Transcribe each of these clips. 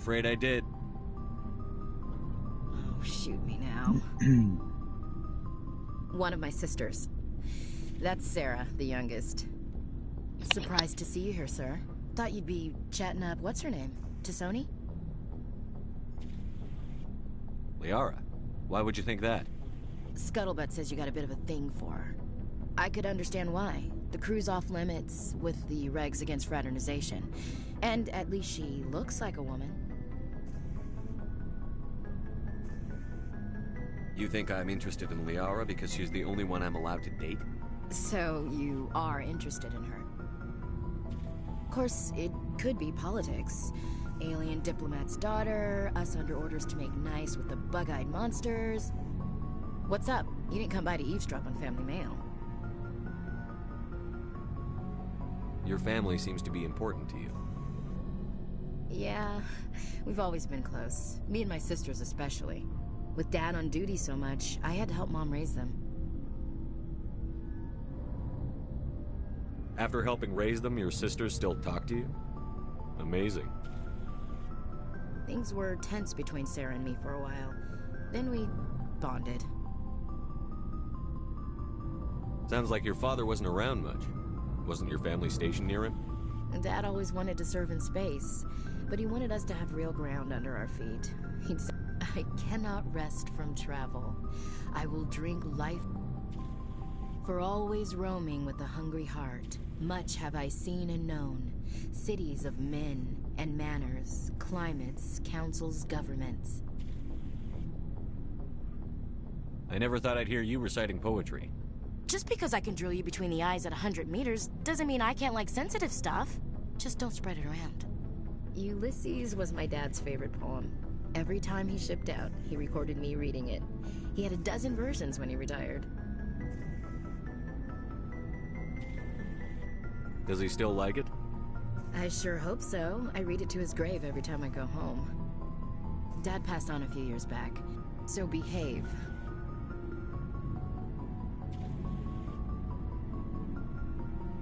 afraid I did. Oh, shoot me now. One of my sisters. That's Sarah, the youngest. Surprised to see you here, sir. Thought you'd be chatting up, what's her name? Tassoni? Liara, why would you think that? Scuttlebutt says you got a bit of a thing for her. I could understand why. The crew's off limits with the regs against fraternization. And at least she looks like a woman. You think I'm interested in Liara because she's the only one I'm allowed to date? So you are interested in her? Of course, it could be politics. Alien diplomat's daughter, us under orders to make nice with the bug-eyed monsters. What's up? You didn't come by to eavesdrop on Family Mail. Your family seems to be important to you. Yeah, we've always been close. Me and my sisters especially. With Dad on duty so much, I had to help Mom raise them. After helping raise them, your sisters still talk to you? Amazing. Things were tense between Sarah and me for a while. Then we bonded. Sounds like your father wasn't around much. Wasn't your family stationed near him? Dad always wanted to serve in space, but he wanted us to have real ground under our feet. He'd say, I cannot rest from travel. I will drink life. For always roaming with a hungry heart, much have I seen and known. Cities of men and manners, climates, councils, governments. I never thought I'd hear you reciting poetry. Just because I can drill you between the eyes at 100 meters doesn't mean I can't like sensitive stuff. Just don't spread it around. Ulysses was my dad's favorite poem. Every time he shipped out, he recorded me reading it. He had a dozen versions when he retired. Does he still like it? I sure hope so. I read it to his grave every time I go home. Dad passed on a few years back, so behave.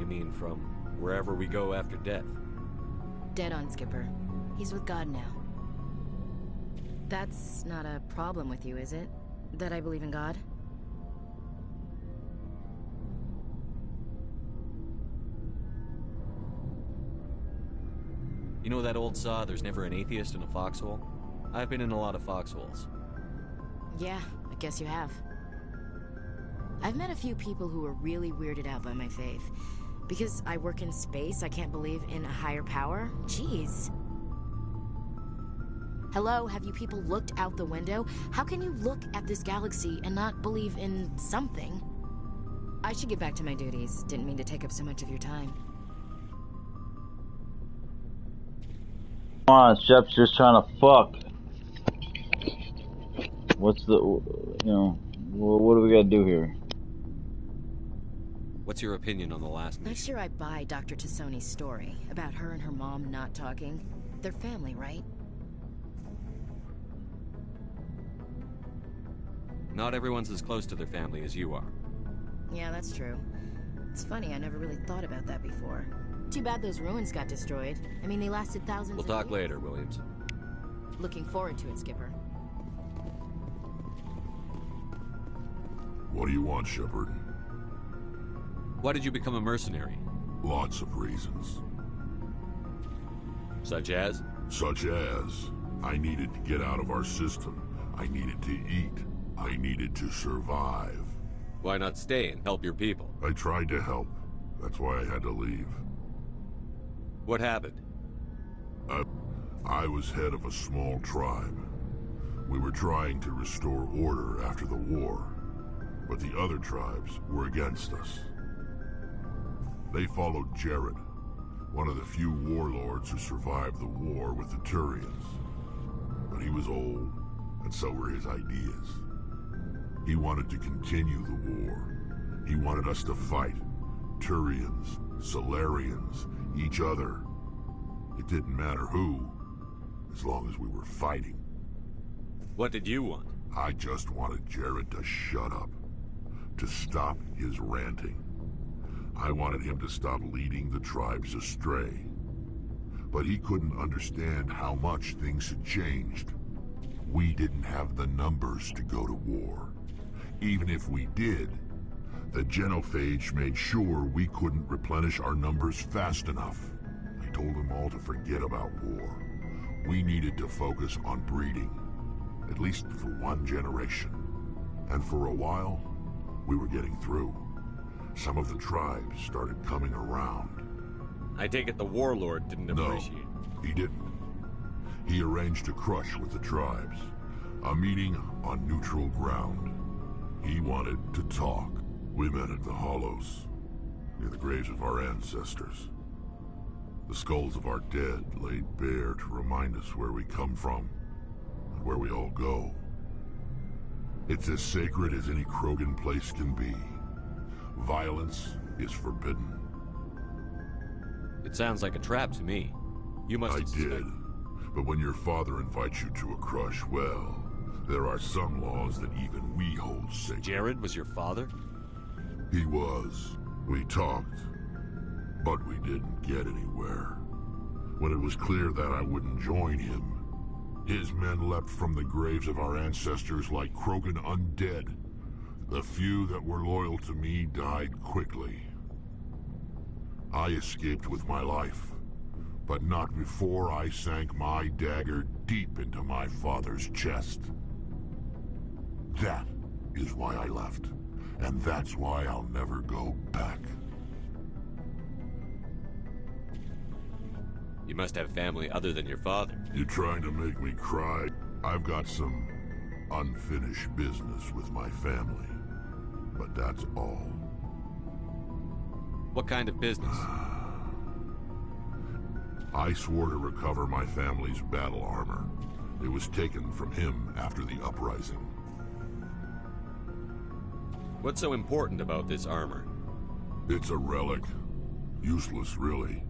You mean from wherever we go after death? Dead on, Skipper. He's with God now. That's not a problem with you, is it? That I believe in God? You know that old saw, there's never an atheist in a foxhole? I've been in a lot of foxholes. Yeah, I guess you have. I've met a few people who were really weirded out by my faith. Because I work in space, I can't believe in a higher power? Jeez. Hello, have you people looked out the window? How can you look at this galaxy and not believe in something? I should get back to my duties. Didn't mean to take up so much of your time. Come on, Shep's just trying to fuck. What's the, what do we gotta do here? What's your opinion on the last Not mission? sure I buy Dr. Tassoni's story about her and her mom not talking. They're family, right? Not everyone's as close to their family as you are. Yeah, that's true. It's funny, I never really thought about that before. Too bad those ruins got destroyed. I mean, they lasted thousands We'll of talk years. later, Williams. Looking forward to it, Skipper. What do you want, Shepard? Why did you become a mercenary? Lots of reasons. Such as? Such as, I needed to get out of our system. I needed to eat. I needed to survive. Why not stay and help your people? I tried to help. That's why I had to leave. What happened? I was head of a small tribe. We were trying to restore order after the war, but the other tribes were against us. They followed Jared, one of the few warlords who survived the war with the Turians. But he was old, and so were his ideas. He wanted to continue the war. He wanted us to fight. Turians, Solarians, each other. It didn't matter who, as long as we were fighting. What did you want? I just wanted Jared to shut up, to stop his ranting. I wanted him to stop leading the tribes astray. but he couldn't understand how much things had changed. We didn't have the numbers to go to war. Even if we did, the genophage made sure we couldn't replenish our numbers fast enough. I told them all to forget about war. We needed to focus on breeding, at least for one generation. And for a while, we were getting through. Some of the tribes started coming around. I take it the warlord didn't appreciate it. No, he didn't. He arranged a crush with the tribes. A meeting on neutral ground. He wanted to talk. We met at the Hollows, near the graves of our ancestors. The skulls of our dead laid bare to remind us where we come from, and where we all go. It's as sacred as any Krogan place can be. Violence is forbidden. It sounds like a trap to me. You must have did. But when your father invites you to a crush, well, there are some laws that even we hold sacred. Jared was your father? He was. We talked, but we didn't get anywhere. When it was clear that I wouldn't join him, his men leapt from the graves of our ancestors like Krogan undead. The few that were loyal to me died quickly. I escaped with my life, but not before I sank my dagger deep into my father's chest. That is why I left, and that's why I'll never go back. You must have family other than your father. You trying to make me cry? I've got some unfinished business with my family, but that's all. What kind of business? I swore to recover my family's battle armor. It was taken from him after the uprising. What's so important about this armor? It's a relic. Useless, really.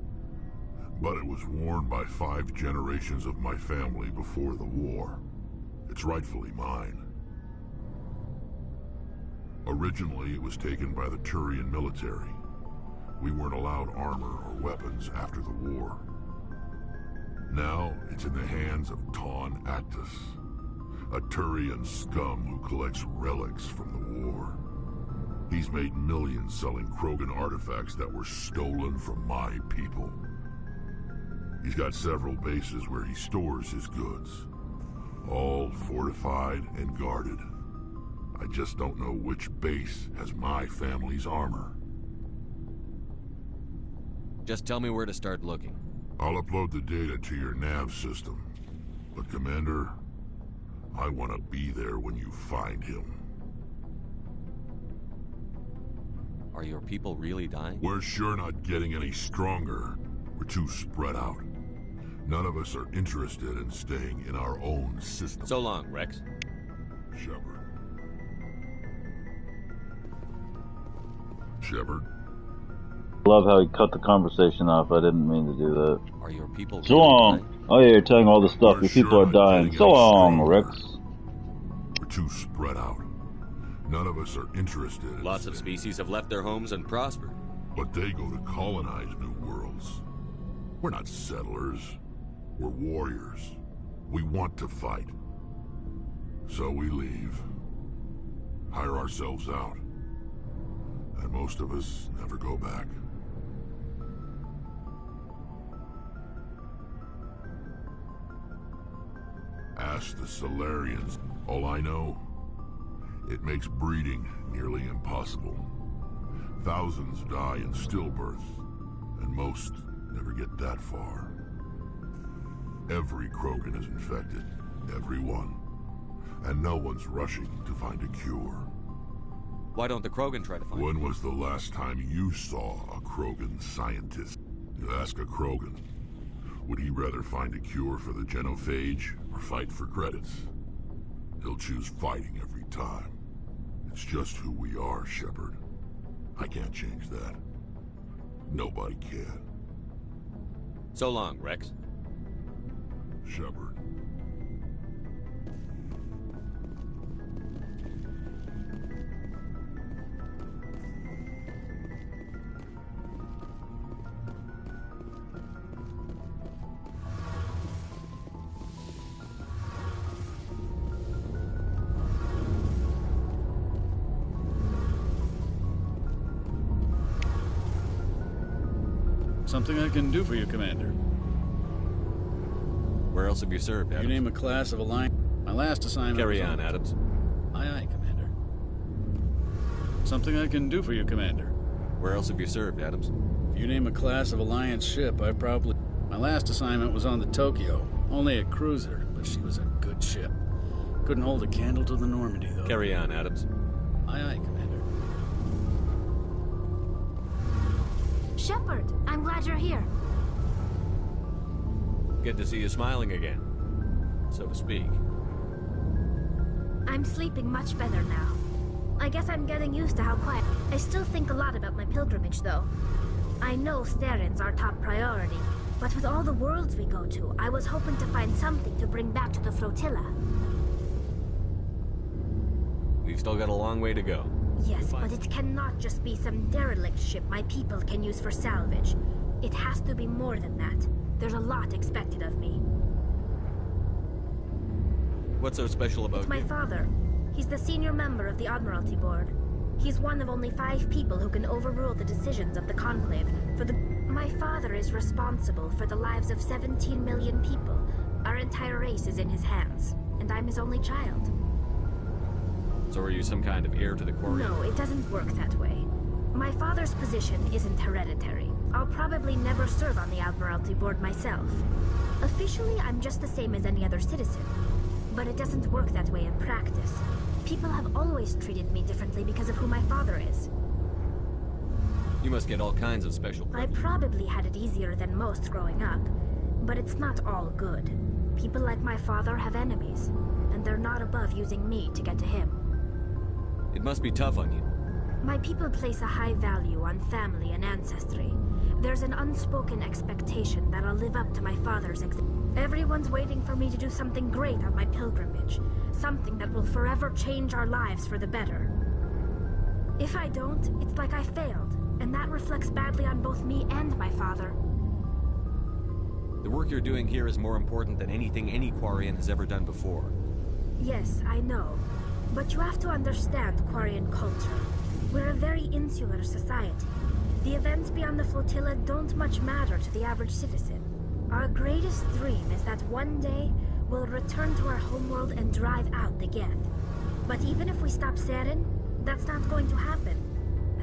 But it was worn by 5 generations of my family before the war. It's rightfully mine. Originally, it was taken by the Turian military. We weren't allowed armor or weapons after the war. Now, it's in the hands of Ton Actus, a Turian scum who collects relics from the war. He's made millions selling Krogan artifacts that were stolen from my people. He's got several bases where he stores his goods, all fortified and guarded. I just don't know which base has my family's armor. Just tell me where to start looking. I'll upload the data to your nav system. But Commander, I want to be there when you find him. Are your people really dying? We're sure not getting any stronger. We're too spread out. None of us are interested in staying in our own system. So long, Rex. Shepard. Shepard? Love how he cut the conversation off. I didn't mean to do that. Are your people So really long. dying? Oh yeah, you're telling all the stuff. We're Your people sure are not dying. getting So any long, stronger. Rex. We're too spread out. None of us are interested in Lots of species have left their homes and prospered. But they go to colonize new worlds. We're not settlers. We're warriors. We want to fight. So we leave. Hire ourselves out. And most of us never go back. Ask the Solarians. All I know, it makes breeding nearly impossible. Thousands die in stillbirth, and most never get that far. Every Krogan is infected, every one. And no one's rushing to find a cure. Why don't the Krogan try to find When was the last time you saw a Krogan scientist? You ask a Krogan, would he rather find a cure for the genophage or fight for credits? He'll choose fighting every time. It's just who we are, Shepard. I can't change that. Nobody can. So long, Rex. Shepard. Something I can do for you, Commander. Where else have you served, Adams? You name a class of Alliance. My last assignment. Carry on, Adams. Aye, aye, Commander. Something I can do for you, Commander. Where else have you served, Adams? If you name a class of Alliance ship, I probably... My last assignment was on the Tokyo. Only a cruiser, but she was a good ship. Couldn't hold a candle to the Normandy, though. Carry on, Adams. Aye, aye, Commander. Shepard, I'm glad you're here. Good to see you smiling again, so to speak. I'm sleeping much better now. I guess I'm getting used to how quiet. I still think a lot about my pilgrimage, though. I know Starin's our top priority, but with all the worlds we go to, I was hoping to find something to bring back to the flotilla. We've still got a long way to go. Yes, but it cannot just be some derelict ship my people can use for salvage. It has to be more than that. There's a lot expected of me. What's so special about It's my you? father. He's the senior member of the Admiralty Board. He's one of only 5 people who can overrule the decisions of the Conclave. My father is responsible for the lives of 17 million people. Our entire race is in his hands, and I'm his only child. So are you some kind of heir to the Quarian? No, it doesn't work that way. My father's position isn't hereditary. I'll probably never serve on the Admiralty Board myself. Officially, I'm just the same as any other citizen. But it doesn't work that way in practice. People have always treated me differently because of who my father is. You must get all kinds of special I privileges. probably had it easier than most growing up. But it's not all good. People like my father have enemies, and they're not above using me to get to him. It must be tough on you. My people place a high value on family and ancestry. There's an unspoken expectation that I'll live up to my father's Everyone's waiting for me to do something great on my pilgrimage. Something that will forever change our lives for the better. If I don't, it's like I failed, and that reflects badly on both me and my father. The work you're doing here is more important than anything any Quarian has ever done before. Yes, I know. But you have to understand Quarian culture. We're a very insular society. The events beyond the flotilla don't much matter to the average citizen. Our greatest dream is that one day we'll return to our homeworld and drive out the Geth. But even if we stop Saren, that's not going to happen.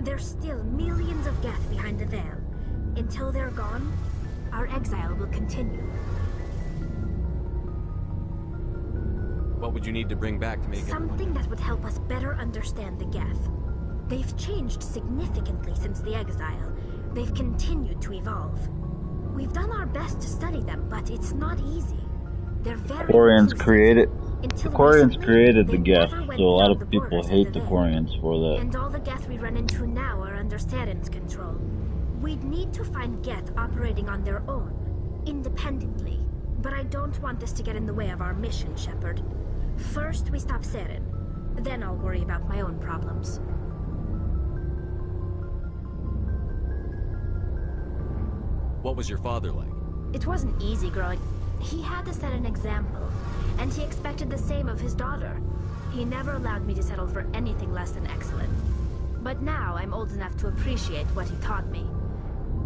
There's still millions of Geth behind the veil. Until they're gone, our exile will continue. What would you need to bring back to make Something that would help us better understand the Geth. They've changed significantly since the exile. They've continued to evolve. We've done our best to study them, but it's not easy. They're very Quarians created. The Until Quarians recently, created the they Geth, never went so a lot beyond of the people borders of hate the Veil. Quarians for that. And all the Geth we run into now are under Saren's control. We'd need to find Geth operating on their own, independently. But I don't want this to get in the way of our mission, Shepard. First, we stop Saren. Then I'll worry about my own problems. What was your father like? It wasn't easy growing. He had to set an example, and he expected the same of his daughter. He never allowed me to settle for anything less than excellent. But now I'm old enough to appreciate what he taught me.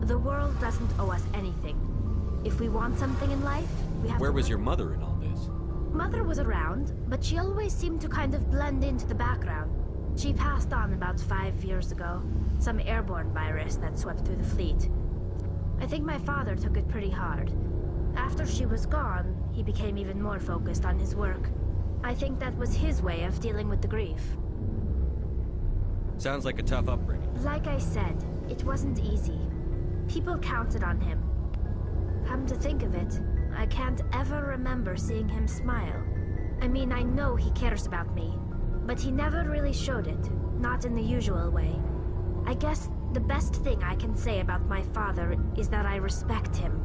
The world doesn't owe us anything. If we want something in life, we have Where to was work. your mother in all this? Mother was around, but she always seemed to kind of blend into the background. She passed on about 5 years ago. Some airborne virus that swept through the fleet. I think my father took it pretty hard. After she was gone, he became even more focused on his work. I think that was his way of dealing with the grief. Sounds like a tough upbringing. Like I said, it wasn't easy. People counted on him. Come to think of it, I can't ever remember seeing him smile. I mean, I know he cares about me, but he never really showed it, not in the usual way. I guess the best thing I can say about my father is that I respect him.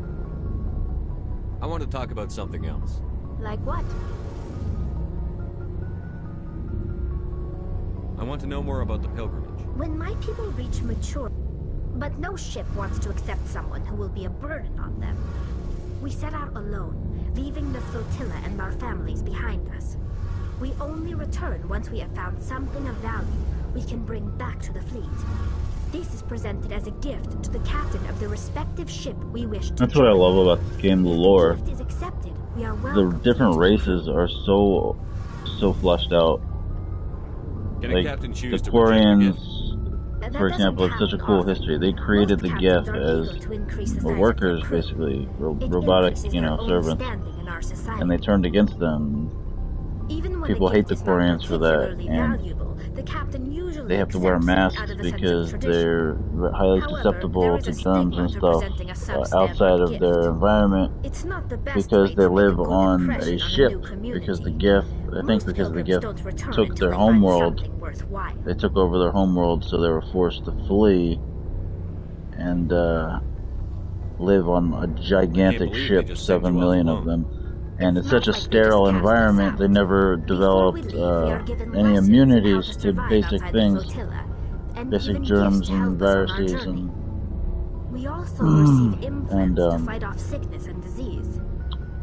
I want to talk about something else. Like what? I want to know more about the pilgrimage. When my people reach mature, but no ship wants to accept someone who will be a burden on them. We set out alone, leaving the flotilla and our families behind us. We only return once we have found something of value we can bring back to the fleet. This is presented as a gift to the captain of the respective ship we wish to That's what I love about this game, the lore. If the gift is accepted, we are The welcome different to races are so fleshed out. Can a Like, captain the choose to reject the gift? Quarians, That for example, doesn't it's such a happen cool often. history. They created Most the captains Geth are as eager to increase the the size of workers, their crew. basically, It robotic, increases you know, their own servants, standing in our society. and they turned against them. Even when People a hate gift the is not Quarians for that, particularly and valuable, the captain usually they have to wear accepts it masks out of a sense of because tradition. they're highly However, susceptible there is to a germs stigma and to stuff presenting a substandard outside of gift. their environment It's not the best because way they to make a live good on impression a on ship. new community. Because the Geth, I think Most because the pilgrims Geth don't return took until their they home find world, something worthwhile. they took over their home world, so they were forced to flee and live on a gigantic believe they ship, just sent 7 you off million of alone. them. And it's It's such a not like they sterile just cast us environment, they out. never Before we developed leave, we are given any lessons in how immunities to to survive basic outside the things, flotilla, and basic even germs gifts to and help us on our viruses journey. and We also receive implants and, to fight off sickness and disease. sickness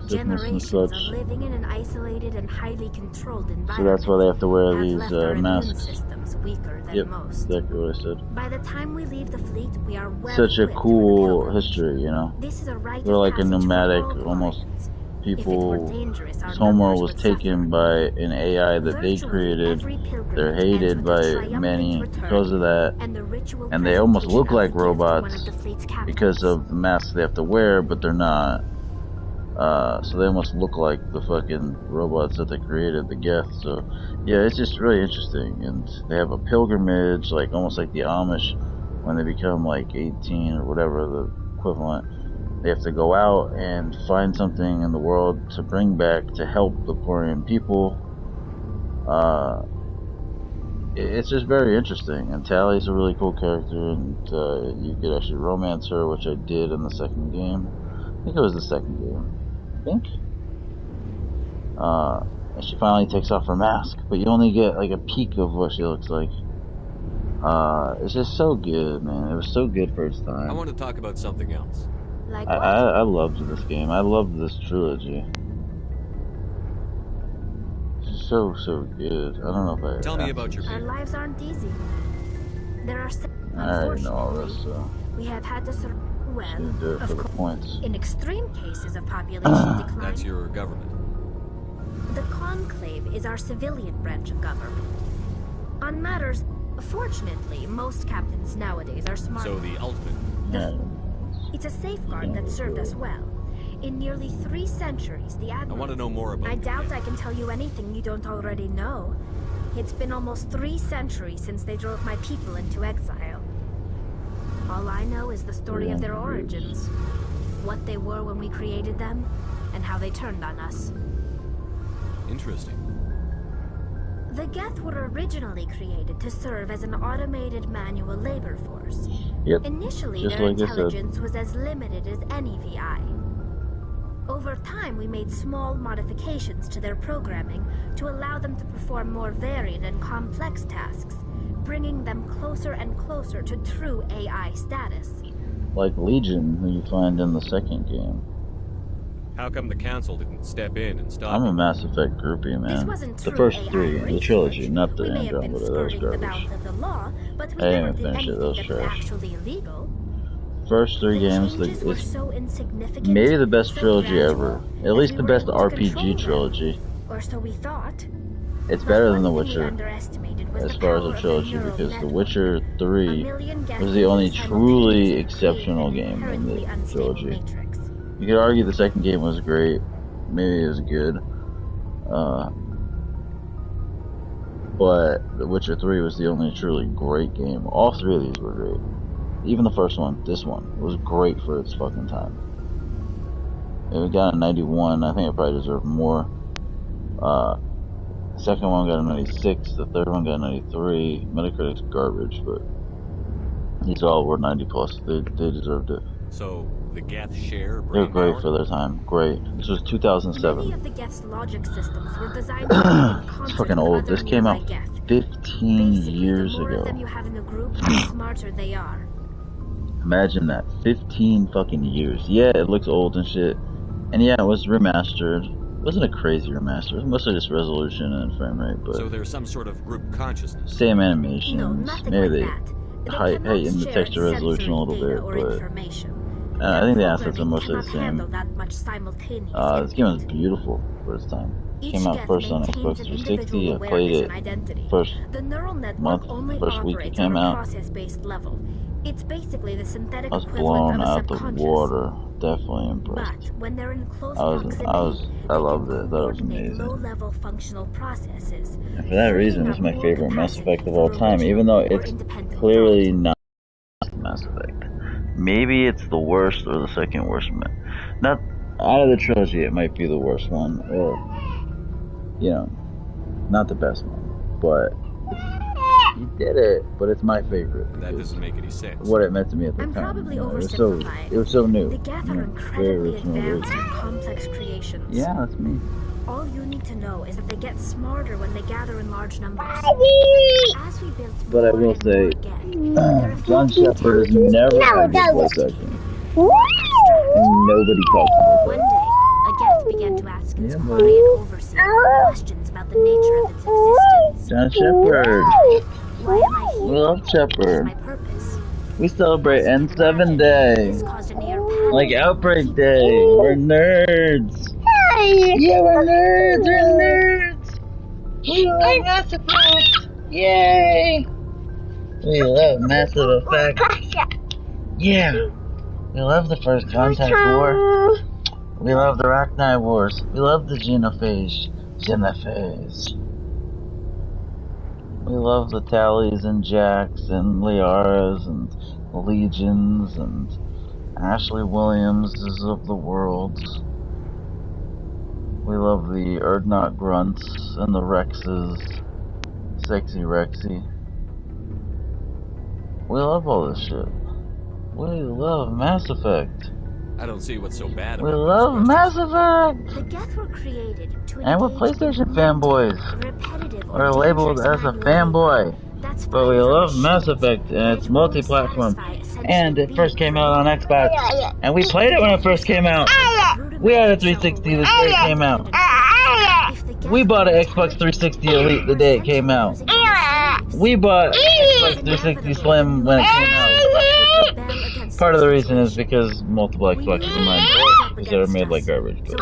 and Generations such. of living in an isolated and highly controlled environment. So that's why they have to wear have these left our immune masks. systems weaker than Yep, most. exactly what I said. By the time we leave the fleet, we are well Such a equipped for the cool pilgrimage. history, you know. This is a rite They're of like a passage for nomadic, all almost Quarians. people. If it were dangerous, our This homeworld numbers was would taken suffer. by an AI that they Virtually created. every pilgrimage They're ends hated with by a triumphant many return because of that, and the ritual and they almost presentation look of like the gift to one robots of the fleet's because captains. of the masks they have to wear, but they're not. So they almost look like the fucking robots that they created, the Geth. So yeah, it's just really interesting, and they have a pilgrimage, like almost like the Amish, when they become like 18 or whatever the equivalent. They have to go out and find something in the world to bring back to help the Quarian people. It's just very interesting, and Tally's a really cool character, and you could actually romance her, which I did in the second game. I think it was the second game. I think. And she finally takes off her mask, but you only get like a peek of what she looks like. It's just so good, man. It was so good for its time. I want to talk about something else. Like what? I loved this game. I loved this trilogy. It's so good. I don't know if I... Tell me about your Our people. lives aren't easy. There are I already know all this, so... we have had to Just well, gonna do it for of the course, points. in extreme cases of population decline. That's your government. The Conclave is our civilian branch of government. On matters, fortunately, most captains nowadays are smart. So the ultimate. Yeah. It's a safeguard that served us well. In nearly 3 centuries, the I Admiral... want to know more about I the doubt gift. I can tell you anything you don't already know. It's been almost 3 centuries since they drove my people into exile. All I know is the story of their origins. What they were when we created them, and how they turned on us. Interesting. The Geth were originally created to serve as an automated manual labor force. Yep. Initially, Just their like I said. intelligence was as limited as any VI. Over time, we made small modifications to their programming to allow them to perform more varied and complex tasks, bringing them closer and closer to true AI status. Like Legion, who you find in the second game. How come the council didn't step in and stop I'm a it? Mass Effect groupie, This man. wasn't The true first AI 3, the research. trilogy, not the We may have been Andromeda, that was skirting the garbage. bounds of the law, but we I never didn't did finish it, anything that was that was trash. actually illegal. First 3 The games, changes were it's so insignificant, maybe the best so trilogy gradual, ever. At that least we the were best able to control RPG them. trilogy. Or so we thought. It's But better than The one thing we Witcher, underestimated was as the far as power a of the trilogy, neural because The network. Witcher A 3 million Geth was the only users truly simultaneously exceptional created an game in the inherently unstable trilogy. matrix. You could argue the second game was great, maybe it was good, but The Witcher 3 was the only truly great game. All 3 of these were great. Even the first one, this one, was great for its fucking time. It got a 91, I think it probably deserved more. The second one got a 96, the third one got a 93. Metacritic's garbage, but these all were 90 plus. They deserved it. So the Geth share They were brain great power? for their time. Great. This was Many 2007. of the Geth's logic systems were designed to work in It's concert fucking with old. other This came out nearby Geth. 15 Basically, years the more of ago. them you have in a group, the smarter they are. Imagine that. 15 fucking years. Yeah, it looks old and shit. And yeah, it was remastered. It wasn't a crazy remaster. It was mostly just resolution and frame rate, but So there's some sort of group consciousness. same No, animations. nothing Maybe like that. heighten the texture resolution a little bit, but I think the assets are mostly the same. This game is beautiful for its time. It came out first on Xbox 360. I played it first month, first week it came out. It's basically the synthetic I was equivalent blown of a out the subconscious. water. Definitely impressed. But when they're in close I loved it. That was amazing. Low-level functional processes. And for that reason, it's my favorite Mass Effect of all time, even though it's clearly not Mass Effect. Maybe it's the worst or the second worst. Not out of the trilogy, it might be the worst one, or you know, not the best one. But you did it. But it's my favorite. That doesn't make any sense. What it meant to me at the I'm time. probably You know, oversimplifying. it was so new. The Geth You are know, incredibly very original, advanced and complex creations. Yeah, that's me. All you need to know is that they get smarter when they gather in large numbers. As we built But I will say, John Shepard has never had good voice acting. And nobody talks about One that. day, a Geth began to ask its Yeah, Quarian overseer questions about the nature of its existence. John Shepard. Why am I here? We love What is Shepard. my purpose? We celebrate N7 Day. This caused a near panic. Like Outbreak Day. We're nerds. Yeah, we're nerds. We're nerds. We love Mass Effect. Yay. We love Massive Effect. Yeah. We love the First Contact War. We love the Raccni Wars. We love the genophage. We love the Tallies and Jacks and Liaras and Legions and Ashley Williamses of the world. We love the Erdnot Grunts and the Rexes. Sexy Rexy. We love all this shit. We love Mass Effect. I don't see what's so bad We about love this Mass Effect! The Geth were created to And we're engage PlayStation in fanboys. repetitive or We're labeled dangerous as a manual labor. fanboy. That's But fine we for love machines, Mass Effect, and but it's it won't multi-platform. satisfy essential And it first came out on Xbox. And we played it when it first came out. We had a 360 the day it came out. We bought an Xbox 360 Elite the day it came out. We bought Xbox 360 Slim when it came out. Part of the reason is because multiple Xboxes of mine broke because they were made like garbage. But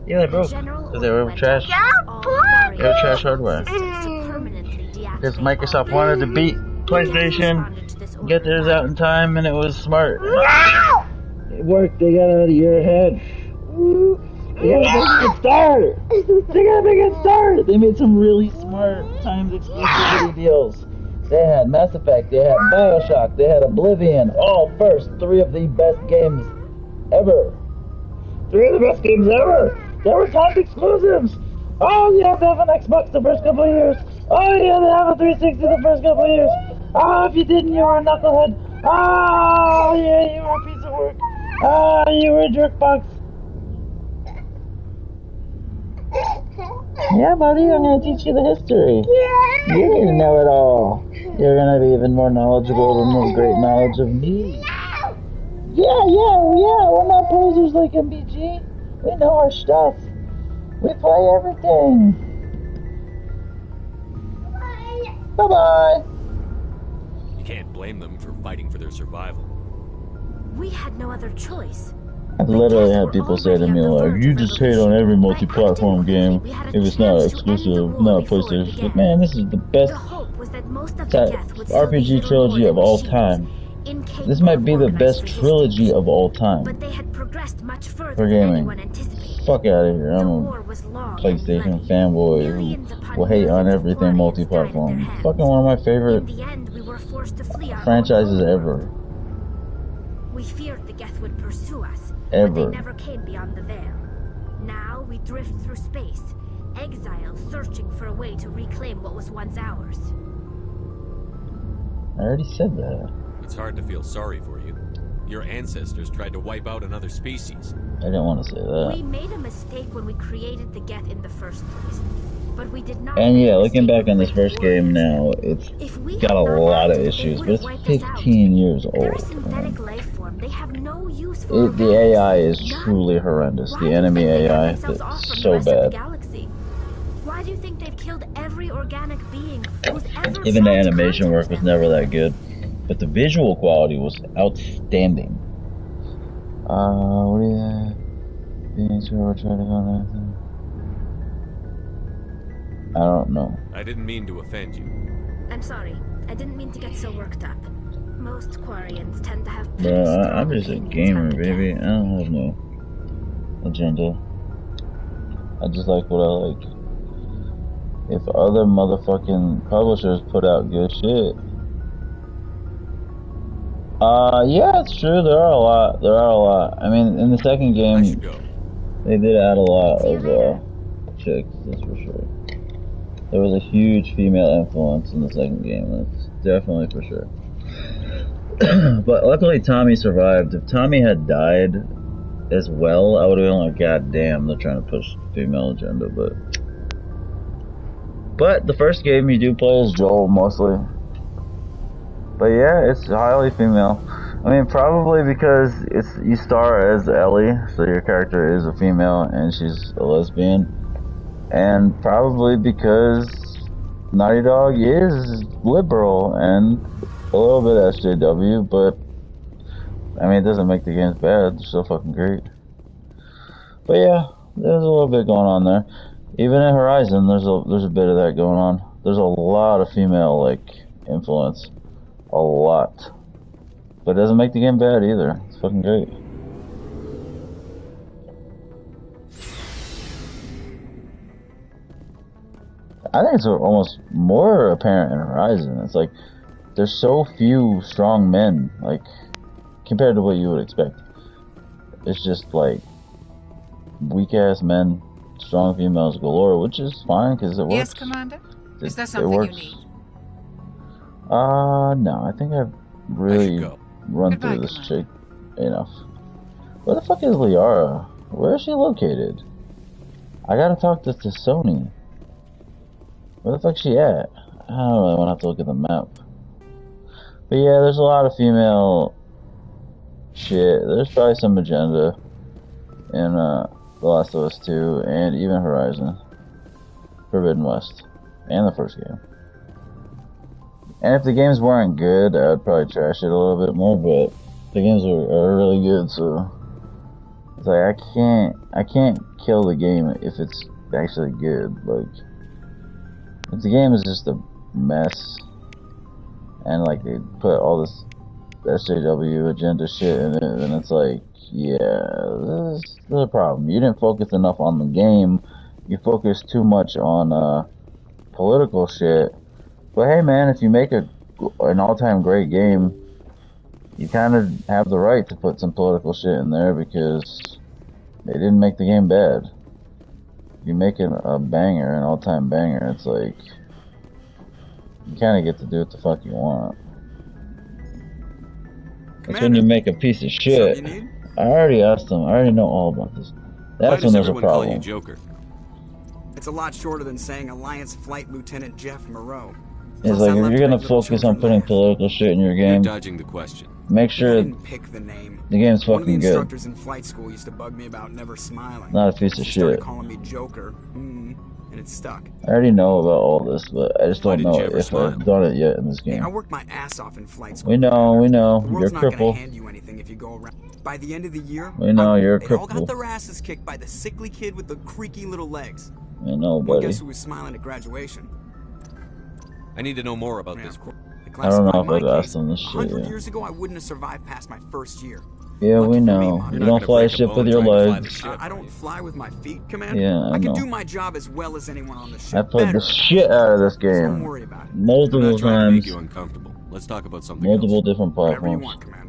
yeah, they broke because they were trash. They were trash hardware. Because Microsoft wanted to beat PlayStation, get theirs out in time, and it was smart. It worked. They got out of your head. They got a big start. They got a big start. They made some really smart timed exclusivity deals. They had Mass Effect, they had BioShock, they had Oblivion, all first, 3 of the best games ever. 3 of the best games ever! They were timed exclusives! Oh, you have to have an Xbox the first couple of years! Oh, you have to have a 360 the first couple of years! Oh, if you didn't, you were a knucklehead! Oh, yeah, you were a piece of work! Oh, you were a jerkbox! Yeah, buddy, I'm gonna teach you the history. You're gonna know it all. You're gonna be even more knowledgeable than the great knowledge of me. Yeah, we're not posers like MBG. We know our stuff. We play everything. Bye-bye. You can't blame them for fighting for their survival. We had no other choice. I've literally had people say to me like, you just hate on every multi-platform game if it's not exclusive, not PlayStation. But man, this is the best RPG trilogy of all time. This might be the best trilogy of all time for gaming. Fuck out of here, I'm a PlayStation fanboy who will hate on everything multi-platform. Fucking one of my favorite franchises ever. We feared the Geth would pursue us, Ever. but they never came beyond the veil. Now we drift through space, exiles searching for a way to reclaim what was once ours. I already said that. It's hard to feel sorry for you. Your ancestors tried to wipe out another species. I didn't want to say that. We made a mistake when we created the Geth in the first place, but we did not. And yeah, looking back on this first game now, it's got a lot of issues, but it's 15 years They're a old. synthetic life form. They have no use for The AI is truly horrendous. The enemy AI is so bad. Why do you think they've killed every organic being who's ever Even the tried to animation contact work was them? never that good. but the visual quality was outstanding. What do you have? Beings who are trying to go. I don't know. I didn't mean to offend you. I'm sorry. I didn't mean to get so worked up. Most Quarians tend to have Bro, pretty strong I'm just a opinions gamer, about the baby. dead. I don't have no agenda. I just like what I like. If other motherfucking publishers put out good shit. Yeah, it's true. There are a lot. There are a lot. I mean, in the second I should game, go. they did add a lot See you later. of chicks, that's for sure. There was a huge female influence in the second game, that's definitely for sure. But luckily Tommy survived. If Tommy had died as well, I would have been like, God damn, they're trying to push the female agenda, but the first game you do play as Joel mostly. But yeah, it's highly female. I mean, probably because you star as Ellie, so your character is a female and she's a lesbian. And probably because Naughty Dog is liberal and a little bit SJW, but I mean, it doesn't make the games bad. They're still fucking great. But yeah, there's a little bit going on there. Even in Horizon, there's a bit of that going on. There's a lot of female influence, a lot. But it doesn't make the game bad either. It's fucking great. I think it's almost more apparent in Horizon. It's like there's so few strong men, compared to what you would expect. It's just like weak ass men, strong females galore, which is fine because it works. Yes, Commander? Is there It something you works. need? No, I think I've really go. run Goodbye, through this Commander. chick enough. Where the fuck is Liara? Where is she located? I gotta talk to Sony. Where the fuck's she at? I don't really want to have to look at the map. But yeah, there's a lot of female shit. There's probably some agenda in The Last of Us 2 and even Horizon Forbidden West and the first game. And if the games weren't good, I'd probably trash it a little bit more, but the games are really good, so it's like I can't kill the game if it's actually good. If the game is just a mess and they put all this SJW agenda shit in it, then it's like, yeah, this is a problem. You didn't focus enough on the game. You focused too much on political shit. But hey man, if you make an all-time great game, you kind of have the right to put some political shit in there because they didn't make the game bad. You make it a banger, an all-time banger, it's like you kind of get to do what the fuck you want. That's when you make a piece of shit. I already asked them. I already know all about this. That's when there's a Call you problem. Joker? It's a lot shorter than saying Alliance Flight Lieutenant Jeff Moreau. It's like, if you're gonna focus on putting political shit in your You're game, dodging the question. make I sure didn't pick the name. the game's One of the fucking good. instructors in flight school used to bug me about never smiling. Not a piece of She started shit. calling me Joker, and it stuck. I already know about all this, but I just Why don't didn't know you ever if smile? I've done it yet in this Hey, game. I worked my ass off in flight school. We know, we know. The You're world's not gonna crippled. hand you anything if you go around. By the end of the year, We know, you're a they all got cripple. their asses kicked by the sickly kid with the creaky little legs. I know, Well, buddy. guess who was smiling at graduation? I need to know more about Yeah, this. of course. The I don't know classified if I've my asked case. them this shit 100 yet. years ago, I wouldn't have survived past my first year. Yeah, Lucky we for me, know. Mom. You You're not don't gonna fly break a ship bone with your trying to fly legs. the ship, I are don't you? fly with my feet, Commander. Yeah, I can know. do my job as well as anyone on the ship. I played Better. the shit out of this So don't game. worry about it. I'm Multiple not trying to make times. you uncomfortable. Let's talk about something Multiple else. different Whatever you platforms. want, Commander.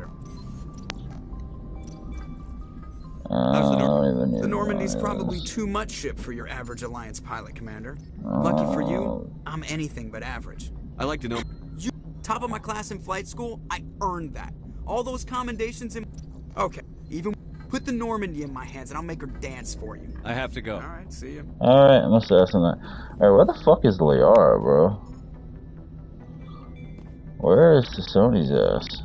How's the I don't even need The Normandy's to know probably this. too much ship for your average Alliance pilot, Commander. Lucky for Oh. you, I'm anything but average. I like to know. You, top of my class in flight school, I earned that. All those commendations in... Okay, even put the Normandy in my hands and I'll make her dance for you. I have to go. Alright, see ya. Alright, I must have asked him that. Alright, where the fuck is Liara, bro? Where is the Sony's ass?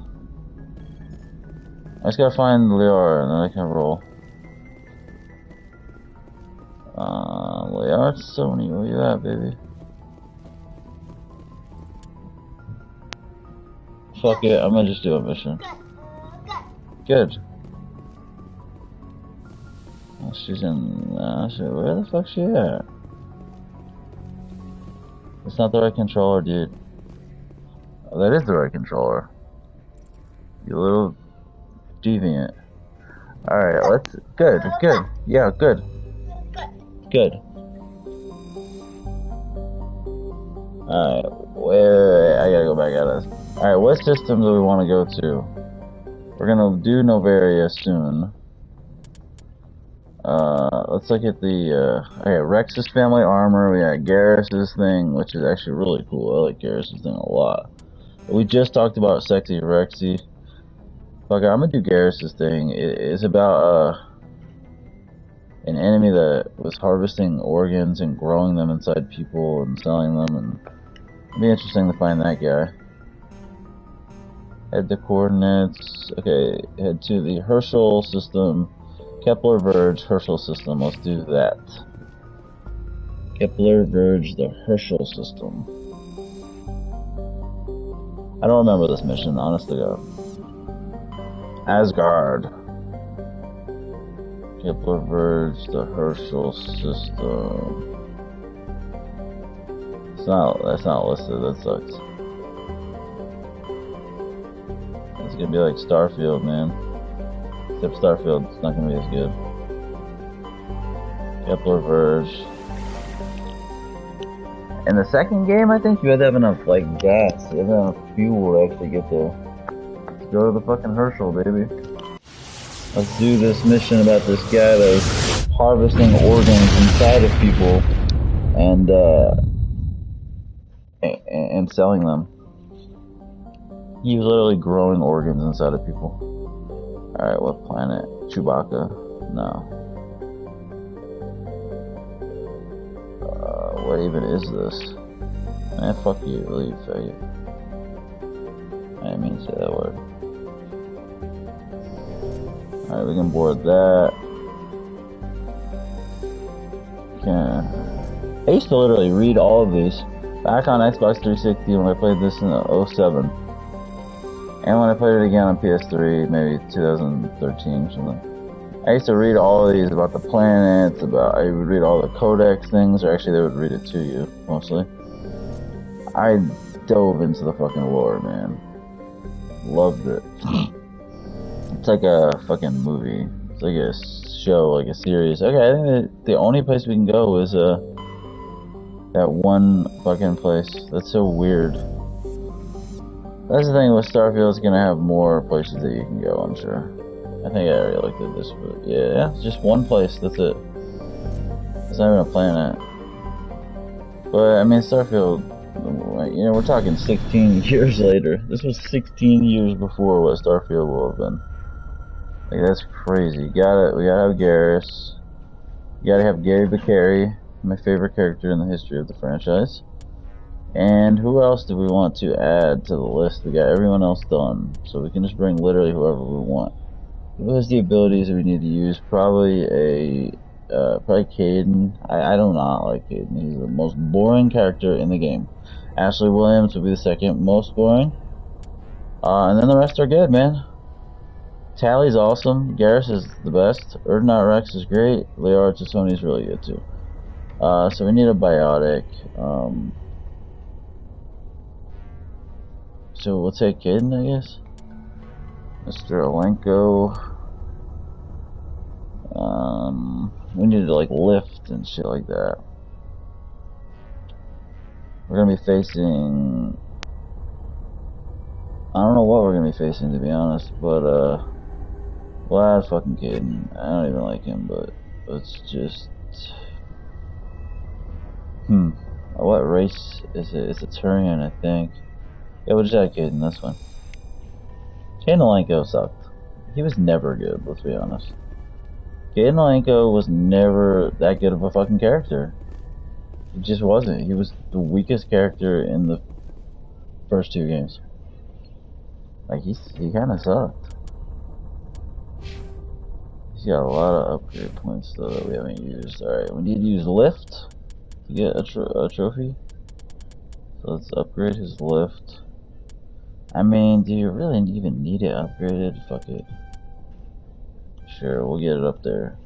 I just gotta find Liara and then I can roll. Liara Sony, where you at, baby? fuck it. I'm gonna just do a mission. Good. Oh, she's in. Where the fuck's she at? It's not the right controller, dude. Oh, that is the right controller. You little deviant. Alright, let's. Good, good. Yeah, good. Good. Alright, wait, I gotta go back at us. Alright, what system do we want to go to? We're gonna do Novaria soon. Let's look at the, okay, Rex's family armor. We got Garrus's thing, which is actually really cool. I like Garrus's thing a lot. We just talked about Sexy Rexy. Fuck it, I'm gonna do Garrus's thing. It's about, an enemy that was harvesting organs and growing them inside people and selling them, and it'd be interesting to find that guy. Head to coordinates. Okay, head to the Herschel system. Kepler Verge Herschel system. Let's do that. Kepler Verge the Herschel system. I don't remember this mission, honest to God. Asgard. Kepler Verge the Herschel system. That's not listed, that sucks. It's gonna be like Starfield, man. Except Starfield's not gonna be as good. Kepler Verge. In the second game, I think you had to have enough, like, gas. You had to have enough fuel to actually get there. Let's go to the fucking Herschel, baby. Let's do this mission about this guy that's harvesting organs inside of people and selling them. He was literally growing organs inside of people. Alright, what planet? Chewbacca? No. What even is this? Man, fuck you, leave, faggot. I didn't mean to say that word. Alright, we can board that. Okay. I used to literally read all of these back on Xbox 360 when I played this in 07. And when I played it again on PS3, maybe 2013 or something. I used to read all of these about the planets, I would read all the codex things, or actually they would read it to you, mostly. I dove into the fucking lore, man. Loved it. It's like a fucking movie. It's like a show, like a series. Okay, I think that the only place we can go is, that one fucking place. That's so weird. That's the thing with Starfield, it's gonna have more places that you can go, I'm sure. I think I already looked at this, but yeah, it's just one place, that's it. It's not even a planet. But, I mean, Starfield, you know, we're talking 16 years later. This was 16 years before what Starfield will have been. Like, that's crazy. We gotta have Garrus. You gotta have Gary Bakary, my favorite character in the history of the franchise. And who else do we want to add to the list? We got everyone else done, so we can just bring literally whoever we want. Who has the abilities that we need to use? Probably Caden. I do not like Caden. He's the most boring character in the game. Ashley Williams will be the second most boring. And then the rest are good, man. Tally's awesome. Garrus is the best. Erdnot Rex is great. Leora Tassoni is really good too. So we need a biotic. So we'll take Caden, I guess. Mr. Alenko. We need to like lift and shit like that. We're gonna be facing. I don't know what we're gonna be facing, to be honest, but well, add fucking Caden. I don't even like him, but it's just. What race is it? It's a Turian, I think. Yeah, we'll just add Caden, that's fine. Caden Alenko sucked. He was never good, let's be honest. Caden Alenko was never that good of a fucking character. He just wasn't. He was the weakest character in the first two games. Like, he kinda sucked. He's got a lot of upgrade points, though, that we haven't used. Alright, we need to use lift to get a trophy. So let's upgrade his lift. I mean, do you really even need it upgraded? Fuck it. Sure, we'll get it up there.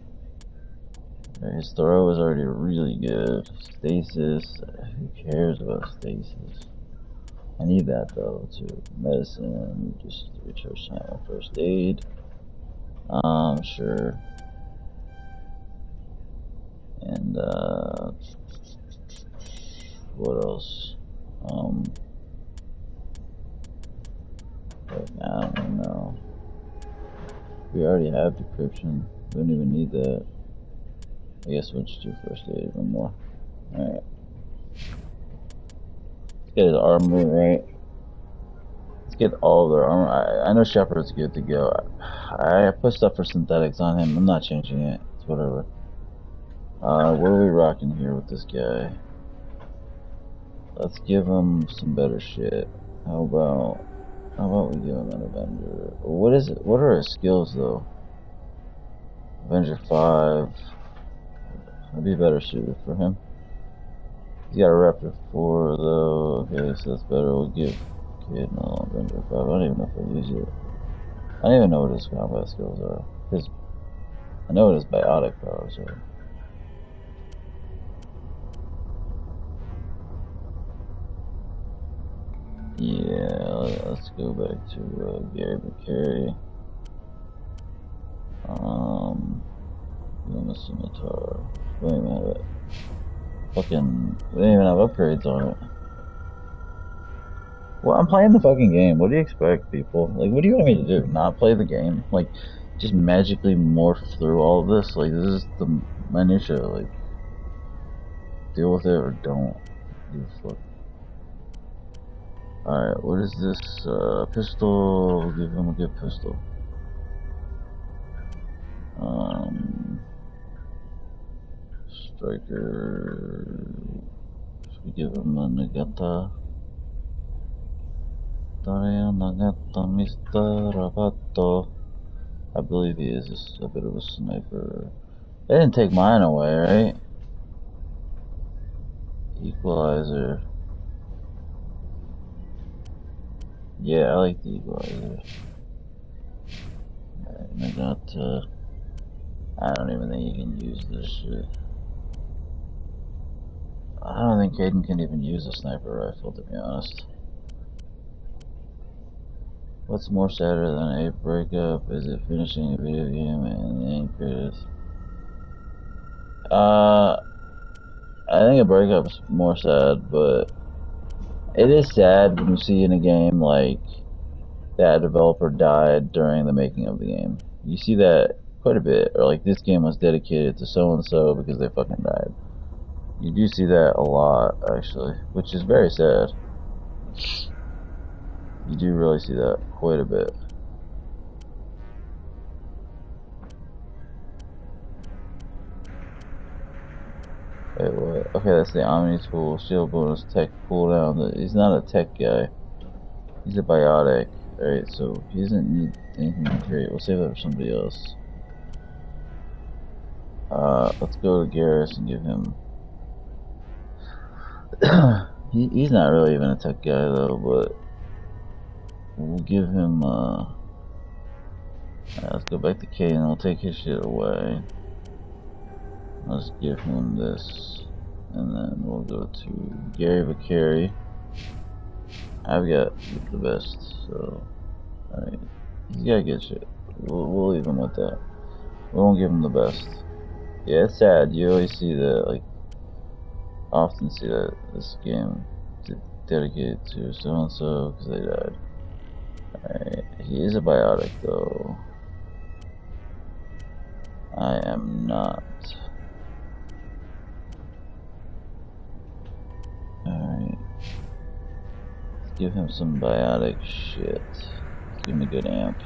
His throw is already really good. Stasis, who cares about stasis? I need that though, too. Medicine, just recharge time, first aid. Sure. And, what else? Right now, I don't know. We already have decryption. We don't even need that. I guess we'll just do first aid even more. Alright. Let's get his armor, right? Let's get all of their armor. I know Shepard's good to go. I put stuff for synthetics on him. I'm not changing it. It's whatever. What are we rocking here with this guy? Let's give him some better shit. How about we give him an Avenger? What is it? What are his skills though? Avenger 5. That'd be better suited for him. He's got a Raptor 4 though. Okay, so that's better. We'll give Kid no Avenger 5. I don't even know if I use it. I don't even know what his combat skills are. I know what his biotic powers are. Yeah, let's go back to Gary McCary. Give him a scimitar. We don't even have it. We don't even have upgrades on it. Well, I'm playing the fucking game. What do you expect, people? Like, what do you want me to do? Not play the game? Like, just magically morph through all of this? Like, this is the minutia. Like, deal with it or don't. Give a fuck. Alright, what is this? Pistol. We'll give him a good pistol. Striker. Should we give him a Nagata? Daria Nagata, Mr. Rabato. I believe he is a bit of a sniper. They didn't take mine away, right? Equalizer. Yeah, I like the equalizer. Alright, Nagata. I don't even think you can use this shit. I don't think Caden can even use a sniper rifle, to be honest. What's more sadder than a breakup? Is it finishing a video game and the end credits? I think a breakup's more sad, but it is sad when you see in a game like that developer died during the making of the game. You see that quite a bit, or like this game was dedicated to so and so because they fucking died. You do see that a lot, actually, which is very sad. You do really see that quite a bit. Wait, what? Okay, that's the Omni tool, shield bonus, tech cooldown. He's not a tech guy. He's a biotic. Alright, so he doesn't need anything great. We'll save that for somebody else. Let's go to Garrus and give him... he's not really even a tech guy though, but we'll give him let's go back to Kay and we'll take his shit away. Let's give him this, and then we'll go to Gary Vicari. I've got the best, so alright, he's got good shit. We'll leave him with that. We won't give him the best. Yeah, it's sad. You always see that, like, often see that this game dedicated to so and so because they died. Alright, he is a biotic though. I am not. Alright. Let's give him some biotic shit. Let's give him a good amp.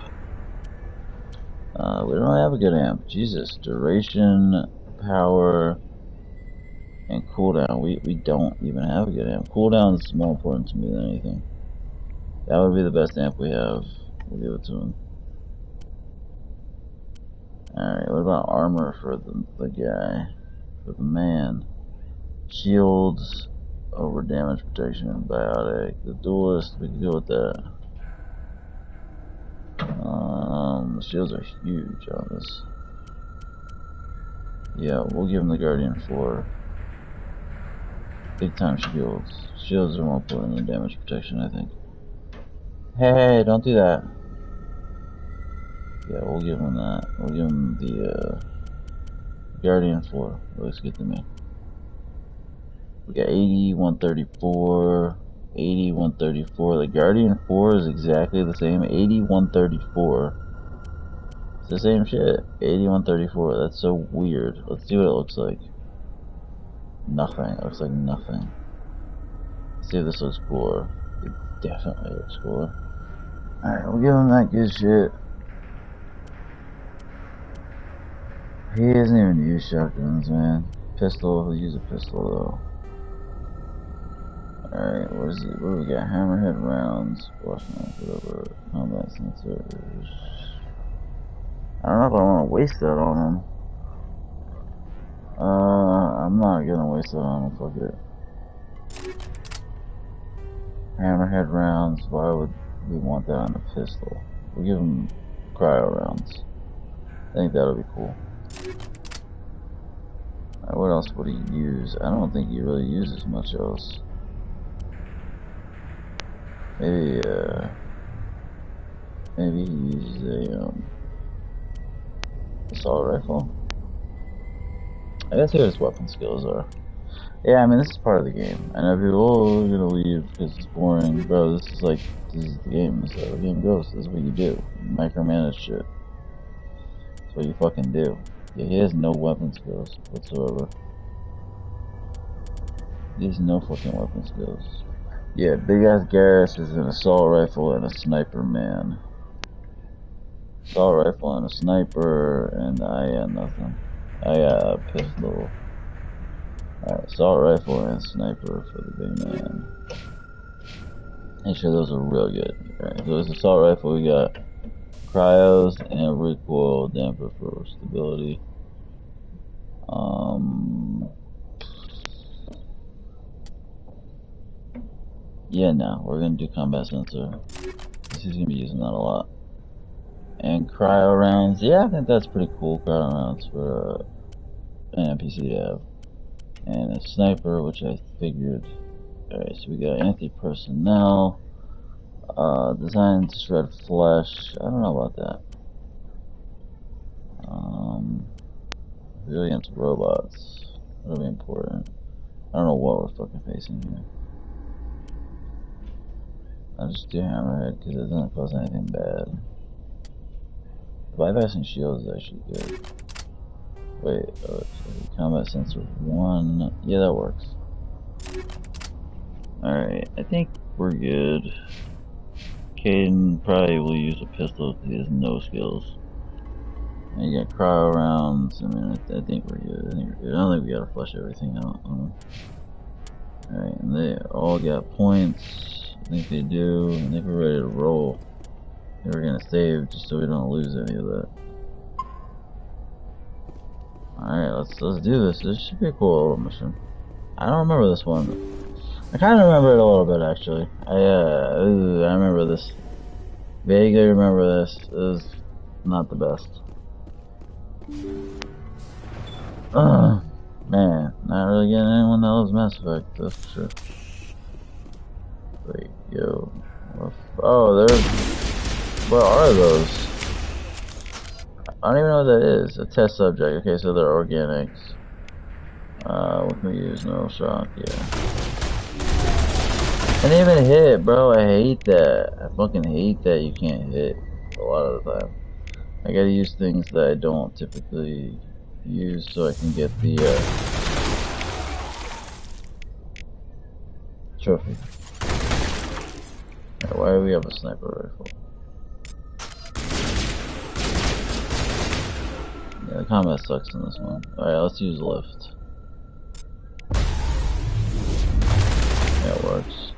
We don't have a good amp. Jesus. Duration, power, and cooldown. We don't even have a good amp. Cooldown is more important to me than anything. That would be the best amp we have. We'll give it to him. Alright, what about armor for the guy? For the man. Shields over damage protection and biotic. The duelist, we can go with that. the shields are huge on this. Yeah, we'll give him the Guardian 4. Big time shields. Shields are more important than damage protection, I think. Hey, don't do that. Yeah, we'll give him that. We'll give him the Guardian 4. Looks good to me. We got 80, 134, 80, 134. The Guardian 4 is exactly the same. 80, 134. It's the same shit. 80, 134. That's so weird. Let's see what it looks like. Nothing. It looks like nothing. Let's see if this looks cooler. It definitely looks cooler. Alright, we'll give him that good shit. He doesn't even use shotguns, man. Pistol, he'll use a pistol though. Alright, what is it? What do we got? Hammerhead rounds, whatever, combat sensors. I don't know if I want to waste that on him. I'm not gonna waste that on him, fuck it. Hammerhead rounds, why would we want that on a pistol? We'll give him cryo rounds. I think that'll be cool. Alright, what else would he use? I don't think he really uses much else. Maybe he uses a, assault rifle? I guess what his weapon skills are. Yeah, I mean, this is part of the game. I know people, oh, you're gonna leave because it's boring. Bro, this is the game. This is how the game goes. This is what you do. You micromanage shit. That's what you fucking do. Yeah, he has no weapon skills whatsoever. He has no fucking weapon skills. Yeah, Big Ass Garrus is an assault rifle and a sniper man. Assault rifle and a sniper, and I got nothing. I got a pistol. Alright, assault rifle and sniper for the big man. Make sure those are real good. Alright, so this assault rifle, we got cryos and recoil damper for stability. Yeah, no, we're gonna do combat sensor. He's gonna be using that a lot. And cryo rounds, yeah, I think that's pretty cool. Cryo rounds for an NPC to have. And a sniper, which I figured. Alright, so we got anti-personnel. Designed to shred flesh. I don't know about that. Really against robots. That'll be important. I don't know what we're fucking facing here. I'll just do hammerhead because it doesn't cause anything bad. Bypassing shields is actually good. Wait, combat sensor 1. Yeah, that works. Alright, I think we're good. Caden probably will use a pistol because he has no skills. And you got cryo rounds. I mean, I think we're good. I don't think we gotta flush everything out. Alright, and they all got points. I think they do. I think we're ready to roll. And we're gonna save just so we don't lose any of that. Alright, let's do this. This should be a cool little mission. I don't remember this one. I kind of remember it a little bit actually. I remember this. Vaguely remember this. It was not the best. Man, not really getting anyone that loves Mass Effect, that's for sure. Wait, yo. Oh, there's. What are those? I don't even know what that is. A test subject. Okay, so they're organics. What can we use? Neural shock, yeah. I didn't even hit, bro. I hate that. I fucking hate that you can't hit a lot of the time. I gotta use things that I don't typically use so I can get the trophy. Right, why do we have a sniper rifle? Yeah, the combat sucks in this one. Alright, let's use lift. Yeah, it works.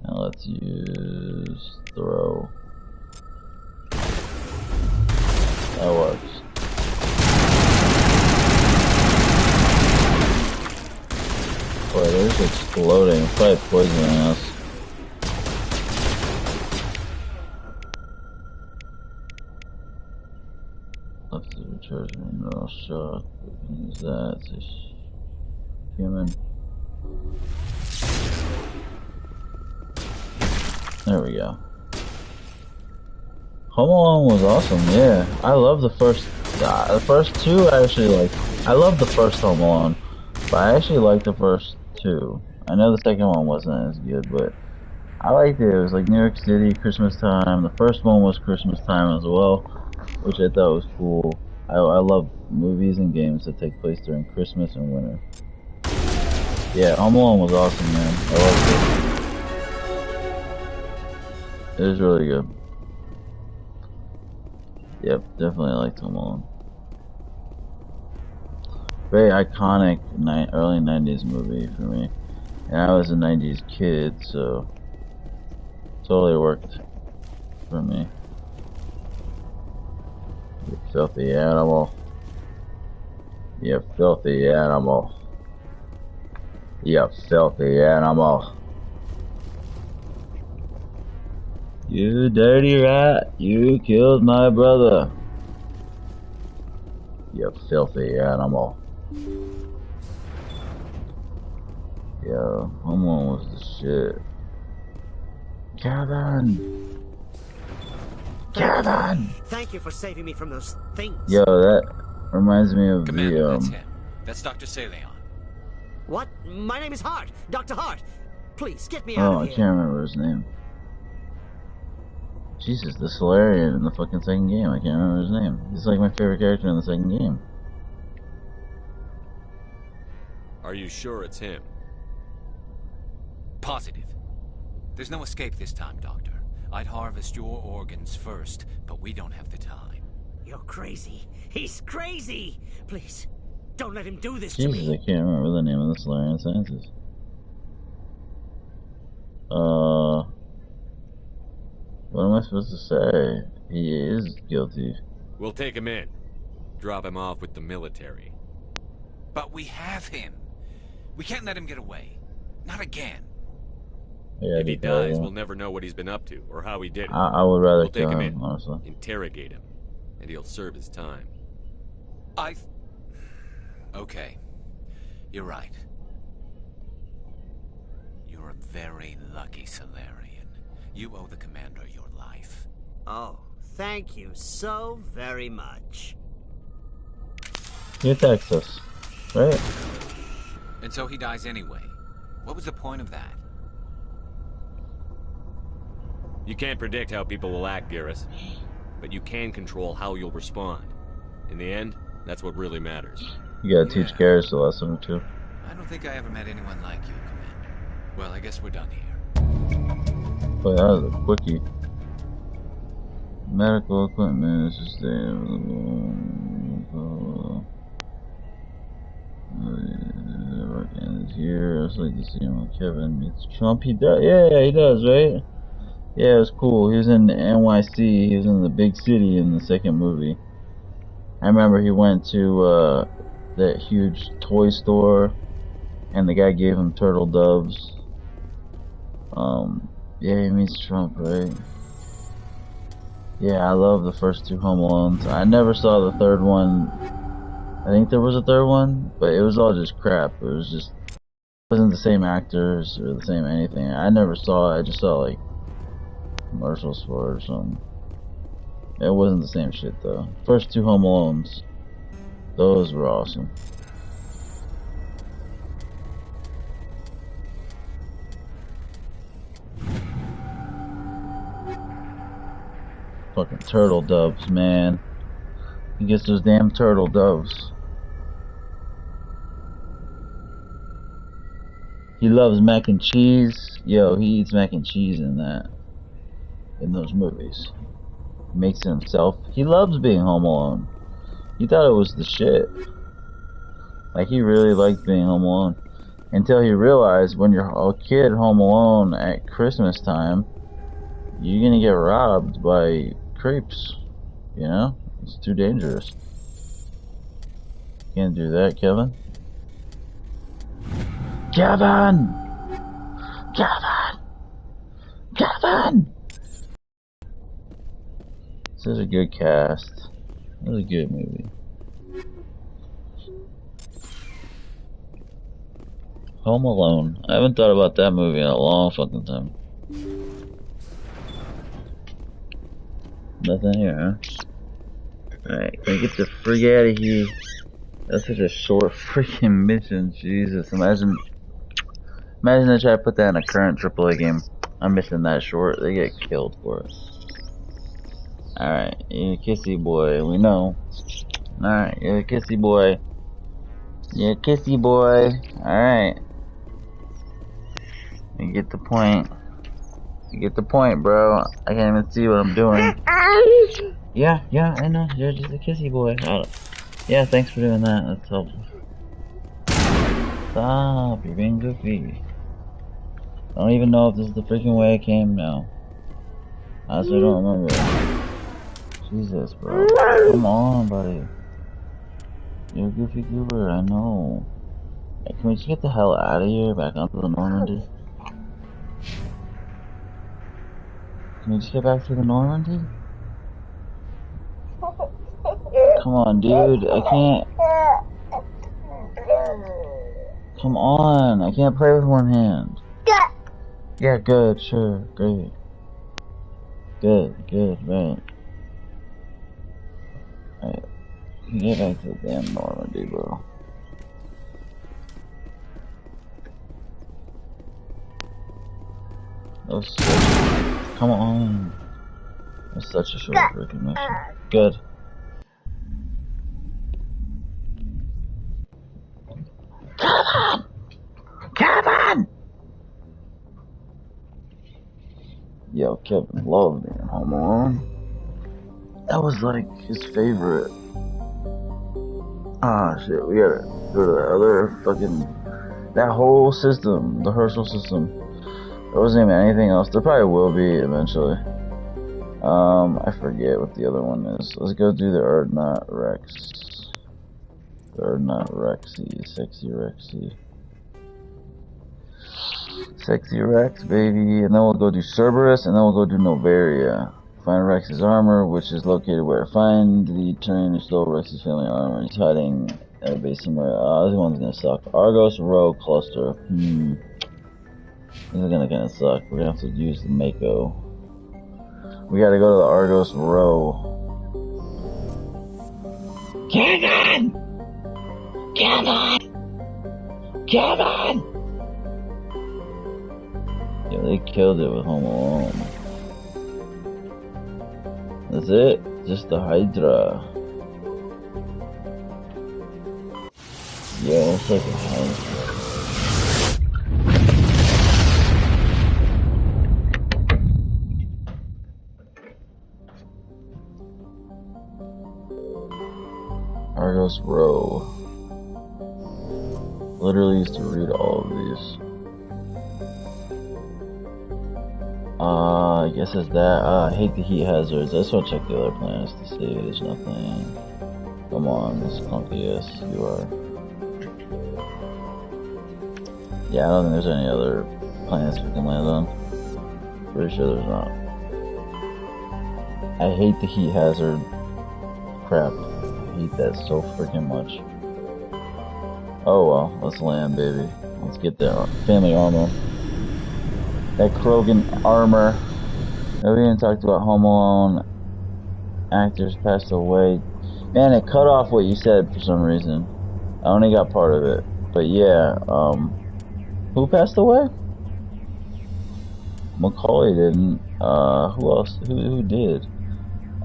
Now let's use throw. That works. Boy, they're just exploding. It's probably poisoning us. that? It's a human. There we go. Home Alone was awesome, yeah. I love the first two. I actually like. I love the first Home Alone, but I actually like the first two. I know the second one wasn't as good, but I liked it. It was like New York City, Christmas time. The first one was Christmas time as well, which I thought was cool. I love movies and games that take place during Christmas and winter. Yeah, Home Alone was awesome, man. I loved it. It was really good. Yep, definitely liked Home Alone. Very iconic early 90s movie for me. And I was a 90s kid, so totally worked for me. You filthy animal. You filthy animal. You filthy animal. You dirty rat, you killed my brother. You filthy animal. Yo, Home Alone was the shit. Kevin! Kevin! Thank you for saving me from those things. Yo, that reminds me of Commander, that's him. That's Dr. Saleon. What? My name is Hart. Dr. Hart. Please, get me out Oh, of I here. can't remember his name. Jesus, the Solarian in the fucking second game. I can't remember his name. He's like my favorite character in the second game. Are you sure it's him? Positive. There's no escape this time, Doctor. I'd harvest your organs first, but we don't have the time. You're crazy. He's crazy. Please, don't let him do this to Jesus, me. I can't remember the name of the Solarian scientist. What am I supposed to say? He is guilty. We'll take him in. Drop him off with the military. But we have him. We can't let him get away. Not again. Yeah, If he dies, we'll never know what he's been up to, or how he did it. I would rather We'll take kill him him, in, honestly. interrogate him, and he'll serve his time. Okay. You're right. You're a very lucky Solarian. You owe the Commander your life. Oh, thank you so very much. He attacks us, right? And so he dies anyway. What was the point of that? You can't predict how people will act, Garrus, but you can control how you'll respond. In the end, that's what really matters. You gotta teach Garrus a lesson too. I don't think I ever met anyone like you, Commander. Well, I guess we're done here. Boy, that was a quickie. Medical equipment is sustainable. And here, I'd like to see him when Kevin meets Trump. He does, yeah, he does, right? Yeah, it was cool. He was in NYC. He was in the big city in the second movie. I remember he went to that huge toy store, and the guy gave him turtle doves. Yeah, he meets Trump, right? Yeah, I love the first two Home Alones. I never saw the third one. I think there was a third one, but it was all just crap. It was just wasn't the same actors or the same anything. I never saw it. I just saw like commercials for it or something. It wasn't the same shit though. First two Home Alones, those were awesome. Fucking turtle doves, man. He gets those damn turtle doves. He loves mac and cheese. Yo, he eats mac and cheese in those movies. He makes it himself. He loves being home alone. He thought it was the shit. Like, he really liked being home alone. Until he realized when you're a kid home alone at Christmas time, you're gonna get robbed by creeps. You know? It's too dangerous. Can't do that, Kevin. Kevin! Kevin! Kevin! This is a good cast. It was a good movie. Home Alone. I haven't thought about that movie in a long fucking time. Nothing here, huh? Alright, can I get the frig out of here? That's such a short freaking mission. Jesus, imagine I try to put that in a current AAA game. I'm missing that short. They get killed for it. Alright, you're a kissy boy. We know. Alright, you're a kissy boy. You're a kissy boy. Alright. You get the point. You get the point, bro. I can't even see what I'm doing. Yeah, I know. You're just a kissy boy. Yeah, thanks for doing that. That's helpful. Stop. You're being goofy. I don't even know if this is the freaking way I came now. I honestly don't remember. Jesus, bro. Come on, buddy. You're a goofy goober, I know. Hey, can we just get the hell out of here? Back onto the Normandy? Can we just get back to the Normandy? Come on, dude. I can't. Come on. I can't play with one hand. Yeah, good. Sure. Great. Good. Right. Alright. Get back to the damn Normandy, bro. That was such... Come on. That was such a short freaking mission. Good. Kevin! Yo, Kevin loved being home alone. That was like his favorite. Ah, shit, we gotta go to the other fucking... That whole system, the Herschel system. There wasn't even anything else. There probably will be eventually. I forget what the other one is. Let's go do the Erdnot Rex. The Erdnot Rexy, sexy Rexy. Sexy Rex, baby. And then we'll go do Cerberus, and then we'll go do Novaria. Find Rex's armor, which is located where? Find the terrain who stole Rex's family armor. He's hiding at a base somewhere. This one's gonna suck. Argos Row Cluster. This is gonna kinda suck. We're gonna have to use the Mako. We gotta go to the Argos Row. Kevin! Yeah, they killed it with Home Alone. That's it. Just the Hydra. Yeah, it's like a Hydra. Argos Row. Literally used to read all of these. I guess it's that. I hate the heat hazards. I just want to check the other planets to see. There's nothing. Come on, this clunky ass you are. Yeah, I don't think there's any other planets we can land on. Pretty sure there's not. I hate the heat hazard crap. I hate that so freaking much. Oh well, let's land, baby. Let's get that family armor. That Krogan armor. We even talked about Home Alone. Actors passed away. Man, it cut off what you said for some reason. I only got part of it. But yeah, who passed away? Macaulay didn't. Who else? Who did?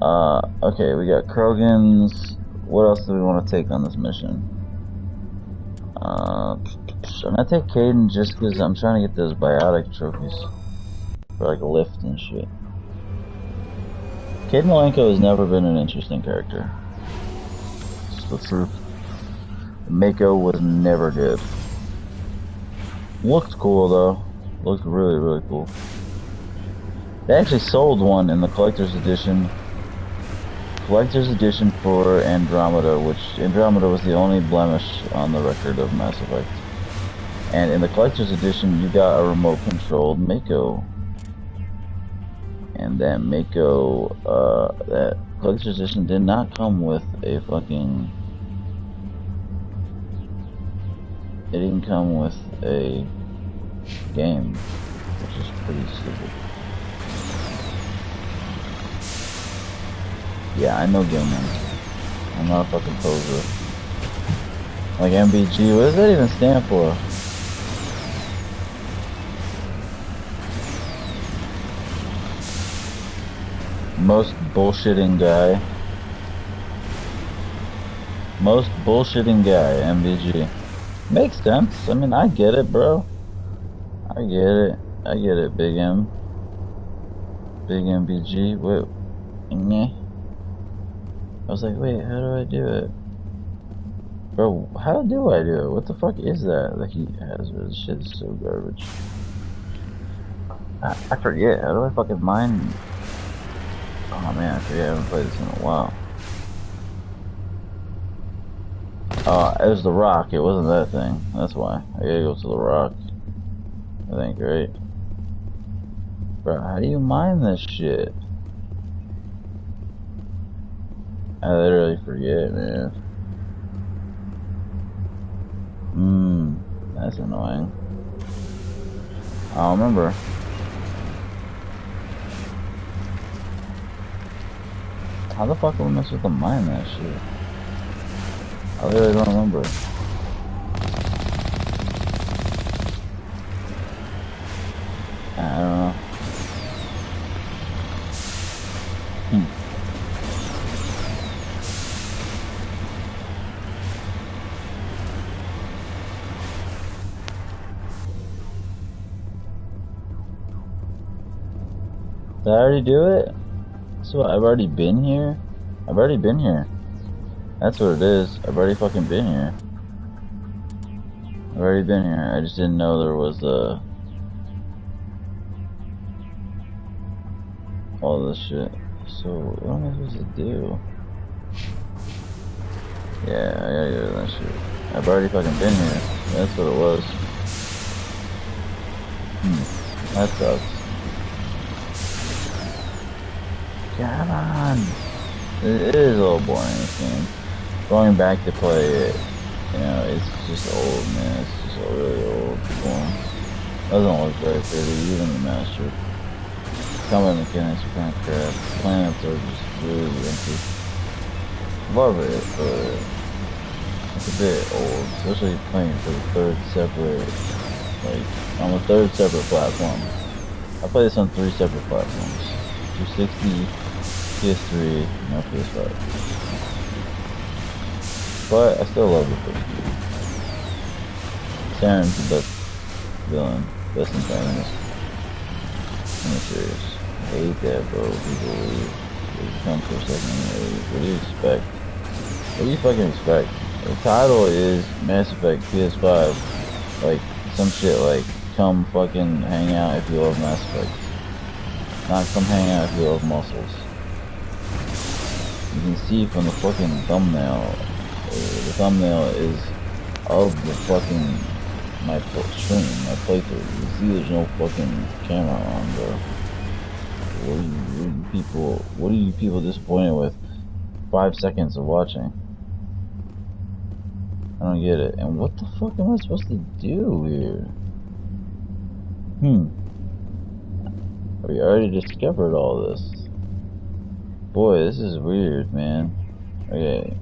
Okay, we got Krogans. What else do we want to take on this mission? I'm gonna take Caden just because I'm trying to get those biotic trophies for like a lift and shit. Caden Malenko has never been an interesting character. It's the truth. Mako was never good. Looked cool though. Looked really, really cool. They actually sold one in the collector's edition. Collector's edition for Andromeda, which Andromeda was the only blemish on the record of Mass Effect. And in the collector's edition, you got a remote-controlled Mako. And that Mako, that collector's edition did not come with a fucking it didn't come with a game, which is pretty stupid. Yeah, I know gaming. I'm not a fucking poser. Like MBG, what does that even stand for? Most bullshitting guy. Most bullshitting guy, MBG. Makes sense. I mean, I get it, bro. I get it. I get it, Big M. Big MBG. Wait. I was like, wait, how do I do it? Bro, how do I do it? What the fuck is that? Like, he has this shit is so garbage. I forget. How do I fucking mine? Oh man, I forget. I haven't played this in a while. It was the rock. It wasn't that thing. That's why. I gotta go to the rock. I think, right? Bro, how do you mine this shit? I literally forget, man. That's annoying. I don't remember. How the fuck am I supposed to mine that shit? I literally don't remember. I don't know. Did I already do it? So I've already been here? I've already been here. That's what it is. I've already fucking been here. I've already been here. I just didn't know there was all this shit. So what am I supposed to do? Yeah, I gotta go to that shit. I've already fucking been here. That's what it was. That sucks. Come on! It is a little boring, this game. Going back to play it, you know, it's just old, man. It's just really old. Doesn't look very pretty, even the master. Combat mechanics are kind of crap. Planets are just really empty. Love it, but it's a bit old, especially playing for the third separate, like, on the third separate platform. I play this on 3 separate platforms. 260, PS3, no PS5. But I still love the first game. Saren's the best villain, best antagonist in the series. I hate that, bro. People leave. They come for a second and leave. What do you expect? What do you fucking expect? The title is Mass Effect PS5. Like, some shit like, come fucking hang out if you love Mass Effect. Not come hang out if you love muscles. You can see from the fucking thumbnail. The thumbnail is of the fucking my stream, my playthrough. You see, there's no fucking camera on, bro. What are you people disappointed with? 5 seconds of watching. I don't get it. And what the fuck am I supposed to do here? We already discovered all this. Boy, this is weird, man. Okay.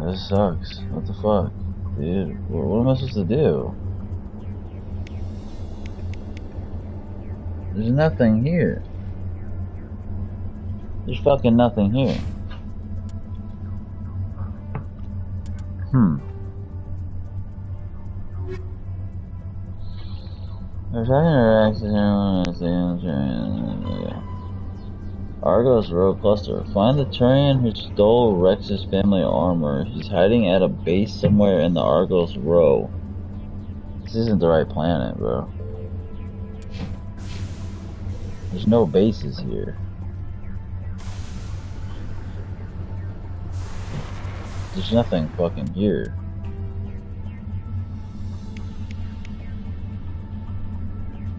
This sucks. What the fuck? Dude, what am I supposed to do? There's nothing here. There's fucking nothing here. There's Argos Row Cluster. Find the Turian who stole Rex's family armor. He's hiding at a base somewhere in the Argos Row. This isn't the right planet, bro. There's no bases here. There's nothing fucking here.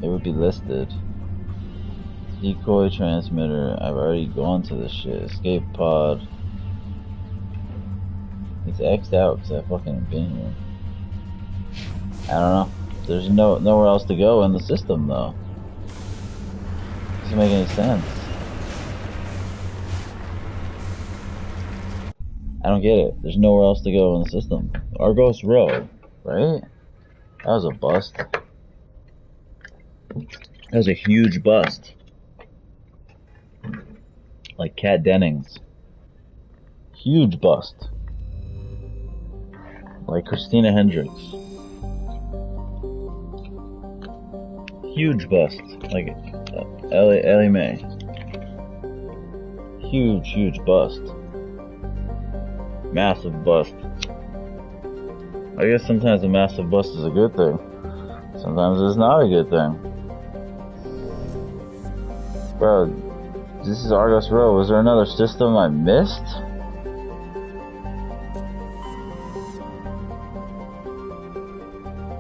It would be listed. Decoy transmitter. I've already gone to this shit. Escape pod. It's X'd out because I fucking been here. I don't know. There's nowhere else to go in the system though. Doesn't make any sense. I don't get it. There's nowhere else to go in the system. Argos Row, right? That was a bust. That was a huge bust. Like Kat Dennings. Huge bust. Like Christina Hendricks. Huge bust. Like Ellie Mae. Huge bust. Massive bust. I guess sometimes a massive bust is a good thing. Sometimes it's not a good thing. Bro, this is Argos Row. Was there another system I missed?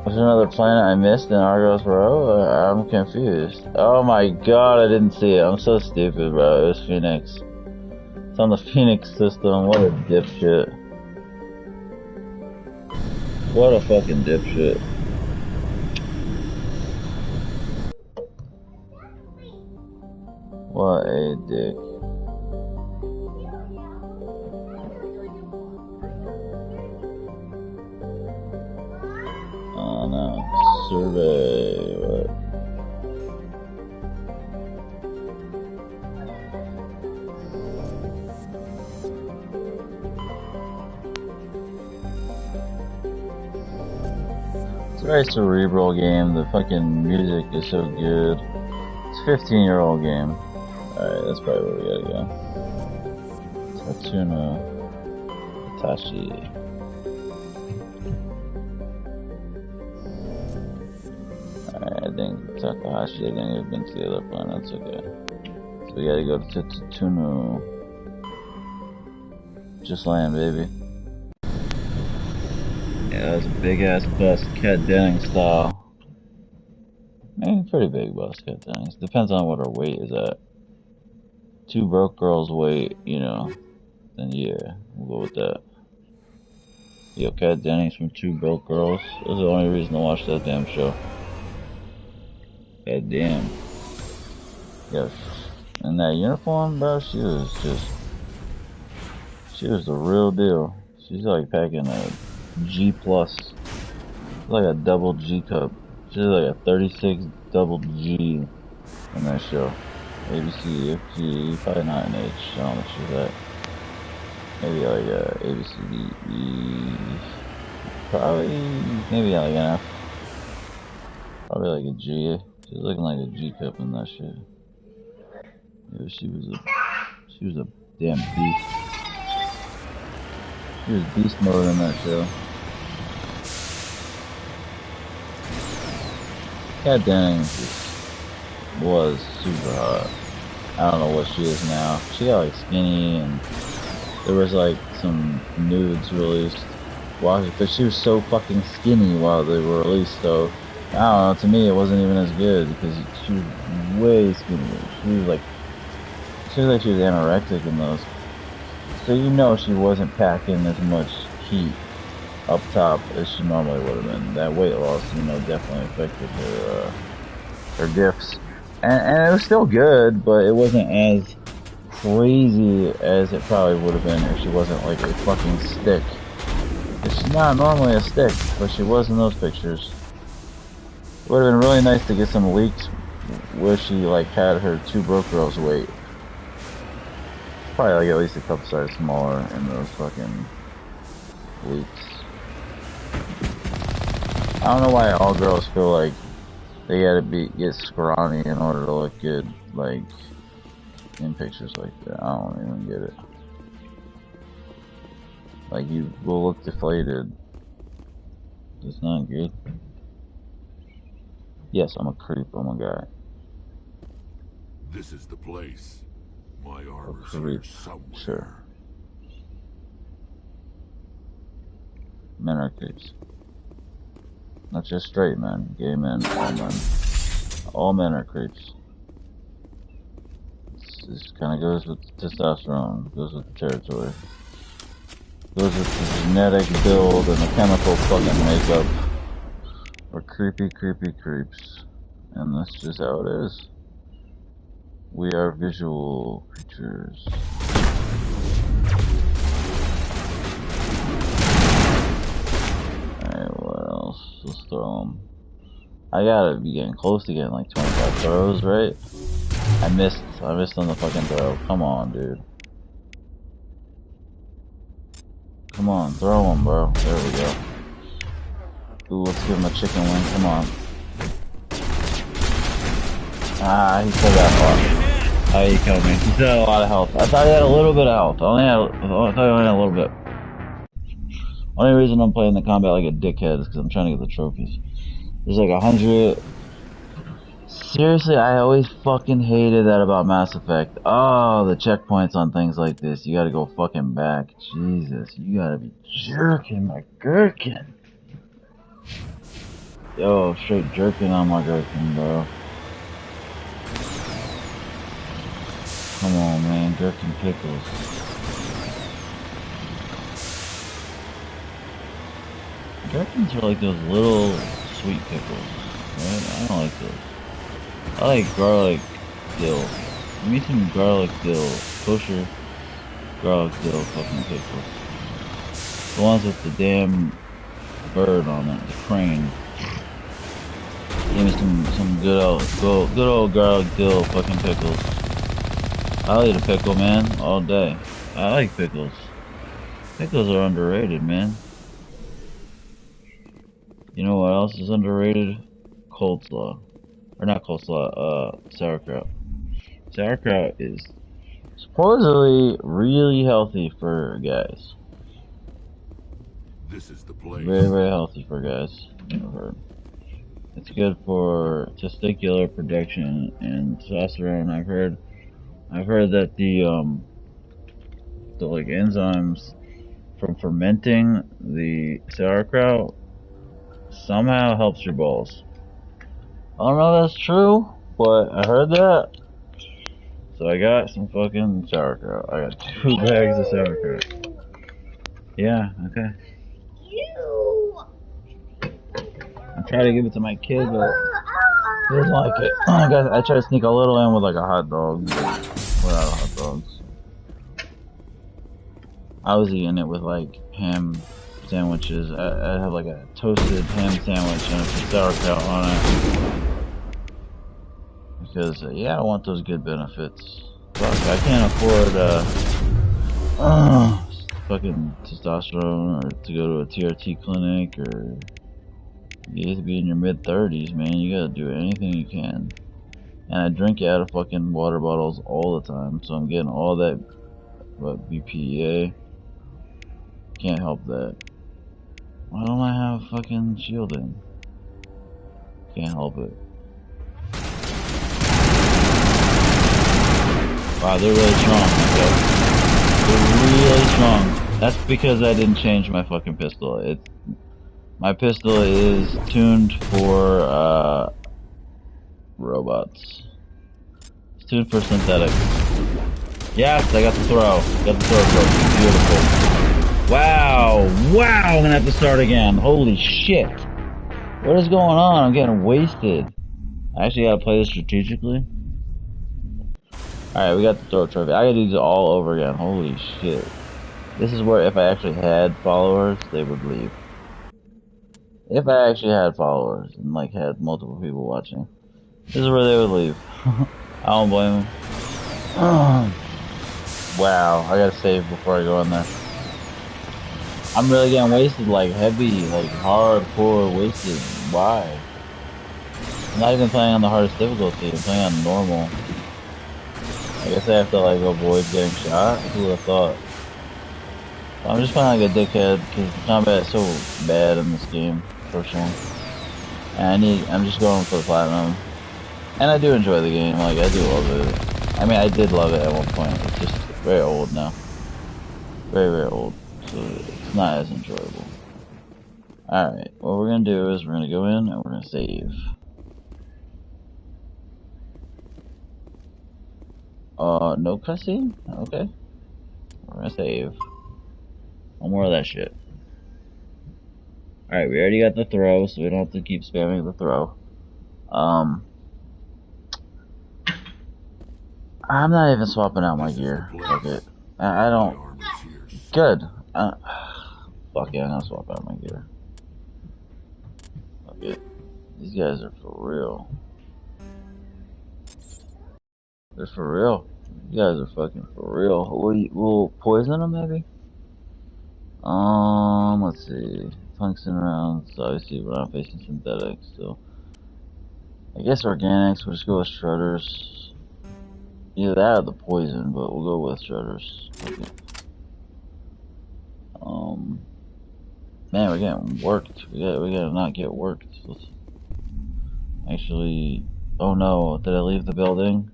Was there another planet I missed in Argos Row? I'm confused. Oh my god, I didn't see it. I'm so stupid, bro. It was Phoenix. It's on the Phoenix system. What a dipshit. What a fucking dipshit. What a dick. Oh no. Survey. What? It's a very cerebral game. The fucking music is so good. It's a 15-year-old game. Alright, that's probably where we gotta go. Tatsuno Tashi. Alright, I think Takahashi, I think we've been to the other planets, okay. So we gotta go to Tatsuno. Just land, baby. Yeah, that was a big ass bust, Kat Dennings style. Maybe pretty big bust, Kat Dennings. Depends on what her weight is at. 2 broke girls weight, you know. Then yeah, we'll go with that. Yo, Kat Dennings from 2 broke girls. That's the only reason to watch that damn show. God damn. Yes. In that uniform, bro, she was the real deal. She's like packing a G+. Like a double G cup. She's like a 36 double G in that show. ABC, FG, probably not an H. I don't know what she's at. Maybe like a ABCD. Probably, maybe like an F. Probably like a G. She's looking like a G cup in that shit. Yeah, she was a damn beast. She was beast mode in that show. Kat Dennings was super hot. I don't know what she is now. She got like skinny, and there was like some nudes released. Wow, but she was so fucking skinny while they were released, though. I don't know, to me it wasn't even as good because she was way skinnier. She was like she was anorexic in those. So you know she wasn't packing as much heat up top as she normally would have been. That weight loss, you know, definitely affected her diffs. And it was still good, but it wasn't as crazy as it probably would have been if she wasn't like a fucking stick. She's not normally a stick, but she was in those pictures. It would have been really nice to get some leaks where she like had her 2 broke girls weight. Probably like at least a couple sizes smaller in those fucking leaks. I don't know why all girls feel like they gotta get scrawny in order to look good, like in pictures like that. I don't even get it. Like, you will look deflated. It's not good. Yes, I'm a creep. I'm a guy. This is the place. My armor's creep. here somewhere. Sure. Men are creeps. Not just straight men, gay men, all men. All men are creeps. This kind of goes with testosterone, goes with the territory. Goes with the genetic build and the chemical fucking makeup. We're creepy creeps. And that's just how it is. We are visual creatures. Alright, what else? Let's throw them. I gotta be getting close to getting like 25 throws, right? I missed on the fucking throw. Come on, dude. Come on, throw them, bro. There we go. Ooh, let's give him a chicken wing. Come on. Ah, he still got health. Oh, he killed me. He still had a lot of health. I thought he had a little bit of health. I thought he only had a little bit. Only reason I'm playing the combat like a dickhead is because I'm trying to get the trophies. There's like 100. Seriously, I always fucking hated that about Mass Effect. Oh, the checkpoints on things like this. You gotta go fucking back. Jesus, you gotta be jerking my gherkin. Yo, straight jerking on my gherkin, bro. Come on, man. Gherkin pickles. Gherkins are like those little sweet pickles, right? I don't like those. I like garlic dill. Give me some garlic dill. Kosher garlic dill fucking pickles. The ones with the damn bird on it, the crane. Give me some good old garlic dill fucking pickles. I'll eat a pickle, man, all day. I like pickles. Pickles are underrated, man. You know what else is underrated? Coleslaw. Or not coleslaw, sauerkraut. Sauerkraut is supposedly really healthy for guys. This is the place. Very, very healthy for guys. I've heard. It's good for testicular production and testosterone. I've heard that the like enzymes from fermenting the sauerkraut somehow helps your balls. I don't know if that's true, but I heard that. So I got some fucking sauerkraut. I got 2 bags of sauerkraut. Yeah, okay. I try to give it to my kid, but he doesn't like it. I try to sneak a little in with like a hot dog. We're out of hot dogs. I was eating it with like ham sandwiches. I have like a toasted ham sandwich and some sauerkraut on it. Because, yeah, I want those good benefits. Fuck, I can't afford, fucking testosterone or to go to a TRT clinic or you have to be in your mid-30s, man. You gotta do anything you can. And I drink it out of fucking water bottles all the time, so I'm getting all that, BPA. Can't help that. Why don't I have fucking shielding? Can't help it. Wow, they're really strong, okay? They're really strong. That's because I didn't change my fucking pistol. My pistol is tuned for, robots. It's tuned for synthetics. Yes, I got the throw. Got the throw. Beautiful. Wow. Wow, I'm gonna have to start again. Holy shit. What is going on? I'm getting wasted. I actually gotta play this strategically. Alright, we got the throw trophy. I gotta do this all over again. Holy shit. This is where if I actually had followers, they would leave. If I actually had followers and like had multiple people watching, this is where they would leave. I don't blame them. Wow, I gotta save before I go in there. I'm really getting wasted, like heavy, like hardcore wasted. Why? I'm not even playing on the hardest difficulty, I'm playing on normal. I guess I have to like avoid getting shot. Who would have thought? I'm just playing like a dickhead because the combat is so bad in this game, personally. And I'm just going for the platinum. And I do enjoy the game, like I do love it. I mean, I did love it at one point. It's just very old now. Very, very old. So it's not as enjoyable. Alright, what we're gonna do is we're gonna go in and we're gonna save. No cutscene? Okay. We're gonna save. No more of that shit. Alright, we already got the throw, so we don't have to keep spamming the throw. I'm not even swapping out my gear. Fuck it. I don't... Good. Fuck yeah, I'm gonna swap out my gear. Fuck it. These guys are for real. They're for real. You guys are fucking for real. We'll poison them, maybe? Let's see. Tungsten rounds, obviously we're not facing synthetics, so... I guess organics, we'll just go with shredders. Either that or the poison, but we'll go with shredders. Okay. Man, we're getting worked. We gotta not get worked. Let's actually... Oh no, did I leave the building?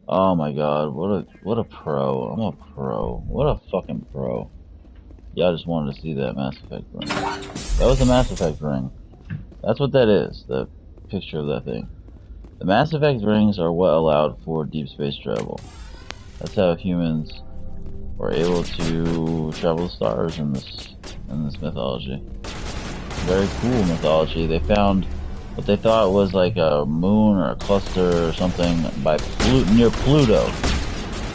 Oh my god, what a pro. I'm a pro. What a fucking pro. Yeah, I just wanted to see that Mass Effect ring. That was the Mass Effect ring. That's what that is, the picture of that thing. The Mass Effect rings are what allowed for deep space travel. That's how humans were able to travel the stars in this mythology. Very cool mythology. They found what they thought was like a moon or a cluster or something near Pluto.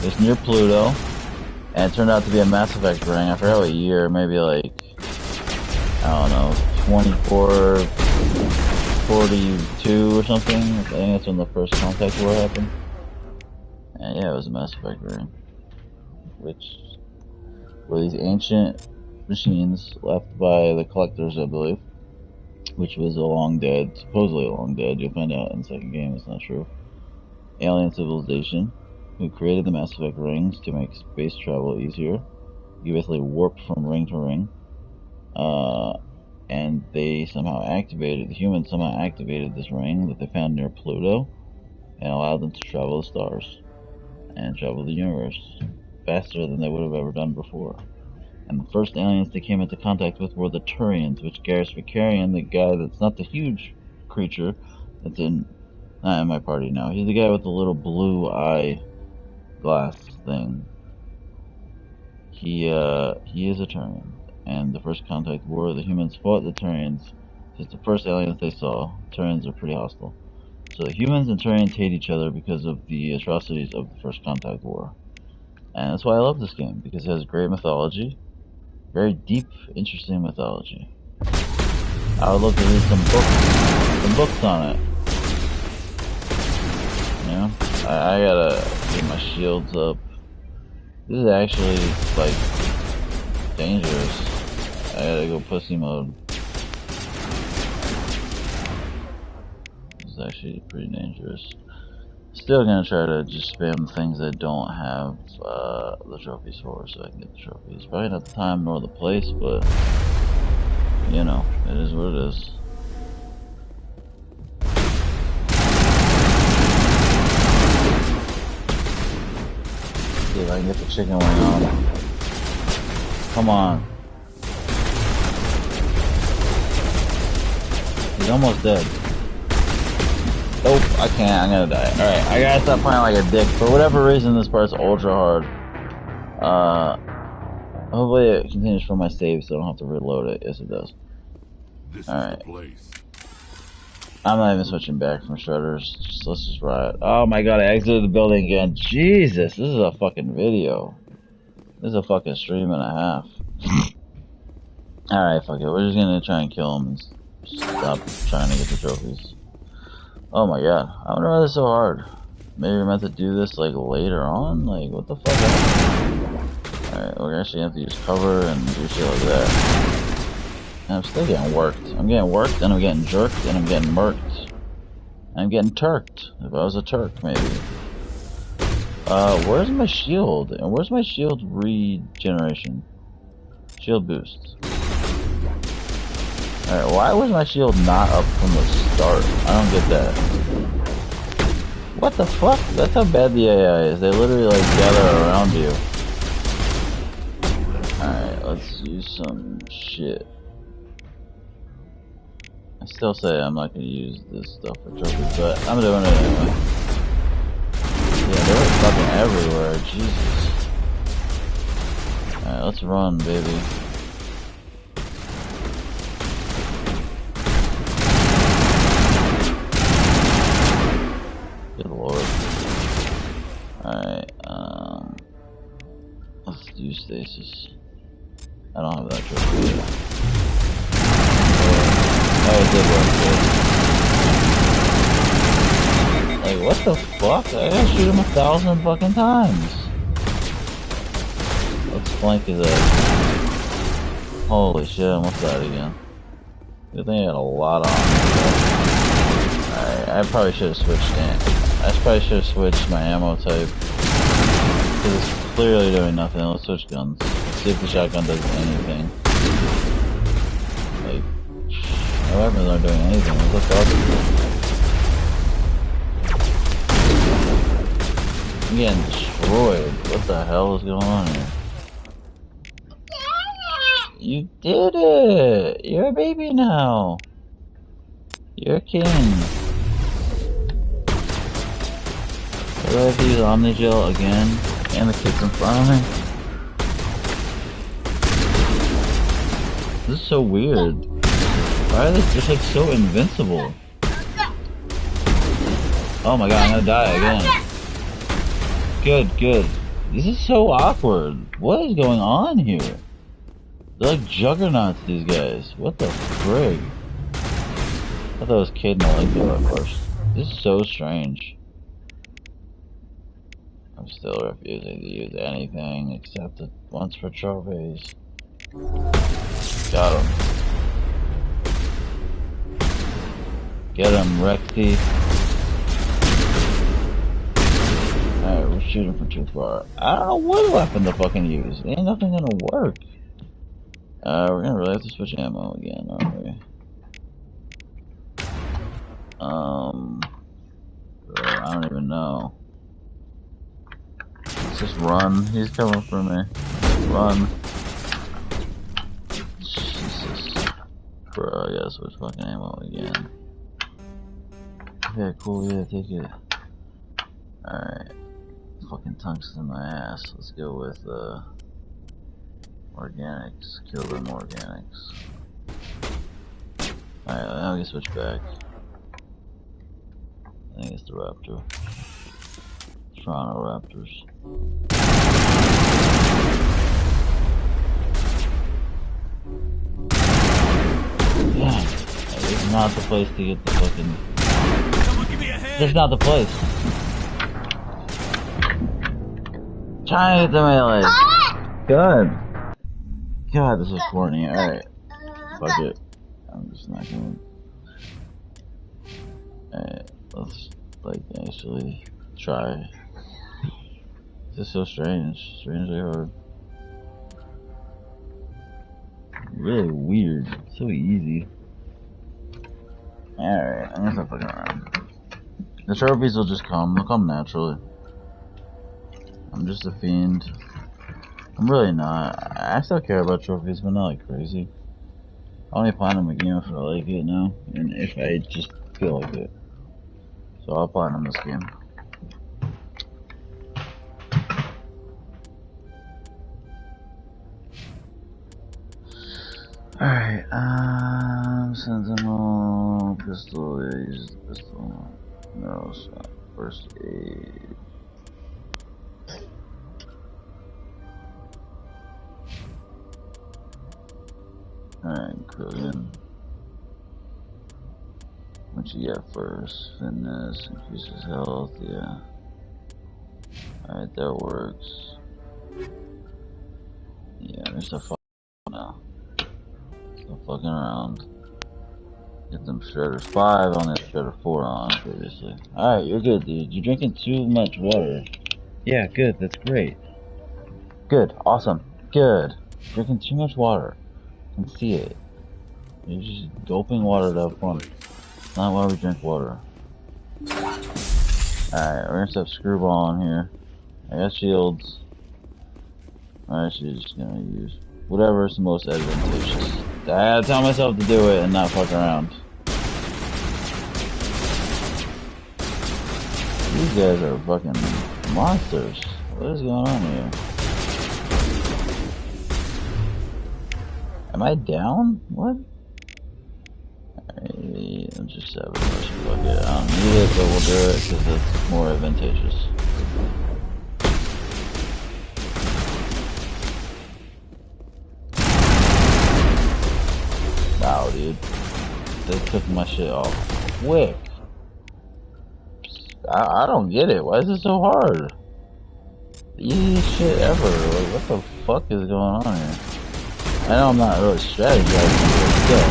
It's near Pluto. And it turned out to be a Mass Effect ring. I forgot what year, maybe like, I don't know, 24, 42 or something. I think that's when the first contact war happened. And yeah, it was a Mass Effect ring. Which were these ancient machines left by the collectors, I believe. Which was a long dead, supposedly a long dead. You'll find out in the second game it's not true. Alien civilization, who created the Mass Effect rings to make space travel easier. You basically warp from ring to ring. And they somehow activated, the humans somehow activated this ring that they found near Pluto and allowed them to travel the stars and travel the universe faster than they would have ever done before. And the first aliens they came into contact with were the Turians, which Garrus Vakarian, the guy that's not the huge creature that's not in my party now. He's the guy with the little blue eye glass thing. He is a Turian. And the first contact war, the humans fought the Turians. It's the first aliens they saw. Turians are pretty hostile. So the humans and Turians hate each other because of the atrocities of the first contact war. And that's why I love this game, because it has great mythology. Very deep, interesting mythology. I would love to read some books on it. You know? I gotta get my shields up. This is actually, like, dangerous. I gotta go pussy mode. This is actually pretty dangerous. Still gonna try to just spam things that don't have the trophies for, so I can get the trophies. Probably not the time nor the place, but you know, it is what it is. See if I can get the chicken wing on. Come on. He's almost dead. Nope, I can't. I'm gonna die. Alright, I gotta stop playing like a dick. For whatever reason, this part's ultra hard. Hopefully it continues from my save so I don't have to reload it. Yes, it does. Alright. I'm not even switching back from shredders. Let's just ride. Oh my god, I exited the building again. Jesus, this is a fucking video. This is a fucking stream and a half. Alright, fuck it. We're just gonna try and kill him and stop trying to get the trophies. Oh my god. I wonder why this is so hard. Maybe we're meant to do this like later on? Like, what the fuck? Alright, we're actually gonna have to use cover and do shit like that. And I'm still getting worked. I'm getting worked, and I'm getting jerked, and I'm getting murked. And I'm getting turked. If I was a Turk, maybe. Where's my shield? And where's my shield regeneration? Shield boost. Alright, why was my shield not up from the start? I don't get that. What the fuck? That's how bad the AI is. They literally like gather around you. Alright, let's use some shit. I still say I'm not gonna use this stuff for trophies, but I'm doing it anyway. Yeah, they were fucking everywhere, Jesus. Alright, let's run, baby. Good lord. Alright, let's do stasis. I don't have that trophy yet. Oh, it did work, good. Like, what the fuck? I gotta shoot him 1,000 fucking times. Let's flank his ass. Holy shit, I almost died again. Good thing I had a lot on. Alright, I probably should have switched my ammo type. Because it's clearly doing nothing. Let's switch guns. Let's see if the shotgun does anything. Like, my weapons aren't doing anything. What the fuck? I'm getting destroyed. What the hell is going on here? You did it! You're a baby now. You're a king. Do I have to use Omnigel again? And the kid's in front of me? This is so weird. Why are they just like so invincible? Oh my god, I'm gonna die again. Good, good. This is so awkward. What is going on here? They're like juggernauts, these guys. What the frig? I thought it was Kid Molecular at first. This is so strange. I'm still refusing to use anything except the ones for trophies. Got him. Get him, Raccni. Alright, we're shooting from too far. I don't know what weapon to fucking use. Ain't nothing gonna work. We're gonna really have to switch ammo again, aren't we? I don't even know. Let's just run. He's coming for me. Run. Jesus. Bro, I gotta switch fucking ammo again. Yeah, cool, yeah, take it. Alright. Fucking tungsten in my ass. Let's go with, organics. Kill them organics. Alright, now we can switch back. I think it's the Raptor. Toronto Raptors. Yeah, this is not the place to get the fucking... This is not the place. Trying to get the melee. Good. God, this is corny. Alright. Fuck it. I'm just not gonna... Alright, let's, like, actually try. This is so strange. Strangely hard. Really weird. So easy. Alright, I'm gonna stop fucking around. The trophies will just come. They'll come naturally. I'm just a fiend. I'm really not. I still care about trophies, but not like crazy. I only platinum a game if I like it now, and if I just feel like it. So I'll platinum this game. Alright, Sentinel, pistol, yeah, use the pistol. No shot, first aid. Alright, Krillin. What you get first? Fitness, increases health, yeah. Alright, that works. Yeah, there's a fuck now. No fucking around. Get them shredders 5 on that shredder 4 on previously. Alright, you're good, dude. You're drinking too much water. Yeah, good, that's great. Good, awesome, good. Drinking too much water. I can see it. You're just gulping water to have fun. Not why we drink water. Alright, we're gonna stop screwballing here. I got shields. I'm actually just gonna use whatever is the most advantageous. I gotta tell myself to do it and not fuck around. These guys are fucking monsters. What is going on here? Am I down? What? I'm just sabotaging. Fuck it. I don't need it, but we'll do it because it's more advantageous. Wow, dude. They took my shit off quick. I don't get it. Why is it so hard? The easiest shit ever. Like, what the fuck is going on here? I know I'm not really strategizing, but still.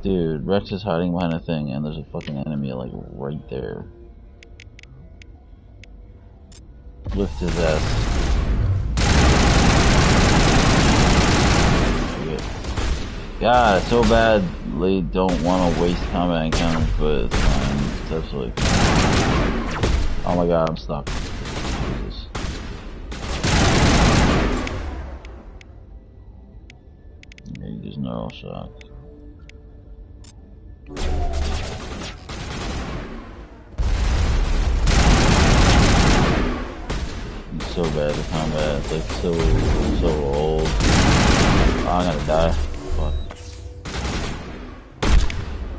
Dude, Rex is hiding behind a thing, and there's a fucking enemy, like, right there. Lift his ass. God, so badly don't want to waste combat encounters, but it's fine. It's absolutely fine. Oh my god, I'm stuck. Jesus. Okay, use neural shock. It's so bad at combat. It's like so old. Oh, I'm gonna die. Fuck.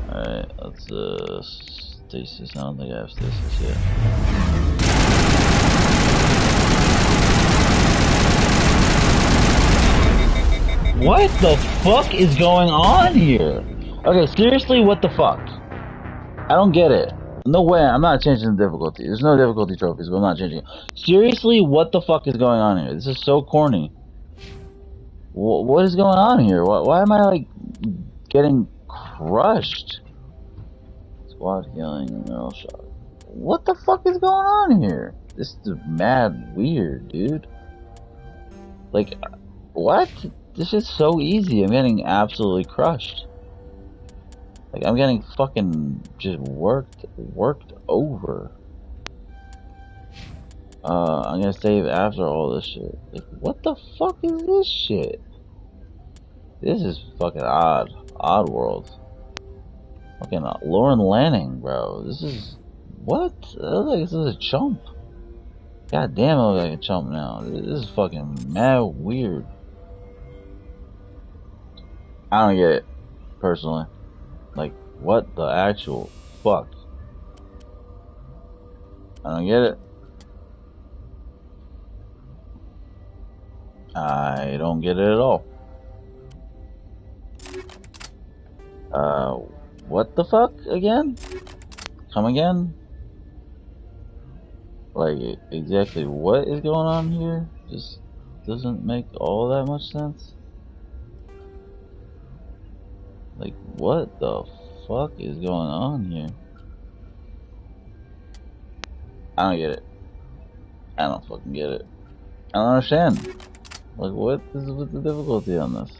Alright, let's stasis. I don't think I have stasis yet. What the fuck is going on here? Okay, seriously, what the fuck? I don't get it. No way, I'm not changing the difficulty. There's no difficulty trophies, but I'm not changing it. Seriously, what the fuck is going on here? This is so corny. What is going on here? Why am I, like, getting crushed? Squad killing, neural shock. What the fuck is going on here? This is mad weird, dude. Like, what? This is so easy. I'm getting absolutely crushed. Like, I'm getting fucking just worked over. I'm gonna save after all this shit. Like, what the fuck is this shit? This is fucking odd. Odd world. Fucking Lauren Lanning, bro. This is... What? I look like this is a chump. God damn, I look like a chump now. This is fucking mad weird. I don't get it, personally. Like, what the actual fuck? I don't get it. I don't get it at all. What the fuck again? Come again? Like, exactly what is going on here? Just doesn't make all that much sense. Like, what the fuck is going on here? I don't get it. I don't fucking get it. I don't understand. Like, what's the difficulty on this?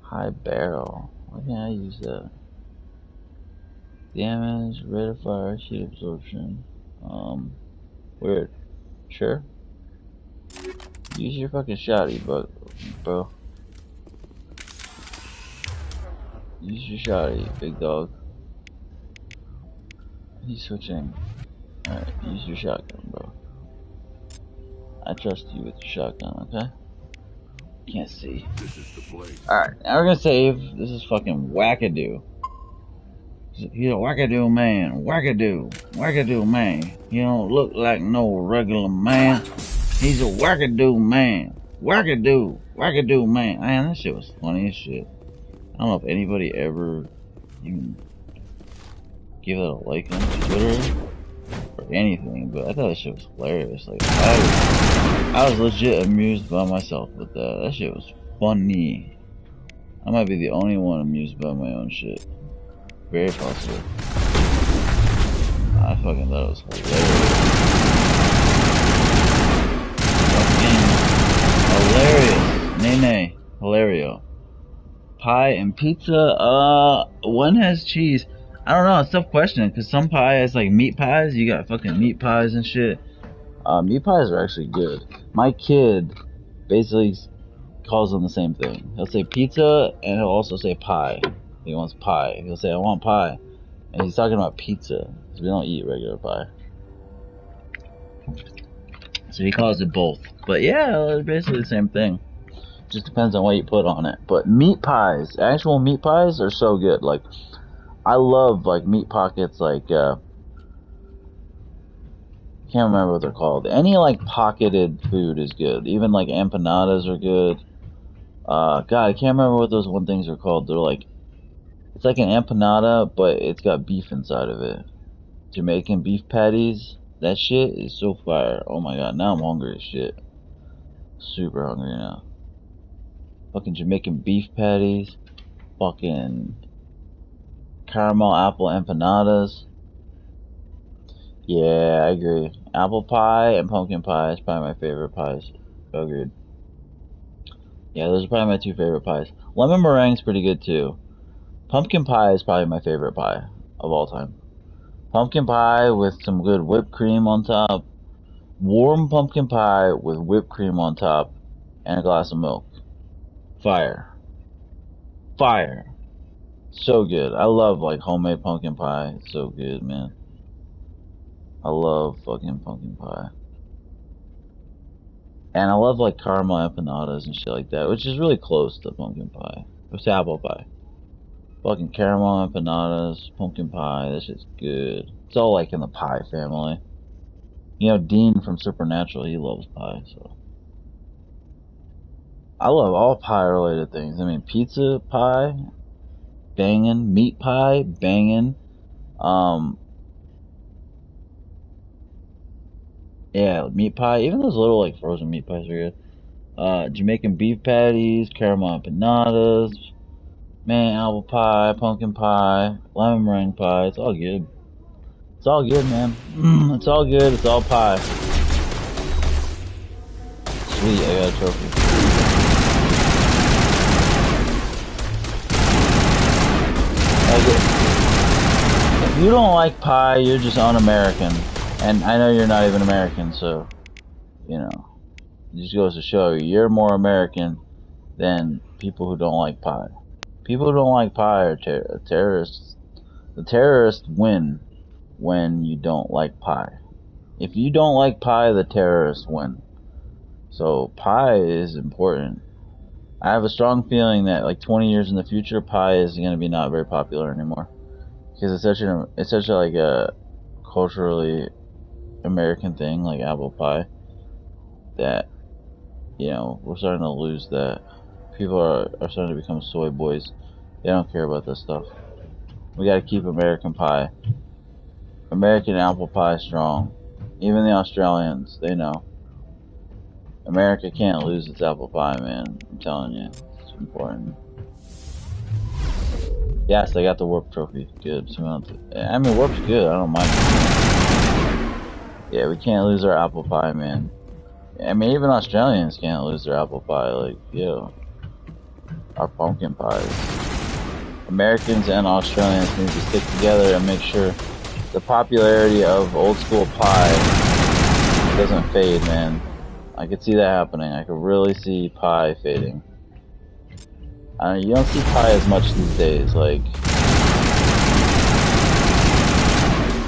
High barrel. Why can't I use that? Damage, rate of fire, heat absorption. Weird. Sure. Use your fucking shotty, bro. Use your shotty, big dog. He's switching. Alright, use your shotgun, bro. I trust you with your shotgun, okay? Can't see. Alright, now we're gonna save. This is fucking wackadoo. He's a wackadoo man. Wackadoo man. He don't look like no regular man. He's a wackadoo man. Wackadoo man. Man, that shit was funny as shit. I don't know if anybody ever even give it a like on Twitter or anything, but I thought that shit was hilarious. Like, I was legit amused by myself with that. That shit was funny. I might be the only one amused by my own shit. Very possible. I fucking thought it was hilarious. Fucking hilarious. Nay. Hilario. Pie and pizza, one has cheese. I don't know, it's a tough question, because some pie has like meat pies. You got fucking meat pies and shit. Meat pies are actually good. My kid basically calls them the same thing. He'll say pizza, and he'll also say pie. He wants pie. He'll say, I want pie. And he's talking about pizza, because we don't eat regular pie. So he calls it both. But yeah, it's basically the same thing. Just depends on what you put on it. But meat pies, actual meat pies are so good. Like, I love like meat pockets. Like, can't remember what they're called. Any like pocketed food is good. Even like empanadas are good. God, I can't remember what those one things are called. They're like, it's like an empanada, but it's got beef inside of it. Jamaican beef patties. That shit is so fire. Oh my god, now I'm hungry as shit. Super hungry now. Fucking Jamaican beef patties. Fucking caramel apple empanadas. Yeah, I agree. Apple pie and pumpkin pie is probably my favorite pies. Agreed. Yeah, those are probably my two favorite pies. Lemon meringue's pretty good too. Pumpkin pie is probably my favorite pie of all time. Pumpkin pie with some good whipped cream on top. Warm pumpkin pie with whipped cream on top and a glass of milk. Fire. Fire. So good. I love like homemade pumpkin pie. It's so good, man. I love fucking pumpkin pie. And I love like caramel empanadas and shit like that, which is really close to pumpkin pie. It's apple pie. Fucking caramel empanadas, pumpkin pie, that shit's good. It's all like in the pie family. You know, Dean from Supernatural, he loves pie, so. I love all pie related things. I mean, pizza pie, banging. Meat pie, banging. Yeah, meat pie. Even those little like frozen meat pies are good. Jamaican beef patties, caramel empanadas, man, apple pie, pumpkin pie, lemon meringue pie. It's all good. It's all good, man. It's all good. It's all pie. Sweet, I got a trophy. If you don't like pie, you're just un-American. And I know you're not even American, so, you know, it just goes to show you, you're more American than people who don't like pie. People who don't like pie are terrorists. The terrorists win when you don't like pie. If you don't like pie, the terrorists win. So pie is important. I have a strong feeling that like 20 years in the future, pie is going to be not very popular anymore. Because it's such a like a culturally American thing, like apple pie, that, you know, we're starting to lose that. People are starting to become soy boys. They don't care about this stuff. We gotta keep American pie. American apple pie strong. Even the Australians, they know. America can't lose its apple pie, man. I'm telling you. It's important. Yes, I got the Warp Trophy. Good. I mean, Warp's good. I don't mind. Yeah, we can't lose our apple pie, man. I mean, even Australians can't lose their apple pie. Like, yo, our pumpkin pies. Americans and Australians need to stick together and make sure the popularity of old school pie doesn't fade, man. I could see that happening. I could really see pie fading. You don't see pie as much these days. Like,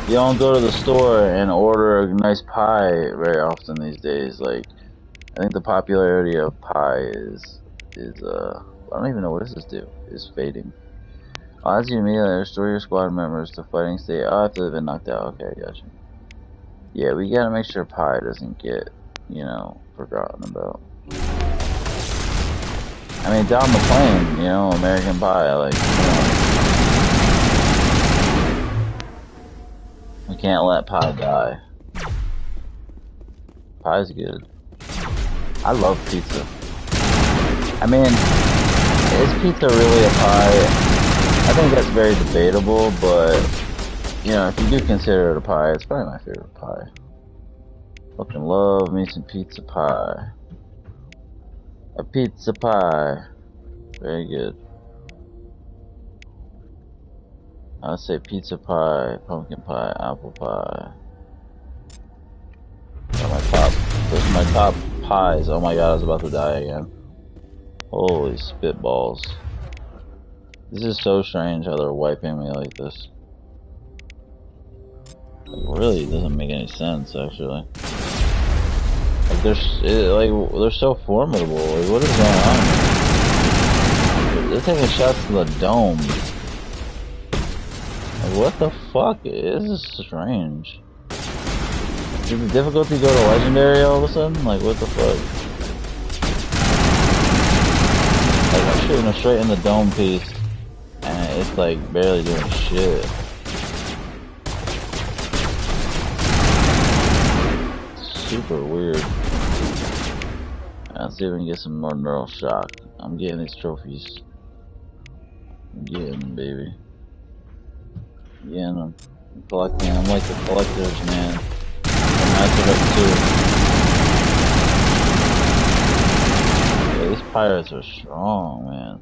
you don't go to the store and order a nice pie very often these days. Like, I think the popularity of pie is I don't even know, what does this do? Is fading. Odds you immediately restore your squad members to fighting state. Oh, after they've been knocked out. Okay, gotcha. Yeah, we gotta make sure pie doesn't get, you know, forgotten about. I mean, down the plane, you know, American pie, like, you know. We can't let pie die. Pie's good. I love pizza. I mean, is pizza really a pie? I think that's very debatable, but, you know, if you do consider it a pie, it's probably my favorite pie. Fucking love me some pizza pie. A pizza pie. Very good. I would say pizza pie, pumpkin pie, apple pie. Those are my top pies. Oh my god, I was about to die again. Holy spitballs. This is so strange how they're wiping me like this. It really doesn't make any sense, actually. they're so formidable. Like, what is going on? They're taking shots to the dome. Like, what the fuck? This is strange. Did the difficulty go to legendary all of a sudden? Like, what the fuck? Like, I'm shooting her straight in the dome piece, and it's like barely doing shit. Super weird. Let's see if we can get some more neural shock. I'm getting these trophies. I'm getting them, baby. I'm getting them. I'm collecting. I'm like the collectors, man. Master Effect 2. Yeah, these pirates are strong, man.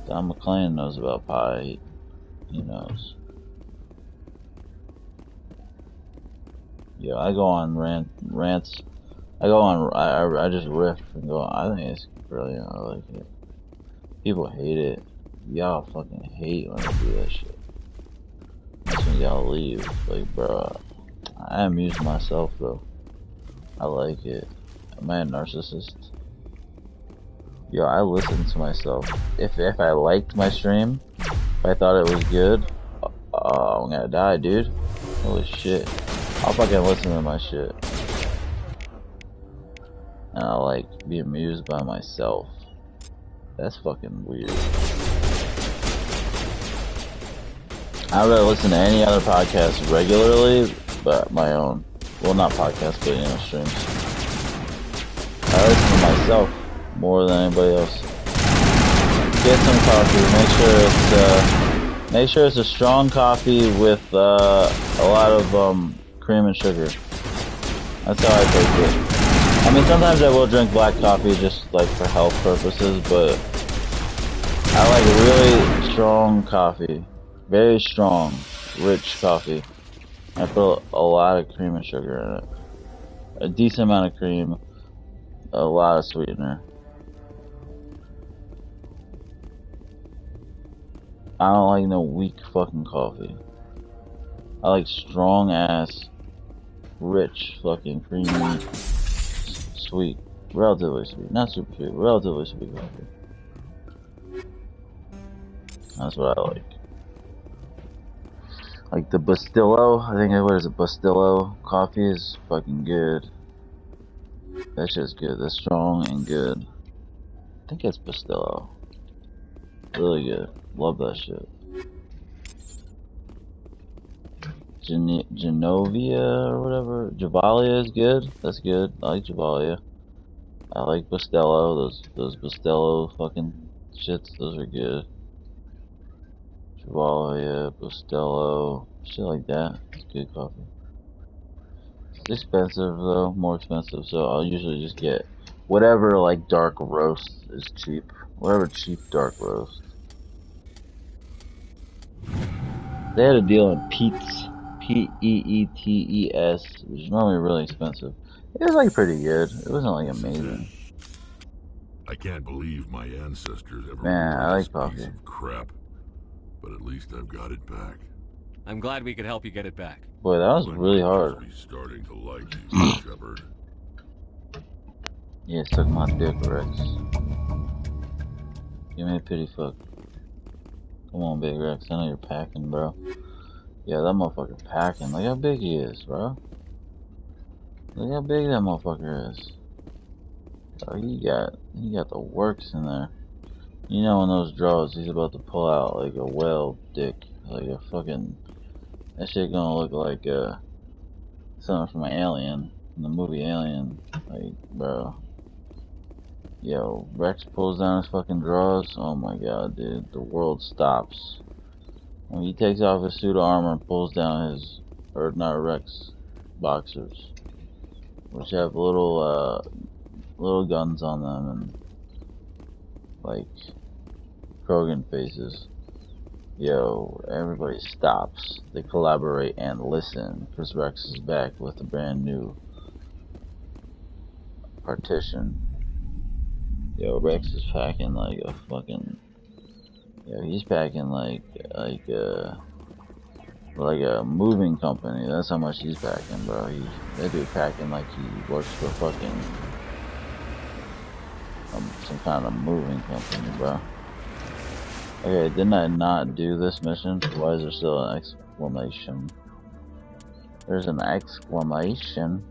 Don McClane knows about pie. He knows. Yeah, I go on rants. I go on. I just riff and go on. I think it's brilliant. I like it. People hate it. Y'all fucking hate when I do that shit. That's when y'all leave. Like, bro, I amuse myself though. I like it. Am I a narcissist? Yo, I listen to myself. If I liked my stream, if I thought it was good, I'm gonna die, dude. Holy shit. I'll fucking listen to my shit. And I'll like be amused by myself. That's fucking weird. I don't really listen to any other podcast regularly, but my own. Well, not podcast, but streams. I listen to myself more than anybody else. Get some coffee. Make sure it's a strong coffee with a lot of cream and sugar. That's how I take it. I mean, sometimes I will drink black coffee just like for health purposes, but I like really strong coffee. Very strong, rich coffee. I put a lot of cream and sugar in it. A decent amount of cream, a lot of sweetener. I don't like no weak fucking coffee. I like strong ass, rich fucking creamy, sweet, relatively sweet, not super sweet, relatively sweet coffee. That's what I like. Like the Bustillo, I think what is it, Bustillo coffee is fucking good. That shit's good. That's strong and good. I think it's Bustillo. Really good. Love that shit. Genovia or whatever. Javalia is good. That's good. I like Javalia. I like Bustelo. Those Bustelo fucking shits. Those are good. Javalia, Bustelo, shit like that. It's good coffee. It's expensive though, more expensive. So I'll usually just get whatever like dark roast is cheap. Whatever cheap dark roast. They had a deal in Pete's, Peetes, which is normally really expensive. It was like pretty good. It wasn't like amazing. I can't believe my ancestors ever Man, I like this coffee. piece of crap. But at least I've got it back. I'm glad we could help you get it back. Boy, that was really hard. Be starting to like you, Shepard. Yeah, suck my dick, Rex. Give me a pity fuck. Come on, Big Rex. I know you're packing, bro. Yeah, that motherfucker packing. Look how big he is, bro. Look how big that motherfucker is. Oh, he got the works in there. You know, in those drawers, he's about to pull out like a whale dick, like a fucking. That shit gonna look like something from an Alien, from the movie Alien. Like, bro. Yo, Rex pulls down his fucking drawers. Oh my god, dude, the world stops. When he takes off his suit of armor and pulls down his, or not Rex, boxers, which have little guns on them and like Krogan faces. Yo, everybody stops. They collaborate and listen, because Rex is back with a brand new partition. Yo, Rex is packing like a fucking. Yo, he's packing like like a moving company. That's how much he's packing, bro. They do packing like he works for fucking some kind of moving company, bro. Okay, didn't I not do this mission? Why is there still an exclamation? There's an exclamation.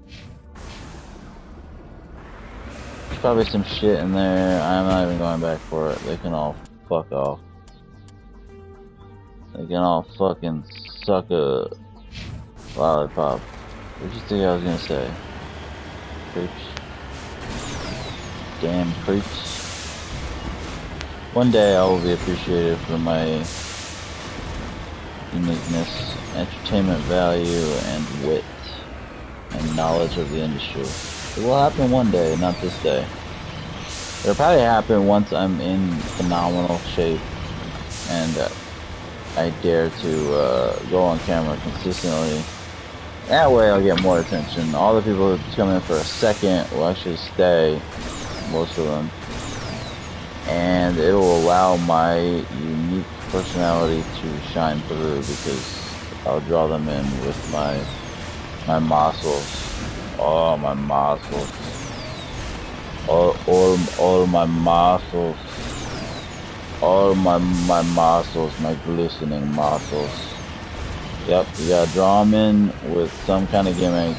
There's probably some shit in there. I'm not even going back for it. They can all fuck off. They can all fucking suck a lollipop. What did you think I was gonna say? Creeps. Damn creeps. One day I will be appreciated for my uniqueness, entertainment value, and wit, and knowledge of the industry. It will happen one day, not this day. It'll probably happen once I'm in phenomenal shape and I dare to go on camera consistently. That way I'll get more attention. All the people who come in for a second will actually stay, most of them. And it will allow my unique personality to shine through because I'll draw them in with my muscles. Oh, my muscles. All my muscles. All my muscles, my glistening muscles. Yep, you gotta draw them in with some kind of gimmick.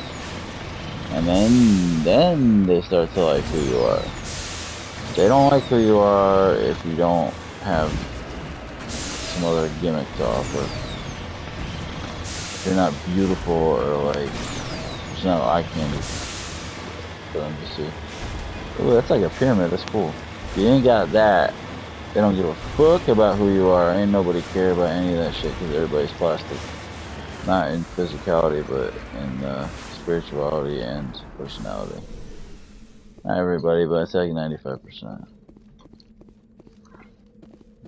And then they start to like who you are. They don't like who you are if you don't have some other gimmick to offer. If you're not beautiful or like, there's no eye candy for them to see. Ooh, that's like a pyramid, that's cool. If you ain't got that, they don't give a fuck about who you are. Ain't nobody care about any of that shit because everybody's plastic. Not in physicality, but in spirituality and personality. Not everybody, but it's like 95%.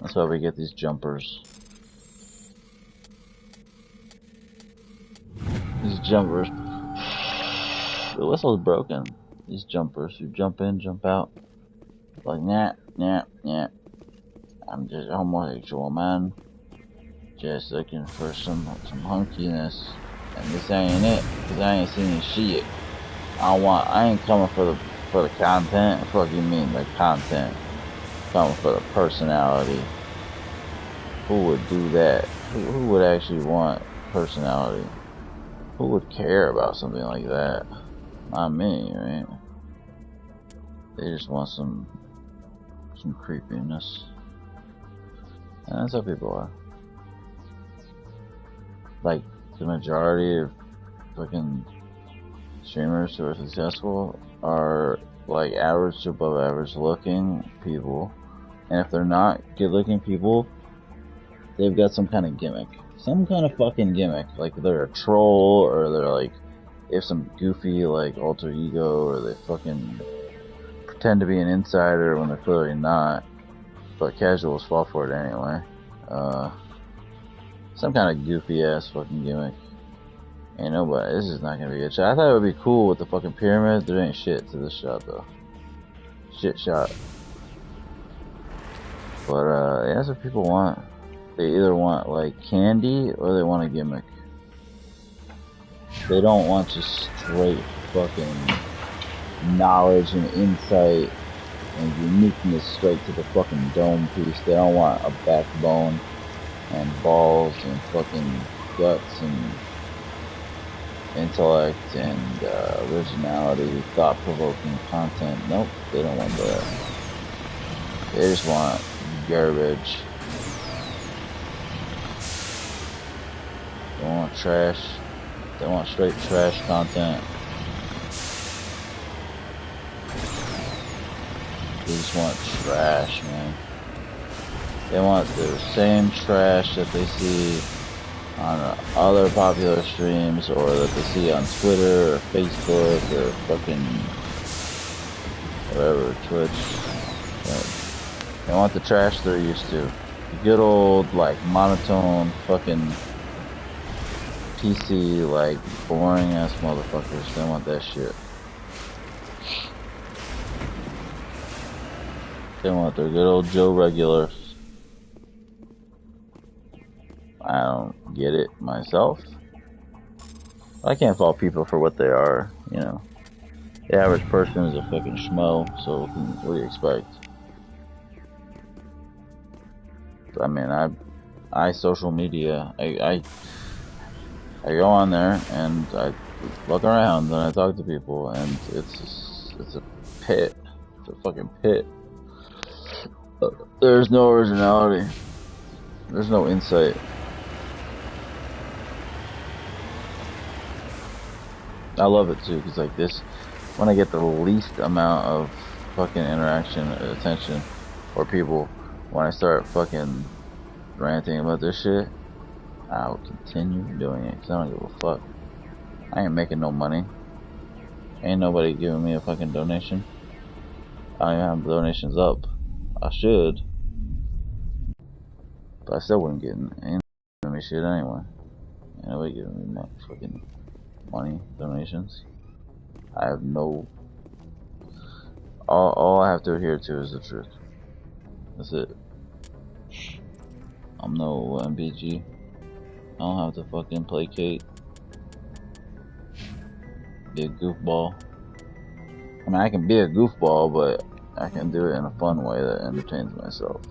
That's why we get these jumpers. These jumpers. The whistle's broken. These jumpers who jump in, jump out. Like, nah. I'm just a homosexual man. Just looking for some hunkiness. And this ain't it, because I ain't seen shit. I ain't coming for the content. Fuck you mean the content? Coming for the personality. Who would do that? Who would actually want personality? Who would care about something like that? Not me, right? They just want some creepiness. And that's how people are. Like, the majority of fucking streamers who are successful are like average to above average looking people. And if they're not good looking people, they've got some kind of gimmick. Some kind of fucking gimmick. Like they're a troll, or they're like, they have some goofy like alter ego, or they fucking pretend to be an insider when they're clearly not. But casuals fall for it anyway. Some kind of goofy ass fucking gimmick. Ain't nobody. This is not gonna be a good shot. I thought it would be cool with the fucking pyramid. There ain't shit to this shot though. Shit shot. But yeah, that's what people want. They either want like candy or they want a gimmick. They don't want just straight fucking knowledge and insight and uniqueness straight to the fucking dome piece. They don't want a backbone and balls and fucking guts and intellect and originality, thought-provoking content. Nope, they don't want that. They just want garbage. They want trash. They want straight trash content. They just want trash, man. They want the same trash that they see on other popular streams, or that they see on Twitter or Facebook or fucking whatever, Twitch. They want the trash they're used to. The good old, like, monotone fucking PC, like, boring ass motherfuckers. They want that shit. They want their good old Joe regulars. I don't get it myself. I can't fault people for what they are, you know. The average person is a fucking schmo, so what do you expect? I mean, I social media, I go on there and I look around and I talk to people, and it's a pit. It's a fucking pit. There's no originality. There's no insight. I love it too, because like this, when I get the least amount of fucking interaction, attention, or people, when I start fucking ranting about this shit, I'll continue doing it, because I don't give a fuck. I ain't making no money. Ain't nobody giving me a fucking donation. I don't even have donations up. I should. But I still wouldn't ain't giving me shit anyway. Ain't nobody giving me fucking money, donations. I have no... All I have to adhere to is the truth. That's it. I'm no MPG. I don't have to fucking placate. Be a goofball. I mean, I can be a goofball, but I can do it in a fun way that entertains myself.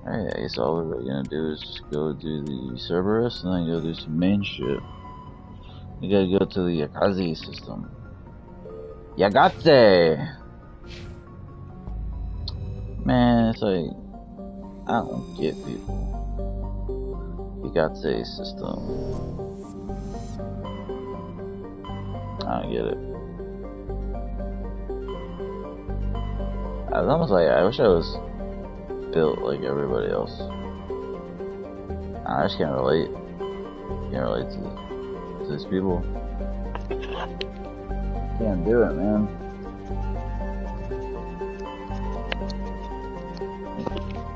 Alright, I guess all we're really gonna do is just go do the Cerberus and then go do some main shit. You gotta go to the Akazi system. Yagate! Man, it's like, I don't get people. Yagate system. I don't get it. I was almost like, I wish I was built like everybody else. I just can't relate. Can't relate to these people. Can't do it, man.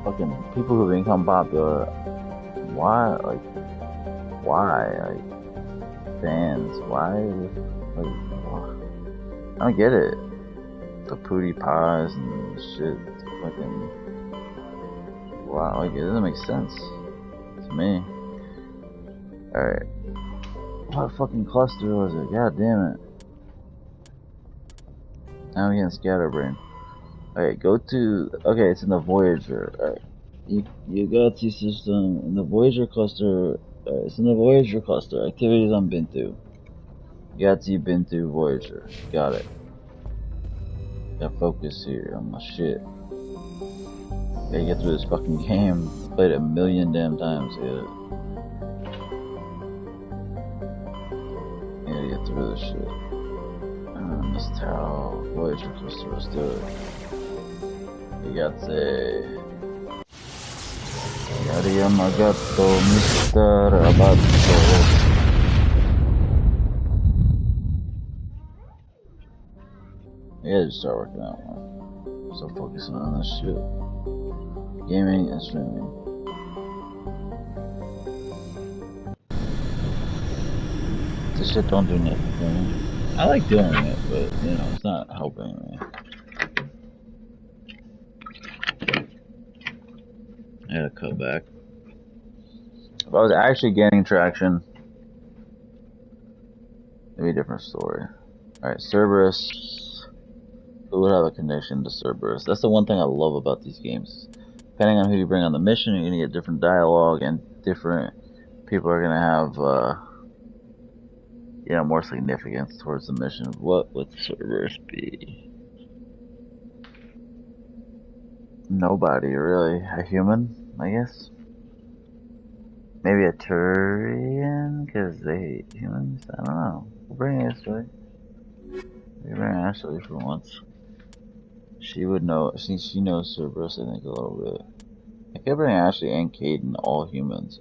Fucking people who become popular. Why? Like, fans? Why? Like, I don't get it. The pootie pies and shit. Fucking. Wow, like, it doesn't make sense to me. Alright. What fucking cluster was it? God damn it. Now I'm getting scatterbrained. Alright, go to... Okay, it's in the Voyager. Alright. You got the system in the Voyager cluster. It's in the Voyager cluster. Activities on Bintu. Yahtzee Bintu Voyager. Got it. Got focus here on my shit. Gotta get through this fucking game. Played it a million damn times. Gotta get through this shit. This towel. Voyager cluster. Let's do it. Yahtzee. Arigato, Mr. Abato. Yeah, just start working out more. Start focusing on this shit. Gaming and streaming. This shit don't do nothing for me. I like doing it, but you know, it's not helping me. I gotta cut back. If I was actually gaining traction, it'd be a different story. Alright, Cerberus. Who would have a connection to Cerberus? That's the one thing I love about these games. Depending on who you bring on the mission, you're gonna get different dialogue, and different people are gonna have, you know, more significance towards the mission. What would Cerberus be? Nobody, really. A human, I guess? Maybe a Turian, because they hate humans? I don't know. We'll bring Ashley. We'll bring Ashley for once. She would know, she knows Cerberus, I think, a little bit. I could bring Ashley and Caden, all humans.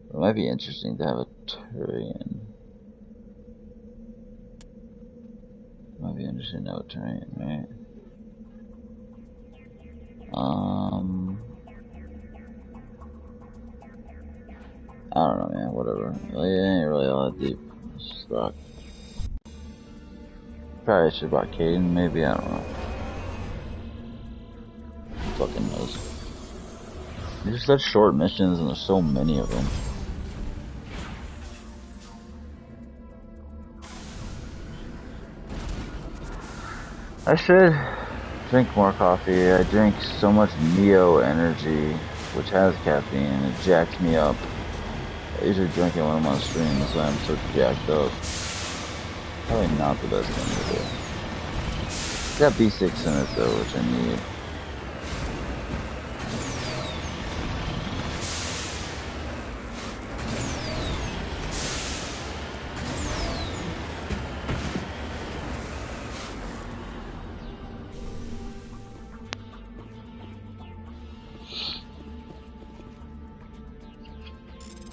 It might be interesting to have a Turian. Might be interesting to have a Turian, right? I don't know, man, whatever. Like, it ain't really all that deep. Let's just rock. Probably should buy Caden, maybe, I don't know. Who fucking knows. These are such short missions and there's so many of them. I should drink more coffee. I drink so much Neo Energy, which has caffeine, and it jacks me up. I usually drink it when I'm on stream, so I'm so jacked up. Probably not the best thing to do. It's got B6 in it though, which I need.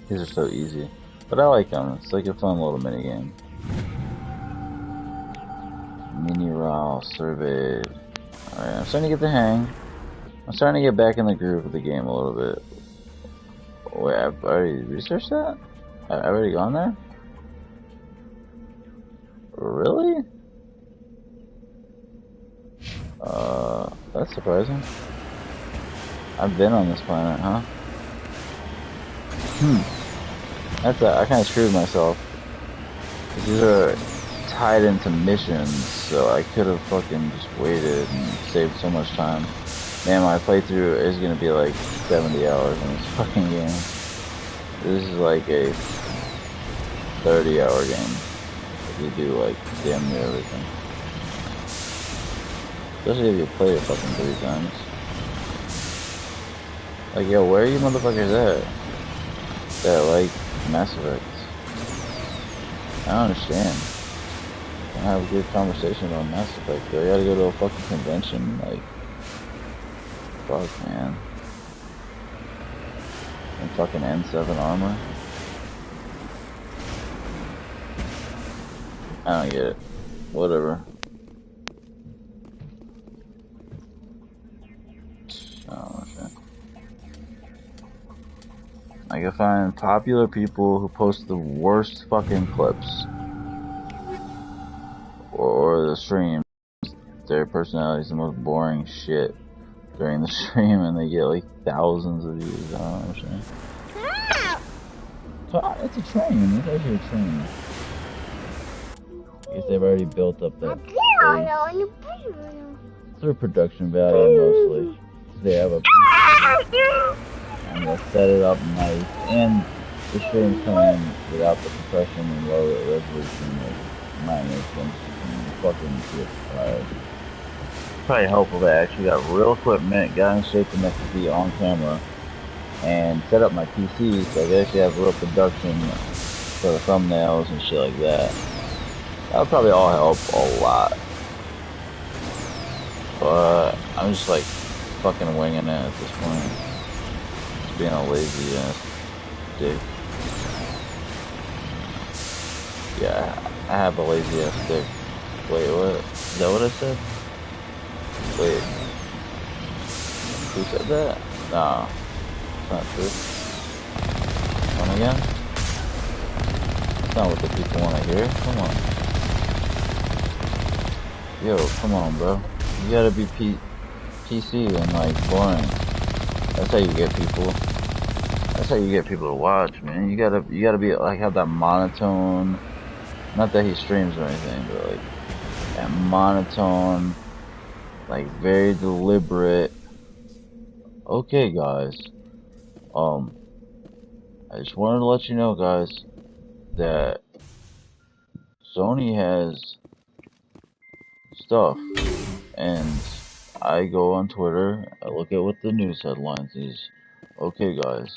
These are so easy. But I like them. It's like a fun little mini game. Mini raw survey. Alright, I'm starting to get the hang. I'm starting to get back in the groove of the game a little bit. Wait, I've already researched that? I've already gone there? Really? That's surprising. I've been on this planet, huh? I kind of screwed myself. These are tied into missions, so I could have fucking just waited and saved so much time. Man, my playthrough is gonna be like 70 hours in this fucking game. This is like a 30-hour game if you do like damn near everything. Especially if you play it fucking 3 times. Like, yo, where are you motherfuckers at? That like Mass Effect. I don't understand. I have a good conversation about Mass Effect. I gotta go to a fucking convention. Like, fuck, man. And fucking N7 armor. I don't get it. Whatever. I don't understand. I can find popular people who post the worst fucking clips. Or the streams. Their personality is the most boring shit during the stream and they get like thousands of views. I don't understand. It's a train. It's actually a train. I guess they've already built up that base through production value mostly. They have a and they'll set it up nice, and the streams come in without the compression and low resolution of my instance and fucking PS5. Probably helpful that I actually got real equipment, got in shape enough to be on camera, and set up my PC so I could actually have real production for the thumbnails and shit like that. That would probably all help a lot. But I'm just like fucking winging it at this point. Just being a lazy ass dick. Yeah, I have a lazy ass dick. Wait, what? Is that what I said? Wait. Who said that? Nah. It's not true. Come again? That's not what the people want to hear. Come on. Yo, come on, bro. You gotta be PC and like boring. That's how you get people. That's how you get people to watch, man. You gotta be like have that monotone. Not that he streams or anything, but like that monotone, like very deliberate. Okay, guys. I just wanted to let you know, guys, that Sony has stuff, and I go on Twitter, I look at what the news headlines is. Okay, guys.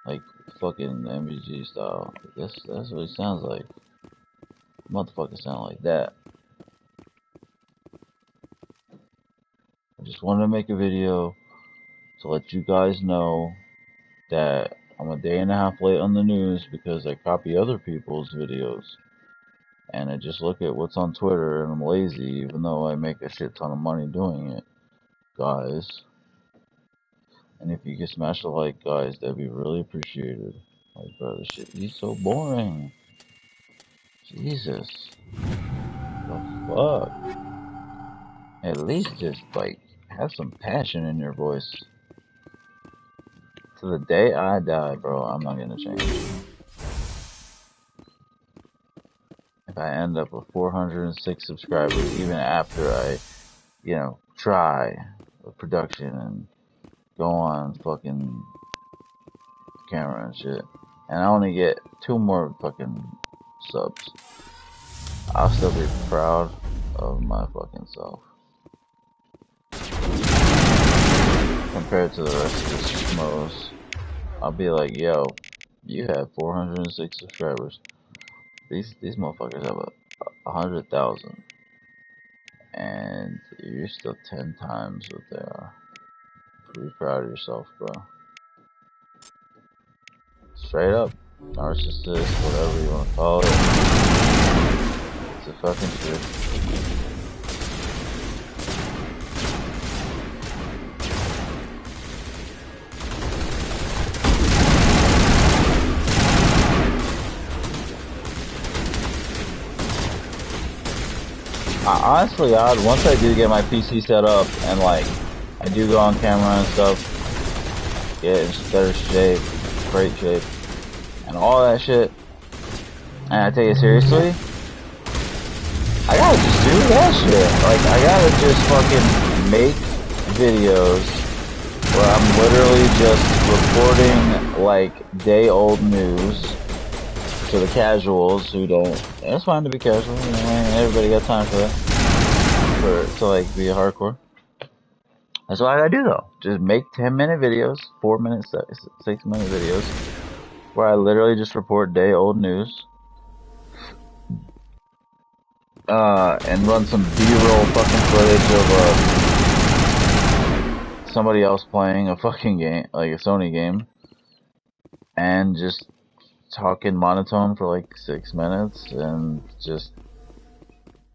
Like, fucking MVG style. That's what it sounds like. Motherfucker sound like that. I just wanted to make a video to let you guys know that I'm a day and a half late on the news because I copy other people's videos. And I just look at what's on Twitter and I'm lazy, even though I make a shit ton of money doing it. Guys. And if you could smash the like, guys, that'd be really appreciated. Like, bro, this shit, he's so boring. Jesus. The fuck? At least just, like, have some passion in your voice. To the day I die, bro, I'm not gonna change. If I end up with 406 subscribers, even after I, you know, try with production and go on fucking camera and shit, and I only get 2 more fucking subs, I'll still be proud of my fucking self. Compared to the rest of the schmoes, I'll be like, yo, you have 406 subscribers. These motherfuckers have 100,000, and you're still 10 times what they are. Be proud of yourself, bro. Straight up, narcissist, whatever you want to call it. It's a fucking truth. Honestly, once I do get my PC set up and like I do go on camera and stuff, get in better shape, great shape, and all that shit, and I take it seriously, I gotta just do that shit. Like, I gotta just fucking make videos where I'm literally just reporting like day-old news to the casuals who don't. It's fine to be casual, you know, everybody got time for that. To like be a hardcore. That's what I gotta do though. Just make 10-minute videos, 4-minute, 6-minute videos, where I literally just report day-old news. And run some B-roll fucking footage of somebody else playing a fucking game, like a Sony game, and just talk in monotone for like 6 minutes and just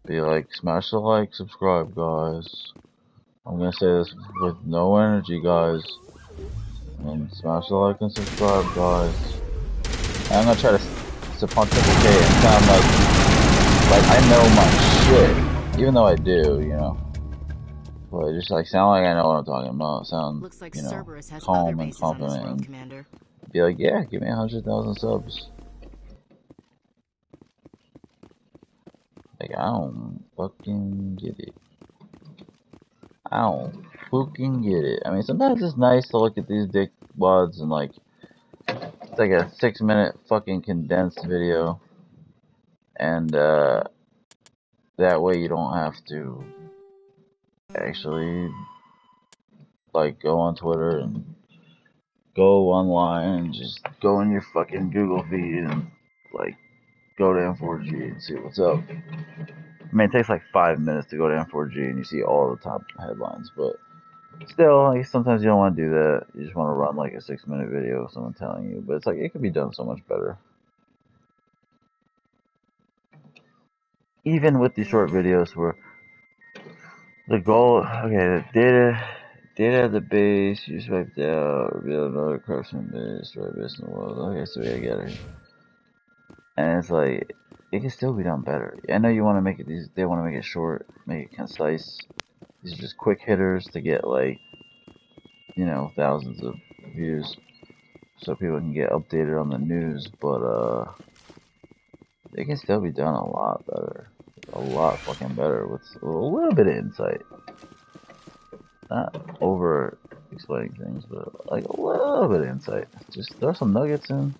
be like, smash the like, subscribe, guys. I'm gonna say this with no energy, guys. And smash the like and subscribe, guys. And I'm gonna try to pontificate and sound like I know my shit, even though I do, you know. But just like sound like I know what I'm talking about. Sound, Looks like you know, Cerberus has calm other and bases on this confident, world, and Commander. be like, yeah, give me 100,000 subs. Like, I don't fucking get it. I don't fucking get it. I mean, sometimes it's nice to look at these dick wads and like, it's like a 6-minute fucking condensed video. And, that way you don't have to actually, like, go on Twitter and go online and just go in your fucking Google feed and, like, go to M4G and see what's up. I mean, it takes like 5 minutes to go to M4G and you see all the top headlines, but still, like, sometimes you don't want to do that. You just want to run like a 6-minute video of someone telling you, but it's like, it could be done so much better. Even with these short videos where the goal, okay, the data at the base, you swiped out, reveal another corruption base, right base in the world. Okay, so I get it. And it's like, it can still be done better. I know you want to make it, they want to make it short, make it concise. These are just quick hitters to get like, you know, thousands of views, so people can get updated on the news, but it can still be done a lot better. A lot fucking better with a little bit of insight. Not over explaining things, but like a little bit of insight. Just throw some nuggets in.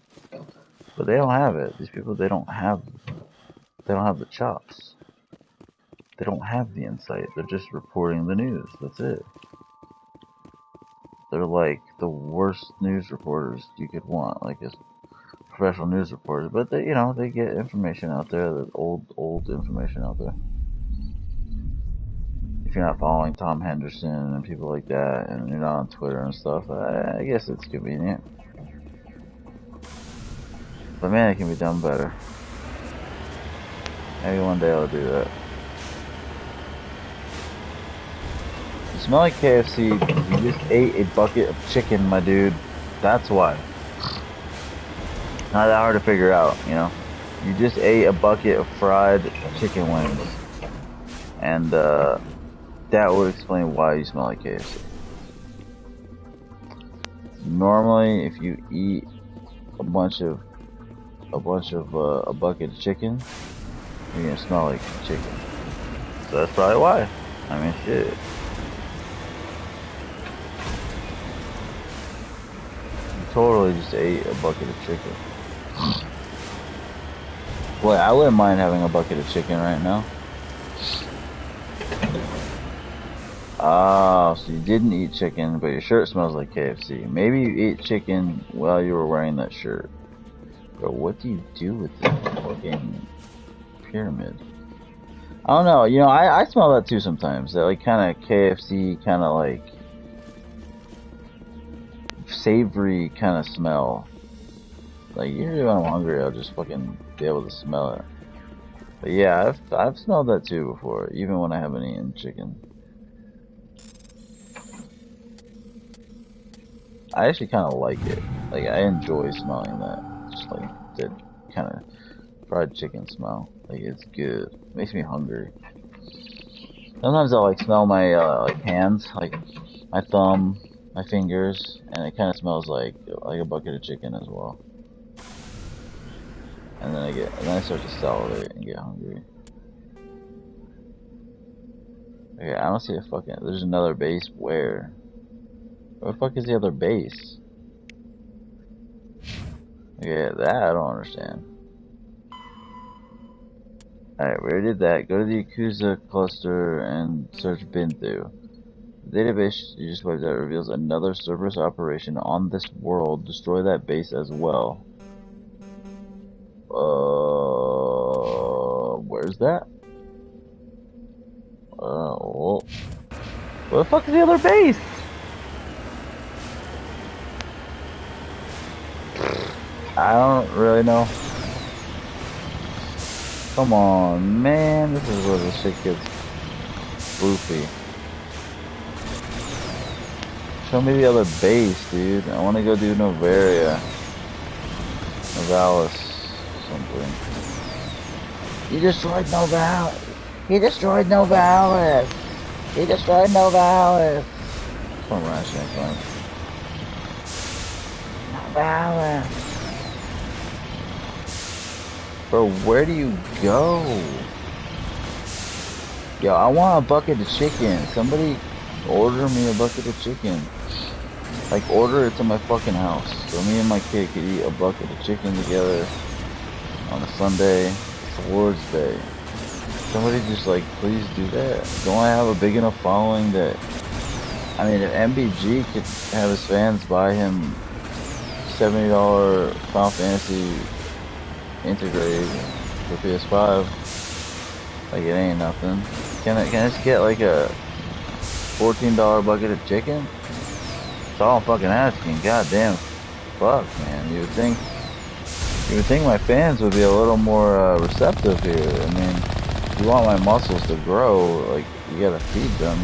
But they don't have it. These people, they don't have the chops. They don't have the insight. They're just reporting the news. That's it. They're like the worst news reporters you could want, like as professional news reporters. But they, you know, they get information out there, the old information out there. If you're not following Tom Henderson and people like that, and you're not on Twitter and stuff, I guess it's convenient. But man, it can be done better. Maybe one day I'll do that. You smell like KFC because you just ate a bucket of chicken, my dude. That's why. Not that hard to figure out, you know. You just ate a bucket of fried chicken wings. And, that would explain why you smell like KFC. normally if you eat a bucket of chicken, you're gonna smell like chicken. So that's probably why. I mean, shit. You totally just ate a bucket of chicken. Boy, I wouldn't mind having a bucket of chicken right now. Oh, so you didn't eat chicken, but your shirt smells like KFC. Maybe you ate chicken while you were wearing that shirt. Bro, what do you do with this fucking pyramid? I don't know, you know, I smell that too sometimes. That like kind of KFC, kind of like savory kind of smell. Like usually when I'm hungry, I'll just fucking be able to smell it. But yeah, I've smelled that too before, even when I haven't eaten chicken. I actually kind of like it. Like I enjoy smelling that. Just like that kind of fried chicken smell. Like it's good. It makes me hungry. Sometimes I'll like smell my like hands, like my thumb, my fingers, and it kind of smells like a bucket of chicken as well. And then I start to salivate and get hungry. Okay, I don't see a fucking. There's another base. Where the fuck is the other base? Okay, that I don't understand. Alright, we already did that. Go to the Yakuza cluster and search Bintu. The database you just wiped out reveals another Cerberus operation on this world. Destroy that base as well. Where's that? Well, where the fuck is the other base? I don't really know. Come on, man. This is where the shit gets spoofy. Show me the other base, dude. I want to go do Novaria. Novalis. Something. He destroyed Novalis. He destroyed Novalis. He destroyed Novalis. Some rationing fun. Novalis. Bro, where do you go? Yo, I want a bucket of chicken. Somebody order me a bucket of chicken. Like, order it to my fucking house. So me and my kid could eat a bucket of chicken together on a Sunday. It's Lord's Day. Somebody just, like, please do that. Don't I have a big enough following that... I mean, if MBG could have his fans buy him $70 Final Fantasy integrated for PS5, like it ain't nothing. Can I just get like a $14 bucket of chicken? That's all I'm fucking asking. Goddamn, fuck, man. You would think my fans would be a little more receptive here. I mean, if you want my muscles to grow, like you gotta feed them.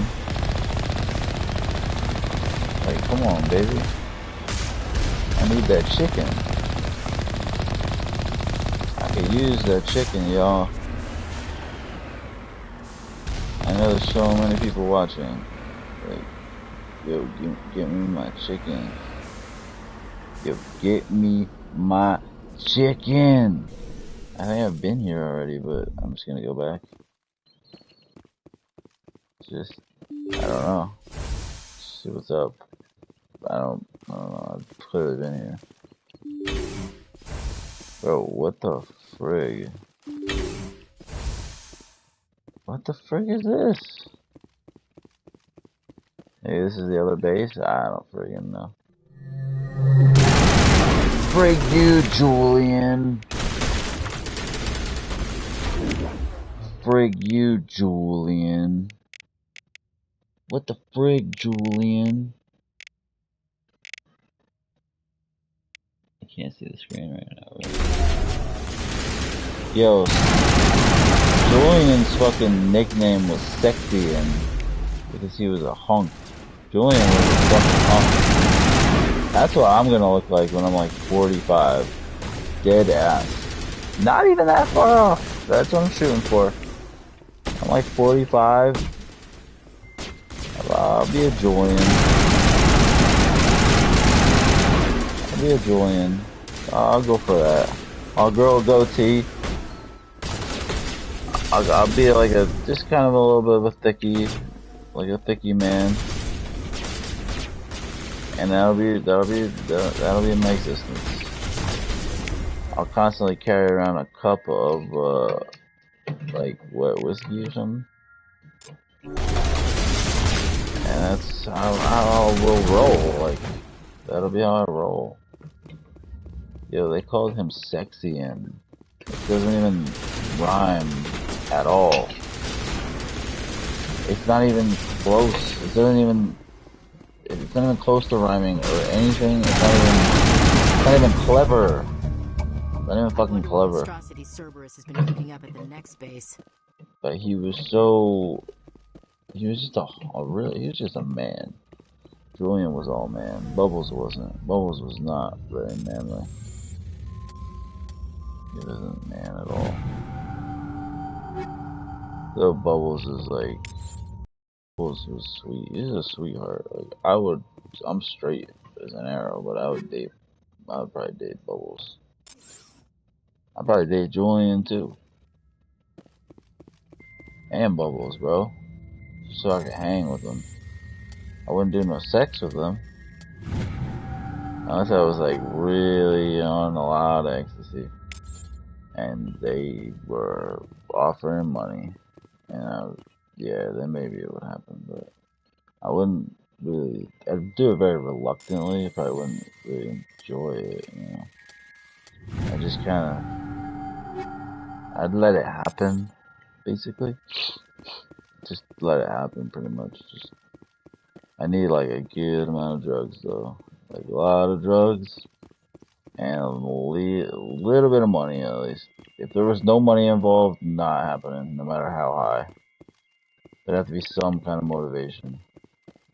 Like, come on, baby. I need that chicken. I could use that chicken, y'all. I know there's so many people watching. Like, yo, get me my chicken. Yo, get me my chicken. I think I've been here already, but I'm just gonna go back. Just, I don't know. See what's up. I don't know. I've clearly been here. Bro, what the frig? What the frig is this? Hey, this is the other base? I don't friggin' know. Frig you, Julian. Frig you, Julian. What the frig, Julian? I can't see the screen right now. Yo, Julian's fucking nickname was Sexian because he was a hunk. Julian was a fucking hunk. That's what I'm gonna look like when I'm like 45. Dead ass. Not even that far off. That's what I'm shooting for. I'm like 45. I'll be a Julian. be a Julian. I'll go for that. I'll grow a goatee. I'll be like just kind of a little bit of a thickie, like a thickie man. And that'll be my existence. I'll constantly carry around a cup of like what, whiskey or something, and that's how I will roll. Like that'll be how I roll. Yo, they called him sexy, and it doesn't even rhyme at all. It's not even close. It's not even close to rhyming or anything. It's not even clever. Not even fucking clever. Cerberus has been cooking up at the next base. But he was just he was just a man. Julian was all man. Bubbles wasn't. Bubbles was not very manly. He wasn't a man at all. So Bubbles is like, Bubbles was sweet. He's a sweetheart. Like I'm straight as an arrow, but I would probably date Bubbles. I'd probably date Julian too. And Bubbles, bro. Just so I could hang with them. I wouldn't do no sex with them. Unless I was like really on a lot of ecstasy. And they were offering money. And yeah, then maybe it would happen. But I wouldn't really, I'd do it very reluctantly. I probably wouldn't really enjoy it, you know. I just I'd let it happen, basically. Just let it happen, pretty much. I need like a good amount of drugs, though. Like a lot of drugs, and a little bit of money at least. If there was no money involved, not happening, no matter how high. There'd have to be some kind of motivation.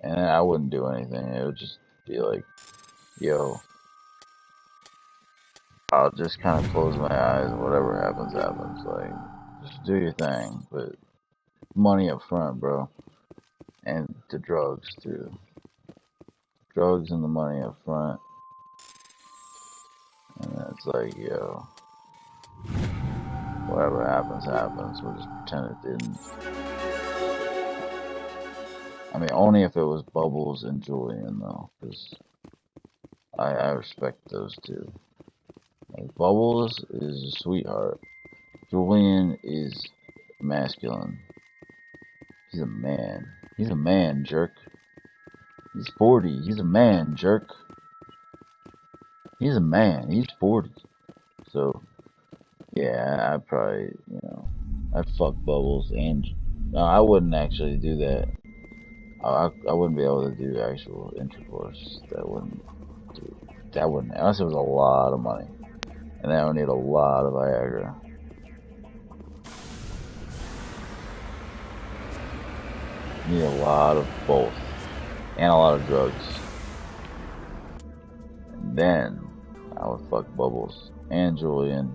And I wouldn't do anything. It would just be like, yo, I'll just kind of close my eyes and whatever happens, happens. Like, just do your thing, but money up front, bro. And the drugs, too. Drugs and the money up front. And it's like, yo, whatever happens, happens. We'll just pretend it didn't. I mean, only if it was Bubbles and Julian, though, because I respect those two. Like, Bubbles is a sweetheart. Julian is masculine. He's a man. He's a man, jerk. He's 40. He's a man, jerk. He's a man. He's 40. So, yeah, I'd probably, you know, I'd fuck Bubbles and... No, I wouldn't actually do that. I wouldn't be able to do actual intercourse. That wouldn't, unless it was a lot of money. And I would need a lot of Viagra. Need a lot of both. And a lot of drugs. And then I would fuck Bubbles and Julian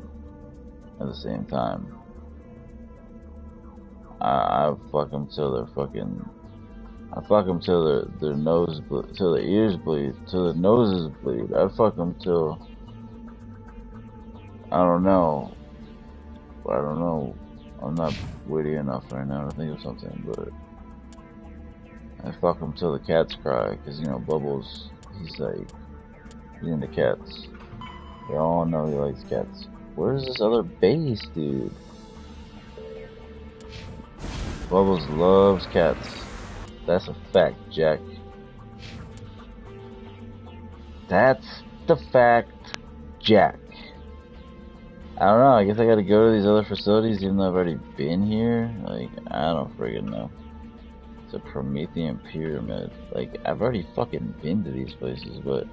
at the same time. I would fuck them till they're fucking... I fuck them till their nose, till their ears bleed, till their noses bleed. I fuck them till... I don't know. I'm not witty enough right now to think of something, but... I fuck him till the cats cry, because, you know, Bubbles, he's into cats. We all know he likes cats. Where's this other base, dude? Bubbles loves cats. That's a fact, Jack. That's the fact, Jack. I don't know, I guess I gotta go to these other facilities even though I've already been here. Like, I don't friggin' know. It's a Promethean pyramid. Like, I've already fucking been to these places, but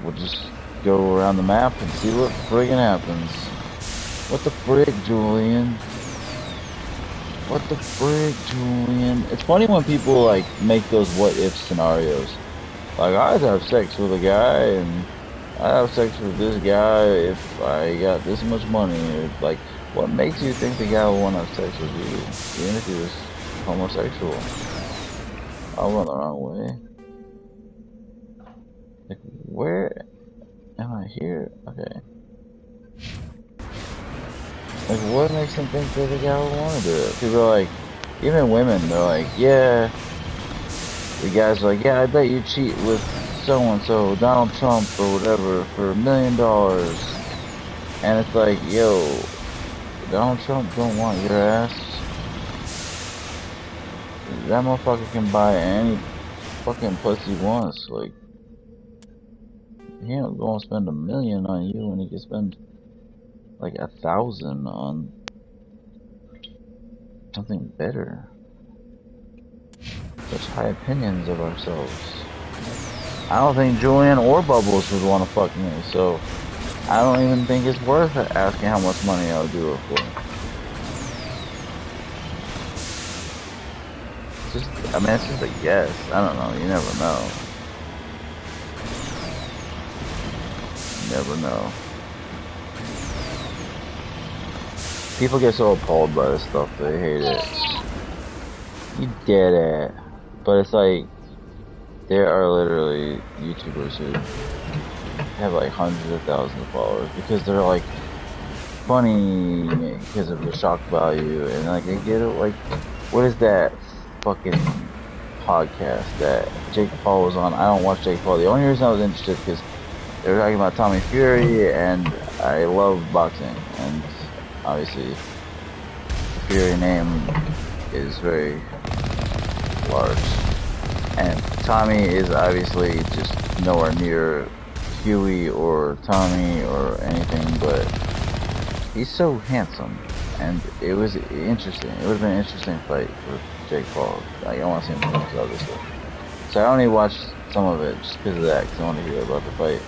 we'll just go around the map and see what friggin' happens. What the frig, Julian? What the frig, Julian? It's funny when people, like, make those what-if scenarios. Like, I'd have sex with a guy, and I'd have sex with this guy if I got this much money. Or, like, what makes you think the guy will want to have sex with you? Even if he was homosexual. I'll run the wrong way. Like, where? Am I here? Okay. Like, what makes them think that the guy would want to do it? People are like, even women, they're like, yeah. The guys are like, yeah, I bet you cheat with so-and-so, Donald Trump or whatever, for $1 million. And it's like, yo, Donald Trump don't want your ass. That motherfucker can buy any fucking pussy he wants. Like, he ain't gonna spend $1 million on you when he can spend like 1,000 on something better. Such high opinions of ourselves. I don't think Julian or Bubbles would want to fuck me, so I don't even think it's worth asking how much money I would do it for. It's just, I mean, it's just a guess. I don't know. You never know. You never know. People get so appalled by this stuff, they hate it. You get it. But it's like, there are literally YouTubers who have like hundreds of thousands of followers because they're like funny because of the shock value, and like they get it. Like, what is that fucking podcast that Jake Paul was on? I don't watch Jake Paul. The only reason I was interested because they were talking about Tommy Fury, and I love boxing, and obviously the Fury name is very large, and Tommy is obviously just nowhere near Huey or Tommy or anything, but he's so handsome, and it was interesting. It would have been an interesting fight for Jake Paul. Like, I want to see him do some other stuff. So I only watched some of it just because of that, because I want to hear about the fight,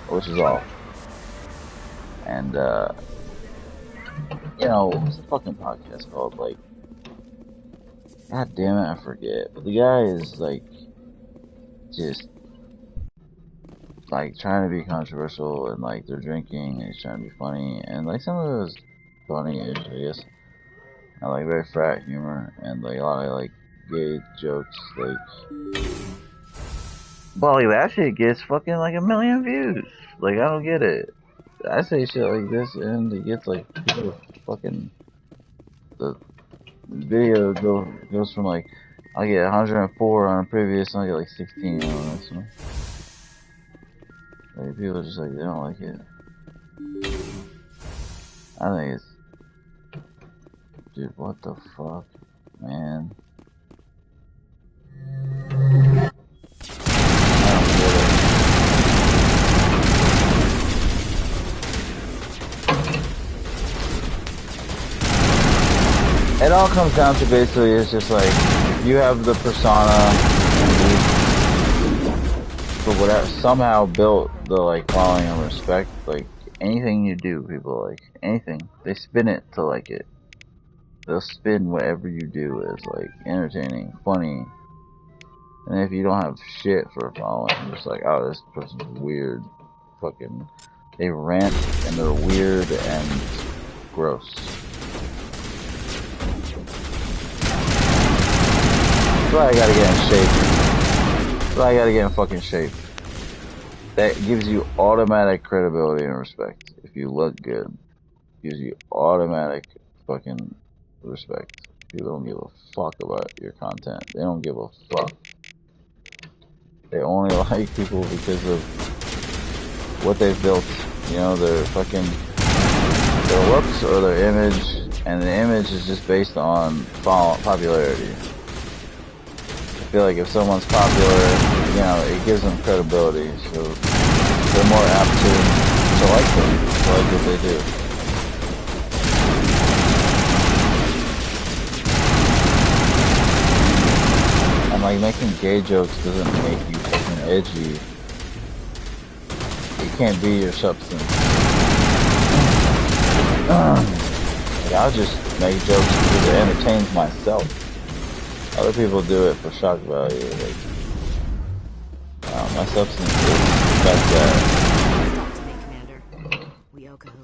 which is all. And, you know, what was the fucking podcast called? Like, god damn it, I forget. But the guy is, like, just, like, trying to be controversial, and, like, they're drinking, and he's trying to be funny, and, like, some of it was funny-ish, I guess. And, like, very frat humor, and, like, a lot of, like, gay jokes, like... But, like, that shit gets fucking, like, 1 million views. Like, I don't get it. I say shit like this, and it gets, like, people fucking... The video goes from, like, I get 104 on a previous, and I get, like, 16 on this one. Like, people are just like, they don't like it. I think it's... Dude, what the fuck? Man. It all comes down to basically, it's just like, you have the persona, and you, for whatever, somehow built the, like, following and respect. Like, anything you do, people like, anything, they spin it to like it. They'll spin whatever you do as, like, entertaining, funny. And if you don't have shit for a following, you're just like, oh, this person's weird. Fucking, they rant, and they're weird and gross. That's why I gotta get in shape. That's why I gotta get in fucking shape. That gives you automatic credibility and respect. If you look good, it gives you automatic fucking respect. People don't give a fuck about your content. They don't give a fuck. They only like people because of what they've built. You know, their fucking, their looks or their image, and the image is just based on popularity. I feel like if someone's popular, you know, it gives them credibility, so they're more apt to like them, to like what they do. And like, making gay jokes doesn't make you fucking edgy. It can't be your substance. Like, I'll just make jokes because it entertains myself. Other people do it for shock value. Like, my substance is the fact that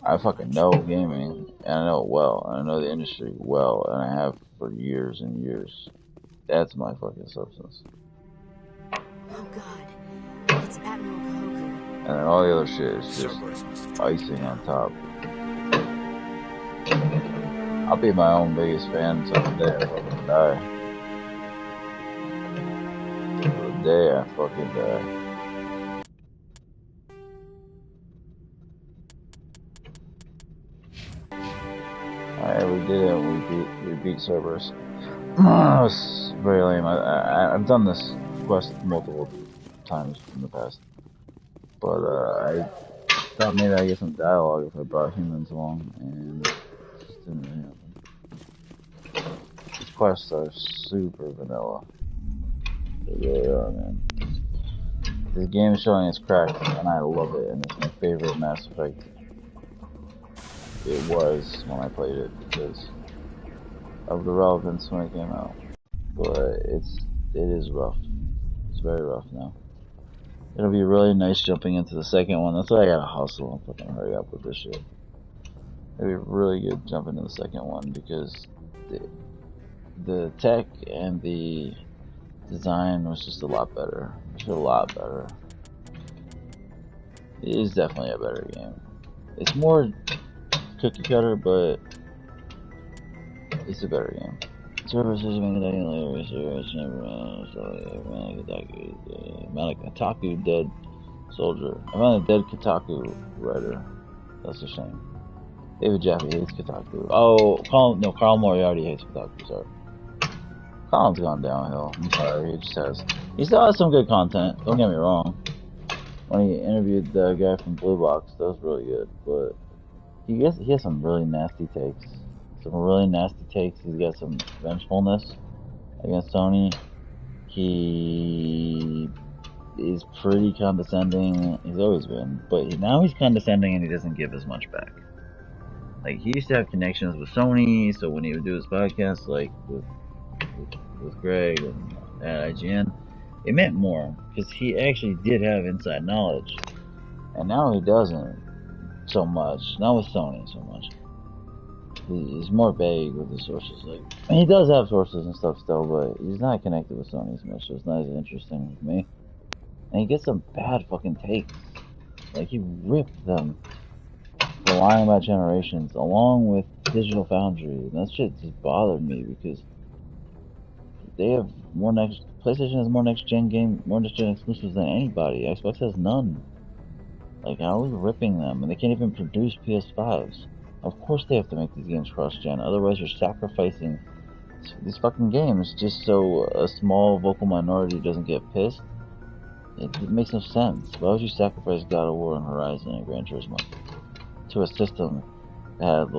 I fucking know gaming, and I know it well, and I know the industry well, and I have for years and years. That's my fucking substance. Oh god, it's Admiral Kahoku. And then all the other shit is just Cerberus must have icing on top. I'll be my own biggest fan until the day I fucking die. Till the day I fucking die. Alright, we did it. We beat Cerberus. It's very lame. I've done this quest multiple times in the past, but I thought maybe I'd get some dialogue if I brought humans along, and it just didn't really happen. These quests are super vanilla. They really are, man. This game is showing its cracks, and I love it, and it's my favorite Mass Effect. It was when I played it, because of the relevance when it came out. But it is rough. It's very rough now. It'll be really nice jumping into the second one. That's why I gotta hustle and fucking hurry up with this shit. It'll be really good jumping into the second one because the tech and the design was just a lot better. It's a lot better. It is definitely a better game. It's more cookie cutter, but it's a better game. Cerberus is making that later. Research never Kotaku dead soldier. I found a dead Kotaku writer. That's a shame. David Jaffe hates Kotaku. Oh, Carl Moriarty hates Kotaku. Sorry. Colin's gone downhill. I'm sorry. He just has. He still has some good content. Don't get me wrong. When he interviewed the guy from Blue Box, that was really good. But he has some really nasty takes. He's got some vengefulness against Sony. He is pretty condescending. He's always been, but now he's condescending and he doesn't give as much back. Like, he used to have connections with Sony, so when he would do his podcast, like with Greg and at IGN, it meant more because he actually did have inside knowledge, and now he doesn't so much. Not with Sony so much. He's more vague with his sources. Like, and he does have sources and stuff still, but he's not connected with Sony as much, so it's not as interesting with me. And he gets some bad fucking takes. Like, he ripped them for lying about Generations, along with Digital Foundry. And that shit just bothered me because they have PlayStation has more next gen exclusives than anybody. Xbox has none. Like, I was ripping them, and they can't even produce PS5s. Of course they have to make these games cross-gen, otherwise you're sacrificing these fucking games just so a small vocal minority doesn't get pissed. It makes no sense. Why would you sacrifice God of War and Horizon and Gran Turismo to a system that had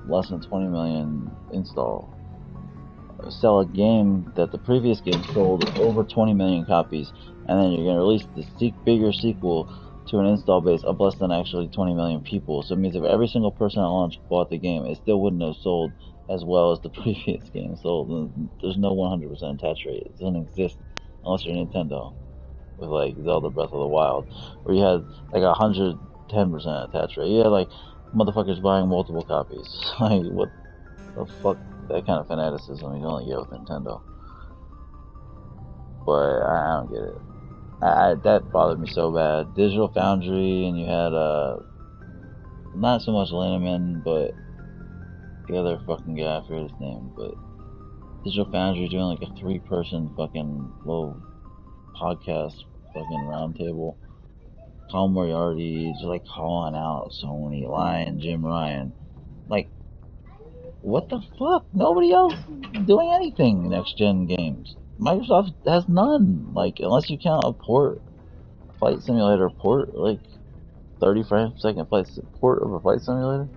less than 20 million install? Sell a game that the previous game sold over 20 million copies, and then you're going to release the bigger sequel to an install base of less than actually 20 million people. So it means if every single person at launch bought the game, it still wouldn't have sold as well as the previous game sold. There's no 100% attach rate. It doesn't exist unless you're Nintendo with like Zelda Breath of the Wild, where you had like 110% attach rate. You had like motherfuckers buying multiple copies. Like, what the fuck? That kind of fanaticism you only get with Nintendo. But I don't get it. That bothered me so bad. Digital Foundry, and you had not so much Linneman, but the other fucking guy, I forget his name, but Digital Foundry doing like a 3-person fucking little podcast fucking roundtable. Colin Moriarty just like calling out Sony, Jim Ryan. Like, what the fuck? Nobody else doing anything next gen games. Microsoft has none. Like, unless you count a flight simulator port, like 30 frames per second port of a flight simulator,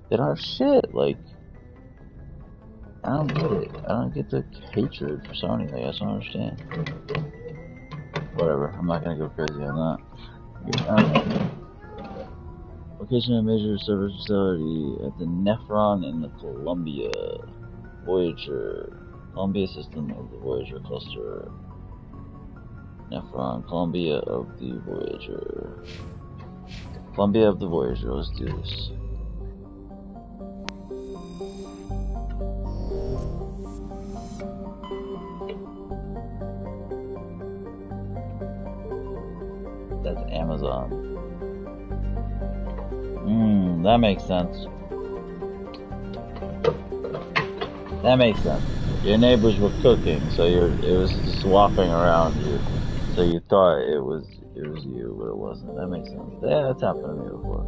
they don't have shit. Like, I don't get it. I don't get the hatred for Sony. Like, I just don't understand. Whatever. I'm not gonna go crazy on that. Location of major service facility at the Nephron in the Columbia system of the Voyager cluster. Nephron, Columbia of the Voyager. Let's do this. That's Amazon. That makes sense. That makes sense. Your neighbors were cooking, so it was just walking around you. So you thought it was you, but it wasn't. That makes sense. Yeah, that's happened to me before.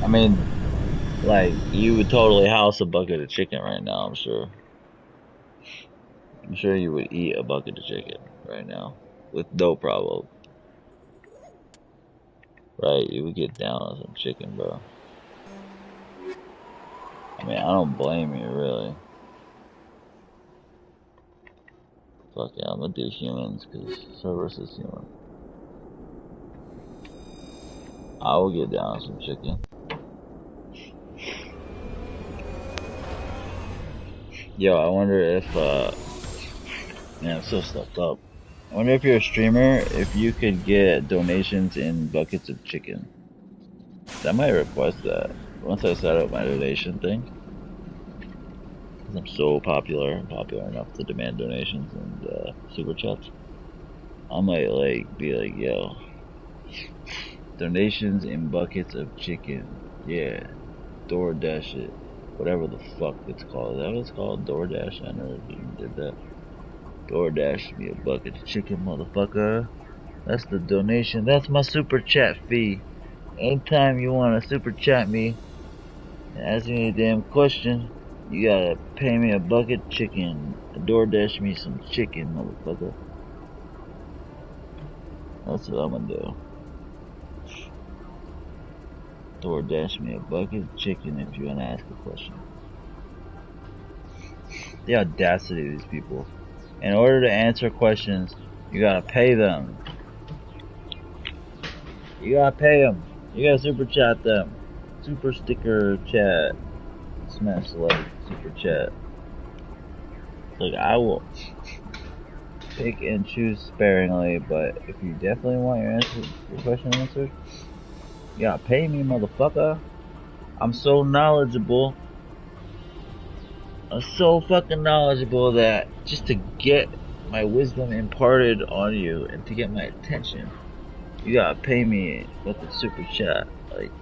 I mean, like, you would totally house a bucket of chicken right now, I'm sure. I'm sure you would eat a bucket of chicken right now with no problem. Right? You would get down on some chicken, bro. I mean, I don't blame you, really. Fuck yeah, I'm gonna do humans, because Cerberus is human. I will get down on some chicken. Yo, I wonder if, man, I'm so stuffed up. I wonder if you're a streamer, if you could get donations in buckets of chicken. I might request that once I set up my donation thing. Because I'm so popular enough to demand donations and super chats. I might like be like, yo, donations in buckets of chicken. Yeah, DoorDash it. Whatever the fuck it's called. Is that what it's called? DoorDash? I never even did that. DoorDash me a bucket of chicken, motherfucker. That's the donation. That's my super chat fee. Anytime you wanna super chat me and ask me a damn question, you gotta pay me a bucket of chicken. DoorDash me some chicken, motherfucker. That's what I'm gonna do. DoorDash me a bucket of chicken if you wanna ask a question. The audacity of these people. In order to answer questions, you gotta pay them. You gotta pay them. You gotta super chat them. Super sticker chat. Smash like super chat. Like, I will pick and choose sparingly, but if you definitely want your question answered, you gotta pay me, motherfucker. I'm so knowledgeable. I'm so fucking knowledgeable that just to get my wisdom imparted on you and to get my attention, you gotta pay me with the super chat. Like,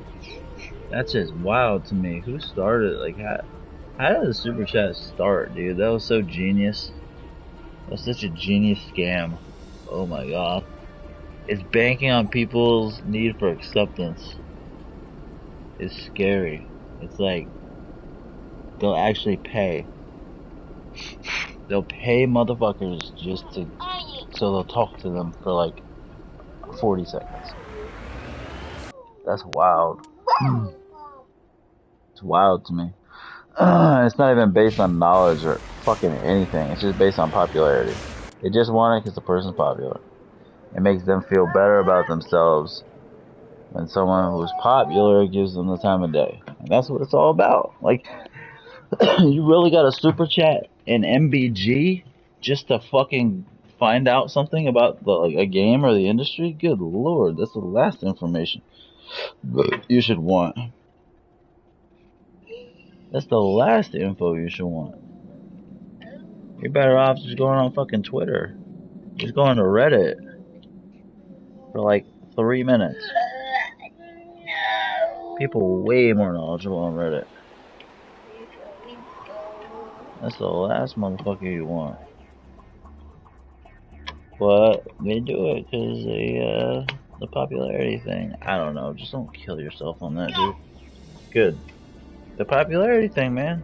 that's just wild to me. Who started? Like, how did the super chat start, dude? That was so genius. That was such a genius scam. Oh my god. It's banking on people's need for acceptance. It's scary. It's like, they'll actually pay. They'll pay motherfuckers just to, so they'll talk to them for like 40 seconds. That's wild. It's wild to me. It's not even based on knowledge or fucking anything. It's just based on popularity. They just want it because the person's popular. It makes them feel better about themselves when someone who's popular gives them the time of day. And that's what it's all about. Like, you really got a super chat in MBG just to fucking find out something about like a game or the industry? Good lord, that's the last information you should want. That's the last info you should want. You're better off just going on fucking Twitter. Just going to Reddit for like 3 minutes. People way more knowledgeable on Reddit. That's the last motherfucker you want. But they do it because the popularity thing. I don't know. Just don't kill yourself on that, dude. Good. The popularity thing, man.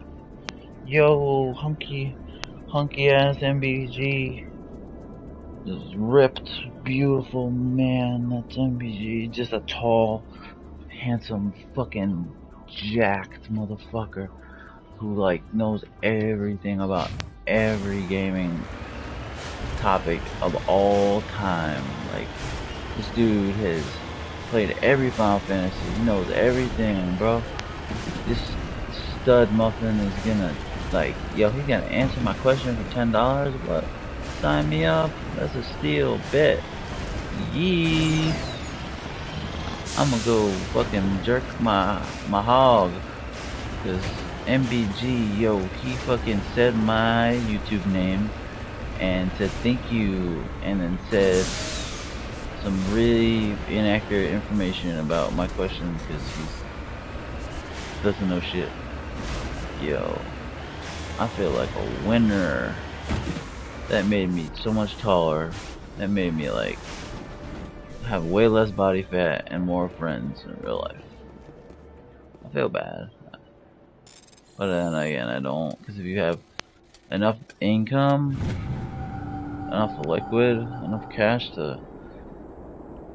Yo, hunky ass MBG. This ripped, beautiful man. That's MBG. Just a tall, handsome, fucking jacked motherfucker who like knows everything about every gaming topic of all time. Like, this dude has played every Final Fantasy. He knows everything, bro. This stud muffin is gonna, like, yo, he's gonna answer my question for $10. What? Sign me up. That's a steal. Bet. Yee. I'm gonna go fucking jerk my hog. Cause MBG, yo, he fucking said my YouTube name and said thank you, and then said some really inaccurate information about my question because he doesn't know shit. Yo, I feel like a winner. That made me so much taller. That made me like have way less body fat and more friends in real life. I feel bad, but then again I don't, because if you have enough income, enough liquid, enough cash to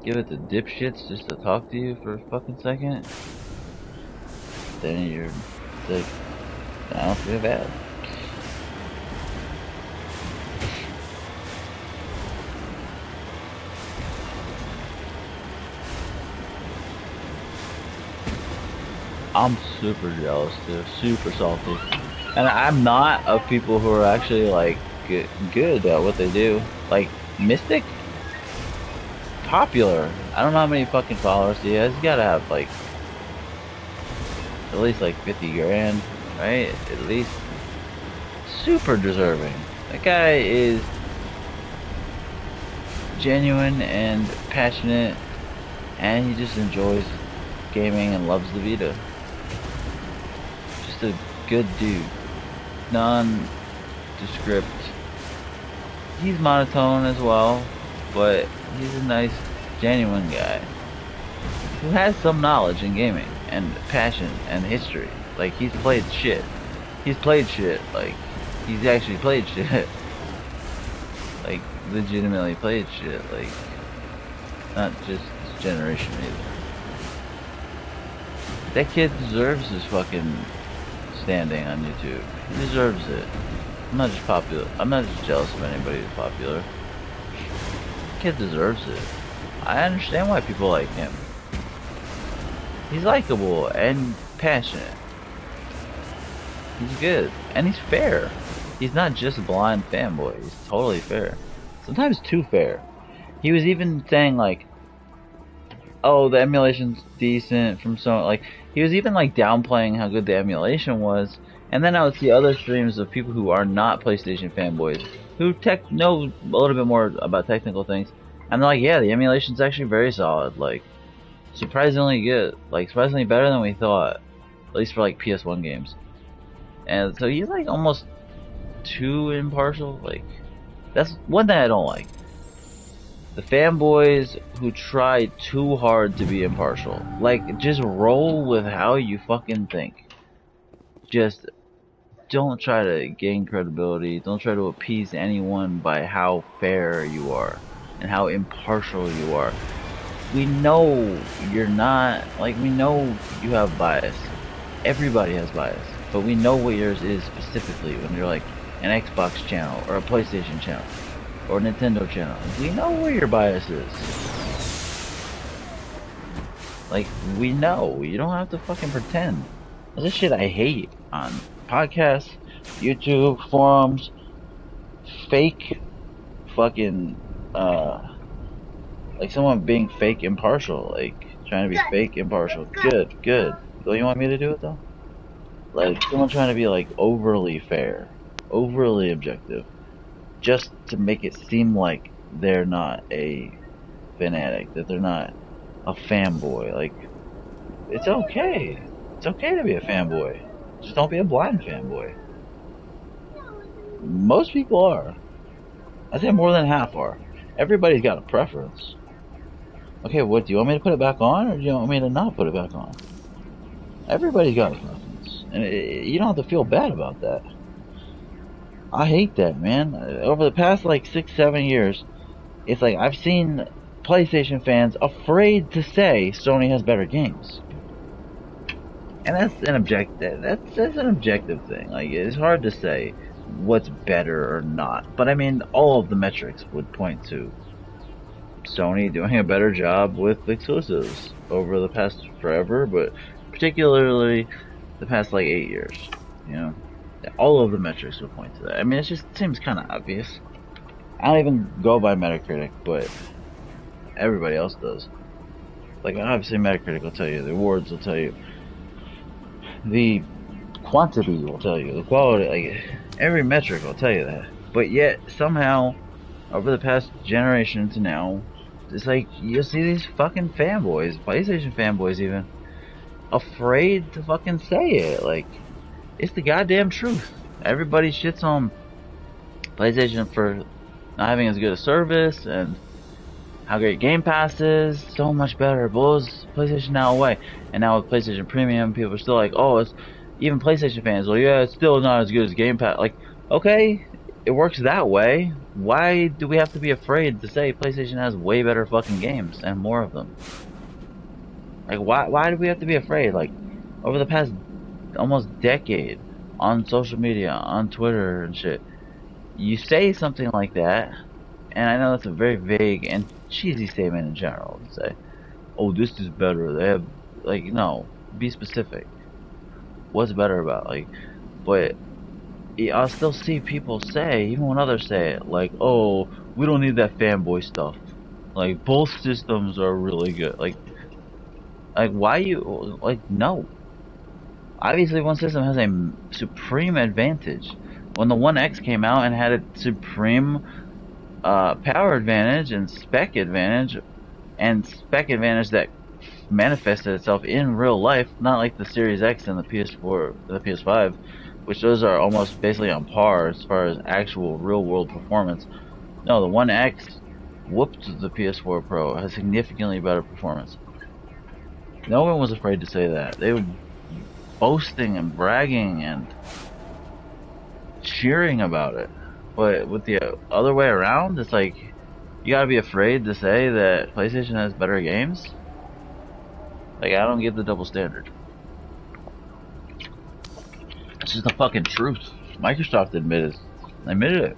give it to dipshits just to talk to you for a fucking second, then you're like, I don't feel bad. I'm super jealous too, super salty. And I'm not of people who are actually like good at what they do. Like Mystic, popular. I don't know how many fucking followers he has. He's gotta have like at least like 50 grand, right? At least. Super deserving. That guy is genuine and passionate, and he just enjoys gaming and loves the Vita. Just a good dude. Nondescript. He's monotone as well, but he's a nice, genuine guy who has some knowledge in gaming and passion and history. Like, he's played shit. He's played shit. Like, he's actually played shit. Like, legitimately played shit. Like, not just this generation either. That kid deserves his fucking standing on YouTube. He deserves it. I'm not just popular. I'm not just jealous of anybody who's popular. The kid deserves it. I understand why people like him. He's likable and passionate. He's good. And he's fair. He's not just a blind fanboy. He's totally fair. Sometimes too fair. He was even saying like, oh, the emulation's decent from some, like, he was even like downplaying how good the emulation was. And then I would see other streams of people who are not PlayStation fanboys, who know a little bit more about technical things. And they're like, yeah, the emulation's actually very solid. Like, surprisingly good. Like, surprisingly better than we thought. At least for like PS1 games. And so he's like almost too impartial. Like, that's one thing I don't like. The fanboys who try too hard to be impartial. Like, just roll with how you fucking think. Just don't try to gain credibility. Don't try to appease anyone by how fair you are and how impartial you are. We know you're not, like, we know you have bias. Everybody has bias. But we know what yours is specifically when you're like an Xbox channel or a PlayStation channel or a Nintendo channel. We know where your bias is. Like, we know. You don't have to fucking pretend. This shit I hate on podcasts, YouTube, forums, fake fucking, like someone being fake impartial, like trying to be fake impartial. Good. Don't you want me to do it though? Like someone trying to be like overly fair, overly objective, just to make it seem like they're not a fanatic, that they're not a fanboy. Like, it's okay. It's okay to be a fanboy. Just don't be a blind fanboy. Most people are. I'd say more than half are. Everybody's got a preference. Okay, what, do you want me to put it back on, or do you want me to not put it back on? Everybody's got a preference. And you don't have to feel bad about that. I hate that, man. Over the past, like, 6-7 years, it's like I've seen PlayStation fans afraid to say Sony has better games. And that's an objective. That's an objective thing. Like, it's hard to say what's better or not. But I mean, all of the metrics would point to Sony doing a better job with exclusives over the past forever, but particularly the past like 8 years. You know, all of the metrics would point to that. I mean, it just seems kind of obvious. I don't even go by Metacritic, but everybody else does. Like, obviously Metacritic will tell you, the awards will tell you, the quantity will tell you, the quality, like, every metric will tell you that. But yet, somehow, over the past generation to now, it's like, you see these fucking fanboys, PlayStation fanboys even, afraid to fucking say it. Like, it's the goddamn truth. Everybody shits on PlayStation for not having as good a service, and how great Game Pass is, so much better. It blows PlayStation Now away. And now with PlayStation Premium, people are still like, oh, it's, even PlayStation fans, well, yeah, it's still not as good as Game Pass. Like, okay, it works that way. Why do we have to be afraid to say PlayStation has way better fucking games and more of them? Like, why do we have to be afraid? Like, over the past almost decade, on social media, on Twitter and shit, you say something like that, and I know that's a very vague and cheesy statement in general to say, oh, this is better. They have, like, no, be specific. What's better about, like, but I'll still see people say, even when others say it, like, oh, we don't need that fanboy stuff. Like, both systems are really good. Like, why you, like, no. Obviously, one system has a supreme advantage. When the One X came out and had a supreme power advantage and spec advantage that manifested itself in real life, not like the Series X and the PS4, the PS5, which those are almost basically on par as far as actual real world performance. No, the One X whooped the PS4 Pro, has significantly better performance. No one was afraid to say that. They were boasting and bragging and cheering about it. But with the other way around, it's like, you gotta be afraid to say that PlayStation has better games? Like, I don't get the double standard. It's just the fucking truth. Microsoft admitted it.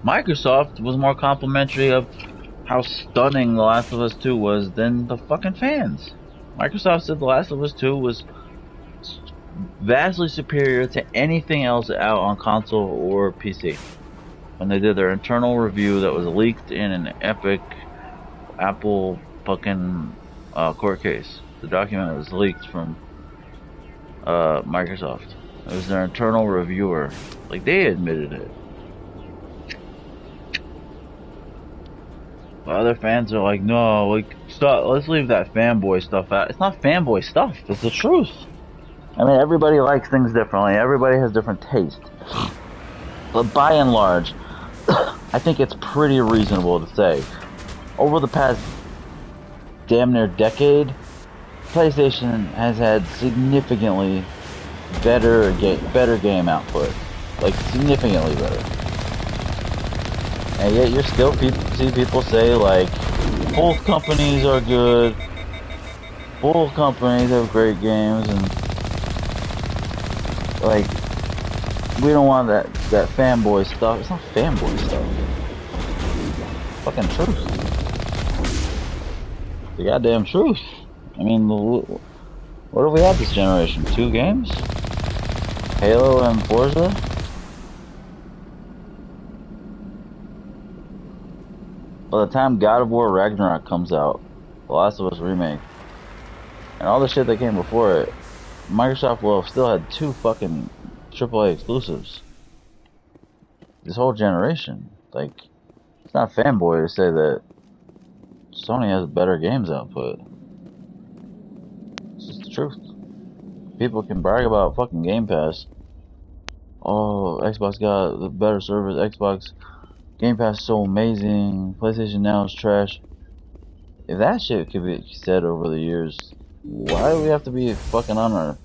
Microsoft was more complimentary of how stunning The Last of Us 2 was than the fucking fans. Microsoft said The Last of Us 2 was vastly superior to anything else out on console or PC. When they did their internal review that was leaked in an epic Apple fucking court case. The document was leaked from Microsoft. It was their internal reviewer. Like, they admitted it. But other fans are like, no, like, stop, let's leave that fanboy stuff out. It's not fanboy stuff, it's the truth. I mean, everybody likes things differently. Everybody has different taste. But by and large, I think it's pretty reasonable to say, over the past damn near decade, PlayStation has had significantly better game output. Like, significantly better. And yet you still see people say, like, both companies are good, both companies have great games, and, like, we don't want that fanboy stuff. It's not fanboy stuff. Fucking truth. The goddamn truth. I mean, what do we have this generation? 2 games? Halo and Forza? By the time God of War Ragnarok comes out, The Last of Us Remake, and all the shit that came before it, Microsoft will have still had 2 fucking AAA exclusives. This whole generation. Like, it's not fanboy to say that Sony has better games output. It's just the truth. People can brag about fucking Game Pass. Oh, Xbox got the better service. Xbox Game Pass is so amazing. PlayStation Now is trash. If that shit could be said over the years, why do we have to be fucking on our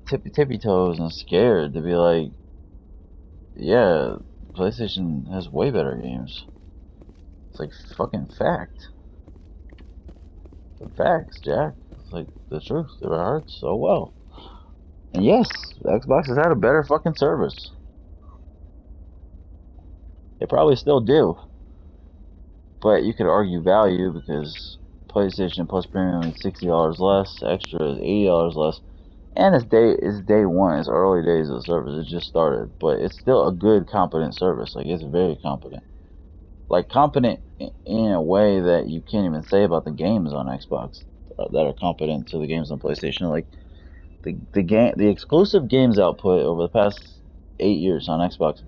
tippy toes and scared to be like, yeah, PlayStation has way better games? It's like fucking fact. The facts, Jack. It's like the truth. If it hurts, so well. And yes, Xbox has had a better fucking service. They probably still do. But you could argue value because PlayStation Plus Premium is $60 less, Extra is $80 less, and it's day one, it's early days of the service, it just started, but it's still a good, competent service. Like, it's very competent. Like, competent in a way that you can't even say about the games on Xbox that are competent to the games on PlayStation. Like, the exclusive games output over the past 8 years on Xbox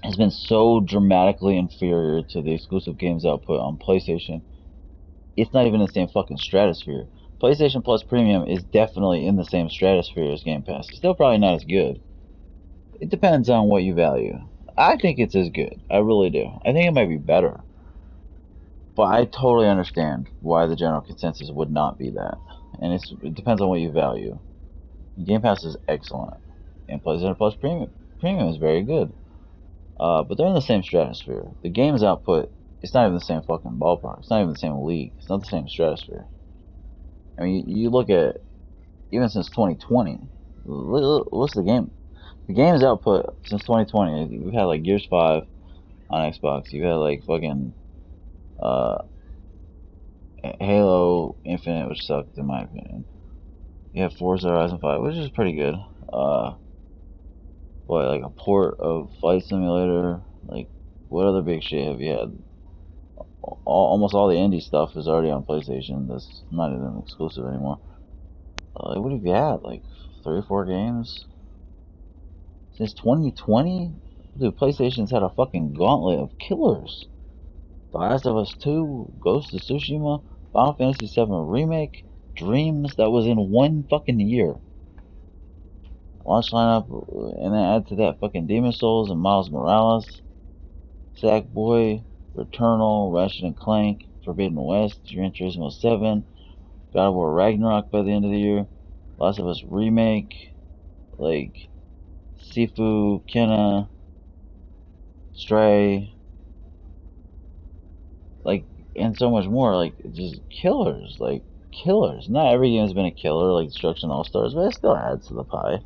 has been so dramatically inferior to the exclusive games output on PlayStation. It's not even in the same fucking stratosphere. PlayStation Plus Premium is definitely in the same stratosphere as Game Pass. It's still probably not as good. It depends on what you value. I think it's as good. I really do. I think it might be better. But I totally understand why the general consensus would not be that. And it depends on what you value. Game Pass is excellent. And PlayStation Plus Premium is very good. But they're in the same stratosphere. The game's output, it's not even the same fucking ballpark. It's not even the same league. It's not the same stratosphere. I mean, you look at, even since 2020, what's the game? The game's output since 2020, we've had like Gears 5 on Xbox. You've had like fucking Halo Infinite, which sucked in my opinion. You have Forza Horizon 5, which is pretty good. Like a port of Flight Simulator. Like, what other big shit have you had? Almost all the indie stuff is already on PlayStation. That's not even exclusive anymore. What have you had? Like 3 or 4 games since 2020? Dude, PlayStation's had a fucking gauntlet of killers. The Last of Us 2, Ghost of Tsushima, Final Fantasy VII Remake, Dreams. That was in 1 fucking year. Launch lineup, and then add to that fucking Demon Souls and Miles Morales, Sackboy, Returnal, Ratchet and Clank, Forbidden West, Gran Turismo 7, God of War Ragnarok by the end of the year, Last of Us Remake, like Sifu, Kena, Stray, like, and so much more. Like, just killers, like killers. Not every game has been a killer, like Destruction All Stars, but it still adds to the pie.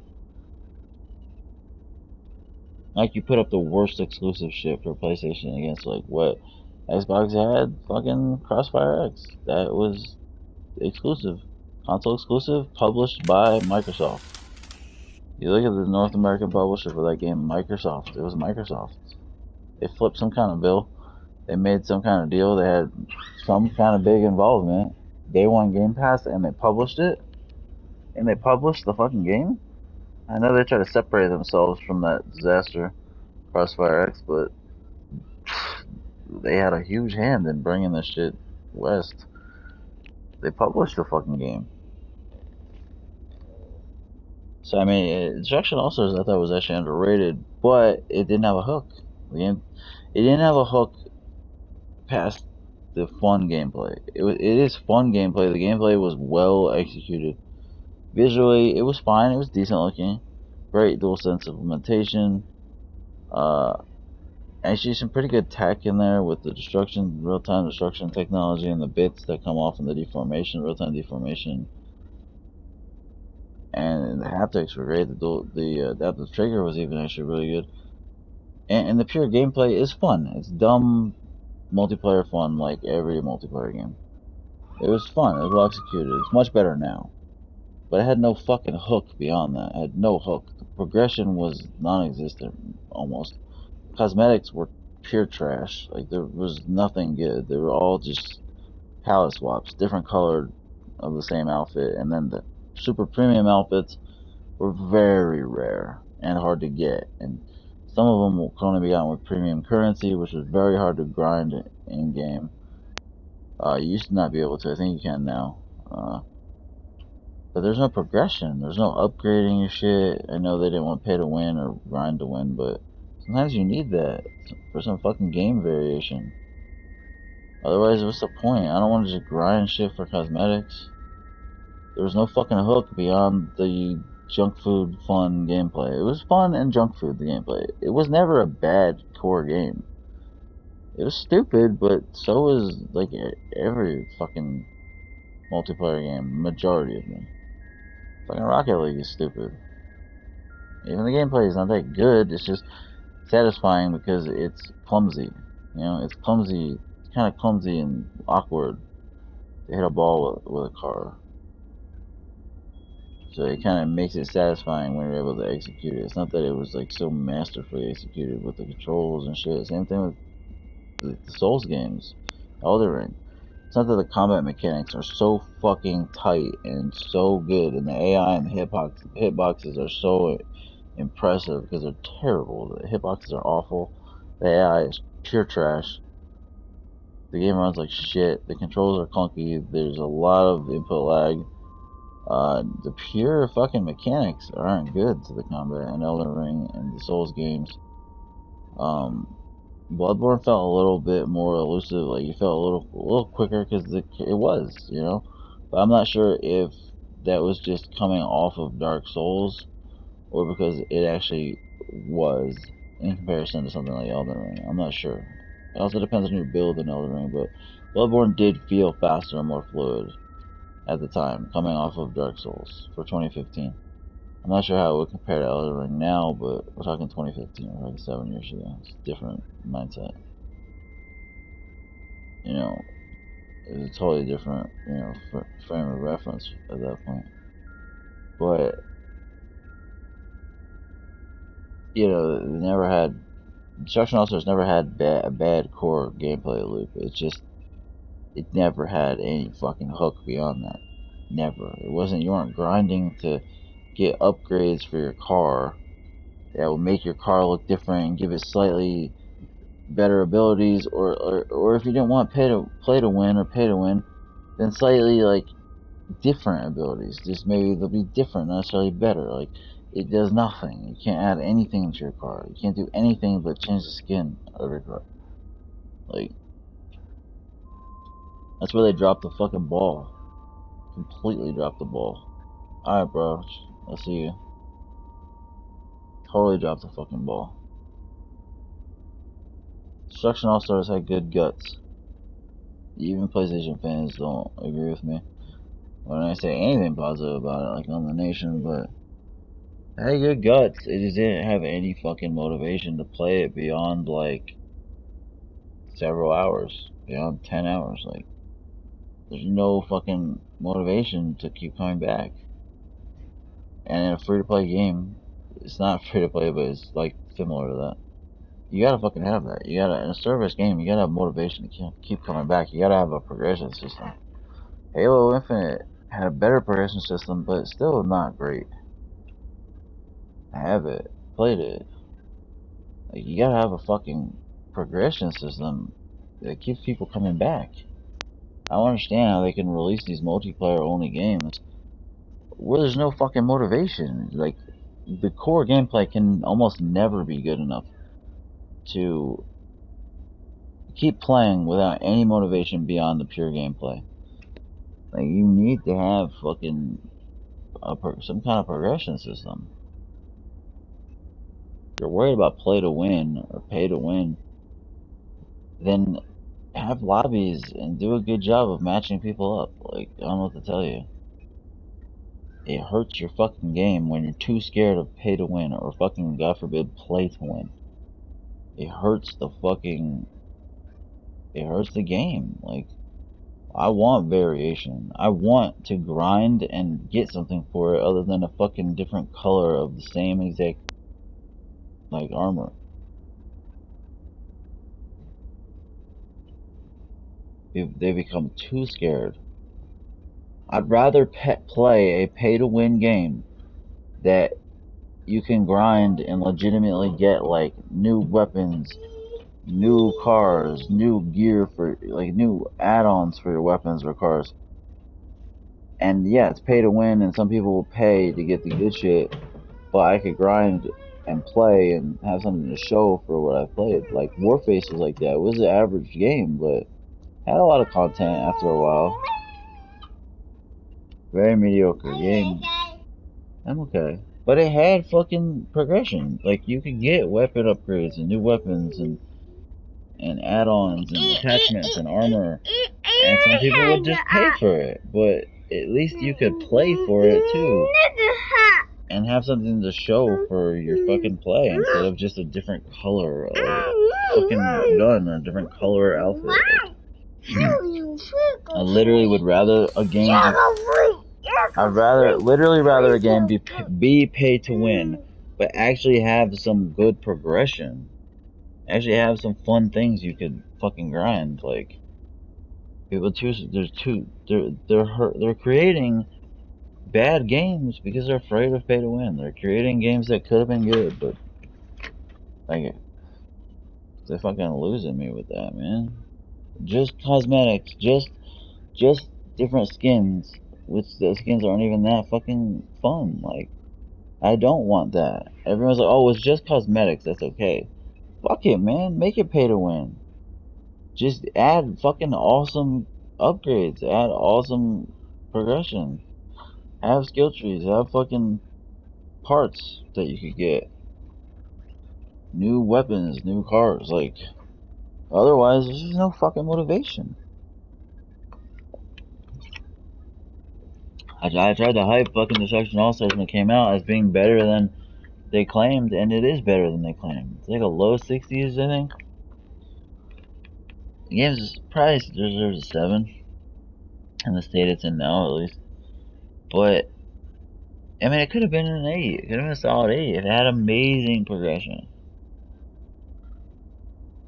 Like, you put up the worst exclusive shit for PlayStation against, like, what Xbox had? Fucking Crossfire X. That was exclusive. Console exclusive, published by Microsoft. You look at the North American publisher for that game, Microsoft. It was Microsoft. They flipped some kind of bill. They made some kind of deal. They had some kind of big involvement. Day one Game Pass, and they published it. And they published the fucking game. I know they try to separate themselves from that disaster, Crossfire X, but they had a huge hand in bringing this shit west. They published the fucking game. So, I mean, Destruction All Stars I thought was actually underrated, but it didn't have a hook. The game, it didn't have a hook past the fun gameplay. It is fun gameplay. The gameplay was well executed. Visually, it was fine. It was decent looking. Great DualSense implementation. Actually, some pretty good tech in there with the real-time destruction technology, and the bits that come off in the deformation, real-time deformation. And the haptics were great. The adaptive trigger was even actually really good. And the pure gameplay is fun. It's dumb multiplayer fun like every multiplayer game. It was fun. It was well executed. It's much better now. But it had no fucking hook beyond that. It had no hook. The progression was non-existent, almost. Cosmetics were pure trash. Like, there was nothing good. They were all just palette swaps, different colored of the same outfit, and then the super premium outfits were very rare and hard to get, and some of them could only be gotten with premium currency, which was very hard to grind in game. You used to not be able to. I think you can now. But there's no progression. There's no upgrading your shit. I know they didn't want pay to win or grind to win, but sometimes you need that for some fucking game variation. Otherwise, what's the point? I don't want to just grind shit for cosmetics. There was no fucking hook beyond the junk food fun gameplay. It was fun and junk food, the gameplay. It was never a bad core game. It was stupid, but so was, like, every fucking multiplayer game. Majority of them. Fucking Rocket League is stupid. Even the gameplay is not that good. It's just satisfying because it's clumsy. You know, it's clumsy. It's kind of clumsy and awkward to hit a ball with a car. So it kind of makes it satisfying when you're able to execute it. It's not that it was like so masterfully executed with the controls and shit. Same thing with the Souls games, Elden Ring. It's not that the combat mechanics are so fucking tight and so good, and the AI and the hitboxes are so impressive because they're terrible. The hitboxes are awful. The AI is pure trash. The game runs like shit. The controls are clunky. There's a lot of input lag. The pure fucking mechanics aren't good to the combat in Elden Ring and the Souls games. Bloodborne felt a little bit more elusive. Like, you felt a little quicker because it was, you know. But I'm not sure if that was just coming off of Dark Souls or because it actually was in comparison to something like Elden Ring. I'm not sure. It also depends on your build in Elden Ring, but Bloodborne did feel faster and more fluid at the time, coming off of Dark Souls for 2015. I'm not sure how it would compare to Elden Ring now, but we're talking 2015, we're talking 7 years ago. It's a different mindset. You know, it's a totally different, you know, frame of reference at that point. But, you know, never had, Destruction All-Stars never had a bad core gameplay loop. It's just, it never had any fucking hook beyond that. Never. It wasn't, you weren't grinding to get upgrades for your car that will make your car look different and give it slightly better abilities, or if you didn't want play to win, then slightly like different abilities. Just maybe they'll be different, not necessarily better. Like, it does nothing. You can't add anything to your car. You can't do anything but change the skin of your car. Like, that's where they dropped the fucking ball. Completely dropped the ball. Alright, bro. I'll see you. Totally dropped the fucking ball. Destruction All-Stars had good guts. Even PlayStation fans don't agree with me when I say anything positive about it, like on the nation, but it had good guts. It just didn't have any fucking motivation to play it beyond like several hours, beyond 10 hours. Like, there's no fucking motivation to keep coming back. And in a free-to-play game, it's not free-to-play, but it's like similar to that. You gotta fucking have that. You gotta, in a service game, you gotta have motivation to keep coming back. You gotta have a progression system. Halo Infinite had a better progression system, but still not great. I have it, played it. Like, you gotta have a fucking progression system that keeps people coming back. I don't understand how they can release these multiplayer only games where there's no fucking motivation. Like, the core gameplay can almost never be good enough to keep playing without any motivation beyond the pure gameplay. Like, you need to have fucking some kind of progression system. If you're worried about play to win or pay to win, then have lobbies and do a good job of matching people up. Like, I don't know what to tell you. It hurts your fucking game when you're too scared of pay to win or fucking, God forbid, play to win. It hurts the game. Like, I want variation. I want to grind and get something for it other than a fucking different color of the same exact, like, armor. They become too scared. I'd rather play a pay-to-win game that you can grind and legitimately get, like, new weapons, new cars, new gear for, like, new add-ons for your weapons or cars. And yeah, it's pay to win, and some people will pay to get the good shit, but I could grind and play and have something to show for what I played. Like, Warface was like that. It was an average game, but had a lot of content after a while. Very mediocre game. I'm okay. But it had fucking progression. Like, you could get weapon upgrades and new weapons and add-ons and attachments and armor. And some people would just pay for it. But at least you could play for it too. And have something to show for your fucking play instead of just a different color of fucking gun or a different color outfit. I literally would rather a game literally rather a game be pay to win, but actually have some good progression. Actually have some fun things you could fucking grind. Like, they're creating bad games because they're afraid of pay to win. They're creating games that could have been good, but like they're fucking losing me with that, man. Just cosmetics, just different skins, which the skins aren't even that fucking fun. Like, I don't want that. Everyone's like, oh, it's just cosmetics, that's okay. Fuck it, man. Make it pay to win. Just add fucking awesome upgrades, add awesome progression. Have skill trees, have fucking parts that you could get. New weapons, new cars, like, otherwise there's just no fucking motivation. I tried to hype fucking Destruction All-Stars when it came out as being better than they claimed, and it is better than they claimed. It's like a low 60s, I think. The game's probably deserves a 7. In the state it's in now, at least. But, I mean, it could have been an 8. It could have been a solid 8. It had amazing progression.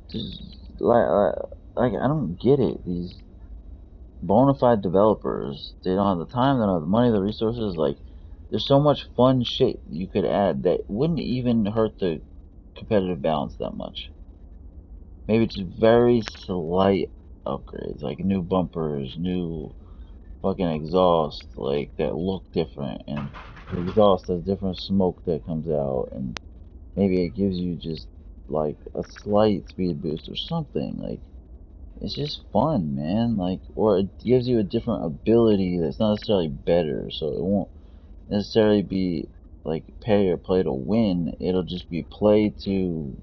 Just, like, I don't get it. These bona fide developers, they don't have the time, they don't have the money, the resources. Like, there's so much fun shit you could add that wouldn't even hurt the competitive balance that much. Maybe just very slight upgrades, like new bumpers, new fucking exhaust, like that look different, and the exhaust has different smoke that comes out, and maybe it gives you just like a slight speed boost or something. Like, it's just fun, man. Like, or it gives you a different ability that's not necessarily better, so it won't necessarily be like pay or play to win. It'll just be play to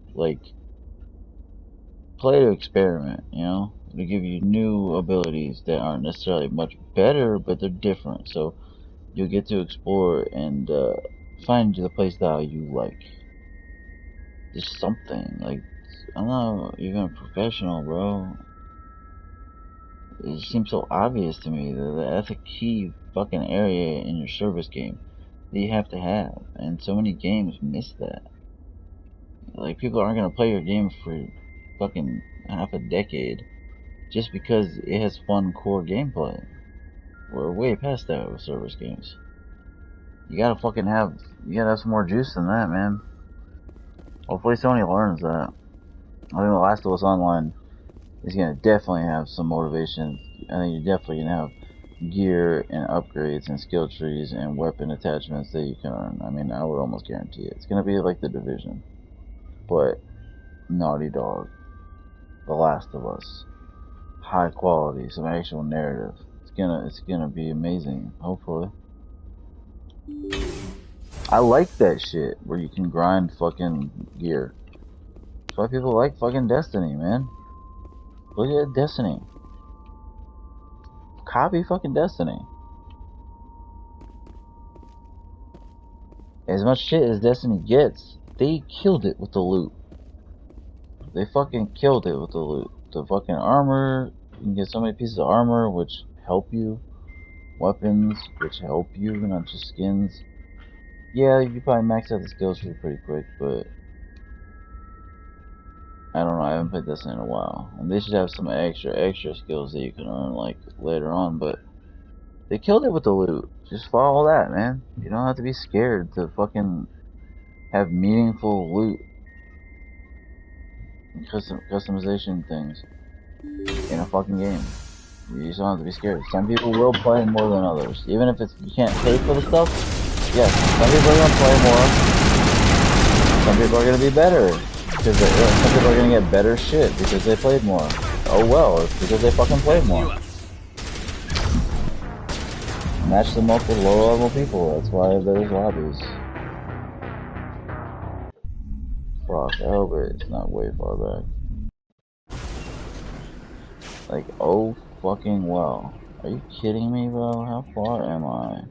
experiment, you know? It'll give you new abilities that aren't necessarily much better, but they're different. So you'll get to explore and find the playstyle you like. Just something. Like, I'm not even a professional, bro. It seems so obvious to me that that's a key fucking area in your service game that you have to have. And so many games miss that. Like, people aren't gonna play your game for fucking half a decade just because it has fun core gameplay. We're way past that with service games. You gotta have some more juice than that, man. Hopefully Sony learns that. I think The Last of Us Online is gonna definitely have some motivation. I think you're definitely gonna have gear and upgrades and skill trees and weapon attachments that you can earn. I mean, I would almost guarantee it. It's gonna be like The Division, but Naughty Dog, The Last of Us, high quality, some actual narrative. It's gonna be amazing, hopefully. I like that shit where you can grind fucking gear. That's why people like fucking Destiny, man. Look at Destiny. Copy fucking Destiny. As much shit as Destiny gets, they killed it with the loot. They fucking killed it with the loot. The fucking armor, you can get so many pieces of armor which help you. Weapons, which help you, not just skins. Yeah, you probably max out the skill tree pretty quick, but I don't know, I haven't played this in a while. And they should have some extra skills that you can earn, like, later on, but they killed it with the loot. Just follow that, man. You don't have to be scared to fucking have meaningful loot. Customization things in a fucking game. You just don't have to be scared. Some people will play more than others. Even if you can't pay for the stuff, yes, some people are gonna play more. Some people are gonna be better. Because some people are gonna get better shit because they played more. Oh well, it's because they fucking played more. Match them up with lower level people, that's why there's lobbies. Fuck, I hope it's not way far back. Like, oh fucking well. Are you kidding me, bro? How far am I?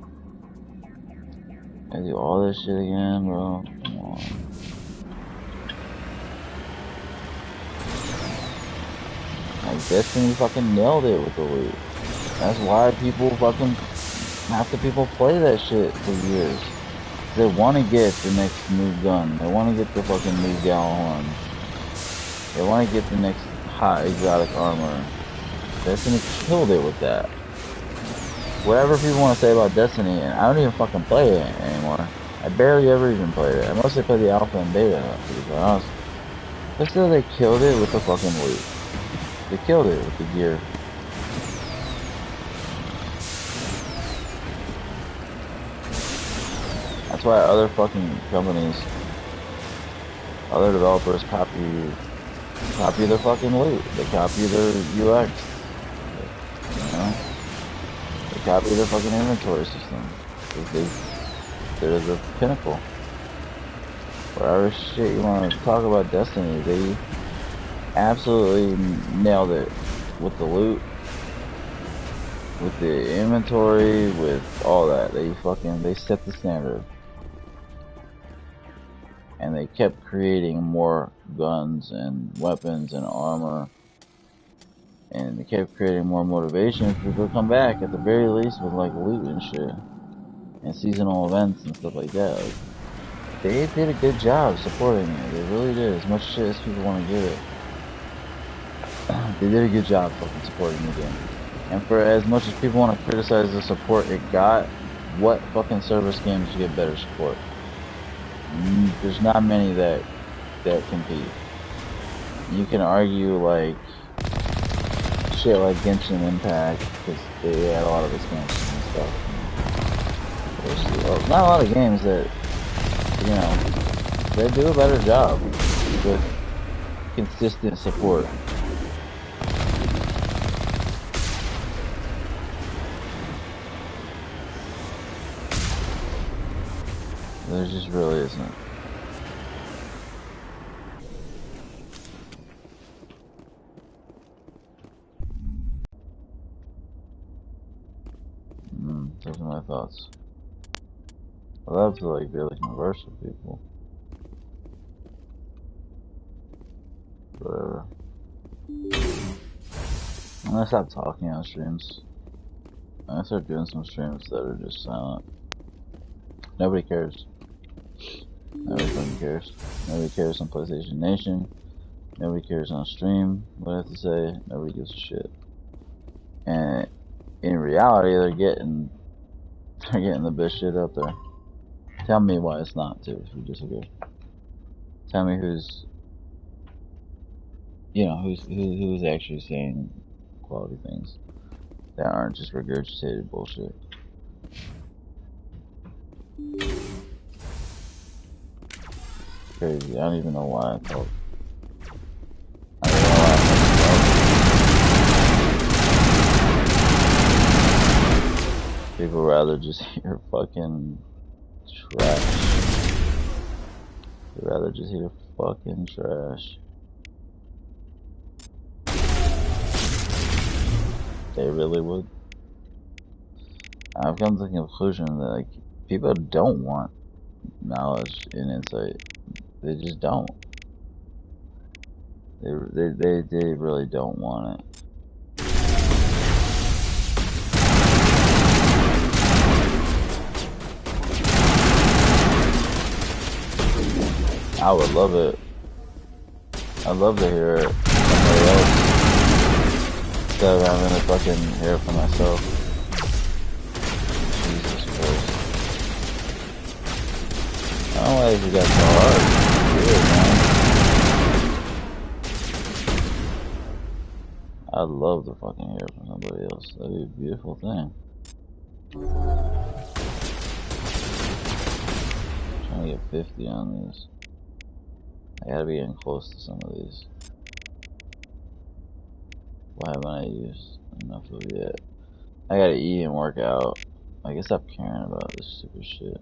I do all this shit again, bro? Come on. Like, Destiny fucking nailed it with the loot. That's why half the people play that shit for years. They want to get the next new gun. They want to get the fucking new Gallahorn. They want to get the next hot exotic armor. Destiny killed it with that. whatever people want to say about Destiny, and I don't even fucking play it anymore. I barely ever even played it. I mostly play the alpha and beta, to be quite honest. But still, they killed it with the fucking loot. They killed it with the gear. That's why other fucking companies, other developers copy their fucking loot. They copy their UX. You know? They copy their fucking inventory system. They're the pinnacle. Whatever shit you want to talk about Destiny, they absolutely nailed it with the loot, with the inventory, with all that. They set the standard. And they kept creating more guns and weapons and armor. And they kept creating more motivation for people to come back, at the very least with like loot and shit. And seasonal events and stuff like that. Like, they did a good job supporting it. They really did. As much shit as people want to give it. They did a good job fucking supporting the game. And for as much as people want to criticize the support it got, what fucking service games get better support? There's not many that compete. You can argue like shit like Genshin Impact, because they had a lot of expansions and stuff. There's not a lot of games that, you know, they do a better job with consistent support. There just really isn't. Those are my thoughts. I love to like be able to converse with people. Whatever. I'm gonna stop talking on streams. I'm gonna start doing some streams that are just silent. Nobody cares. Nobody fucking cares. Nobody cares on PlayStation Nation. Nobody cares on stream what I have to say. Nobody gives a shit. And in reality, they're getting the best shit out there. Tell me why it's not too, if you disagree. Tell me who's actually saying quality things that aren't just regurgitated bullshit. Crazy. I don't even know why I talk. I don't know why I talk. People rather just hear fucking trash. They'd rather just hear fucking trash. They really would. I've come to the conclusion that like people don't want knowledge and insight. They just don't. They really don't want it. I would love it. I'd love to hear it from somebody else instead of having to fucking hear it for myself. Jesus Christ. I don't know why you got so hard. Weird, man. I'd love to fucking hear it from somebody else. That'd be a beautiful thing. I'm trying to get 50 on these. I gotta be getting close to some of these. Why haven't I used enough of it yet? I gotta eat and work out. I guess stop caring about this stupid shit.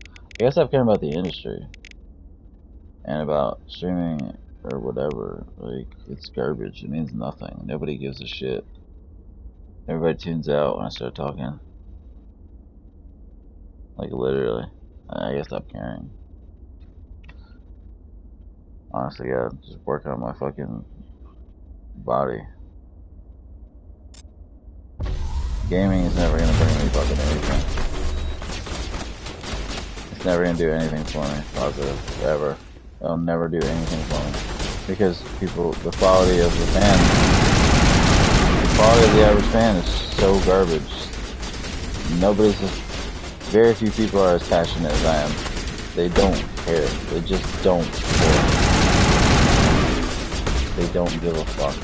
I guess stop caring about the industry. And about streaming or whatever. Like, it's garbage. It means nothing. Nobody gives a shit. Everybody tunes out when I start talking. Like, literally. I guess stop caring. Honestly, yeah, just working on my fucking body. Gaming is never gonna bring me fucking anything. It's never gonna do anything for me, positive, ever. It'll never do anything for me. Because the quality of the quality of the average fan is so garbage. nobody's, very few people are as passionate as I am. They don't care. They just don't care. They don't give a fuck.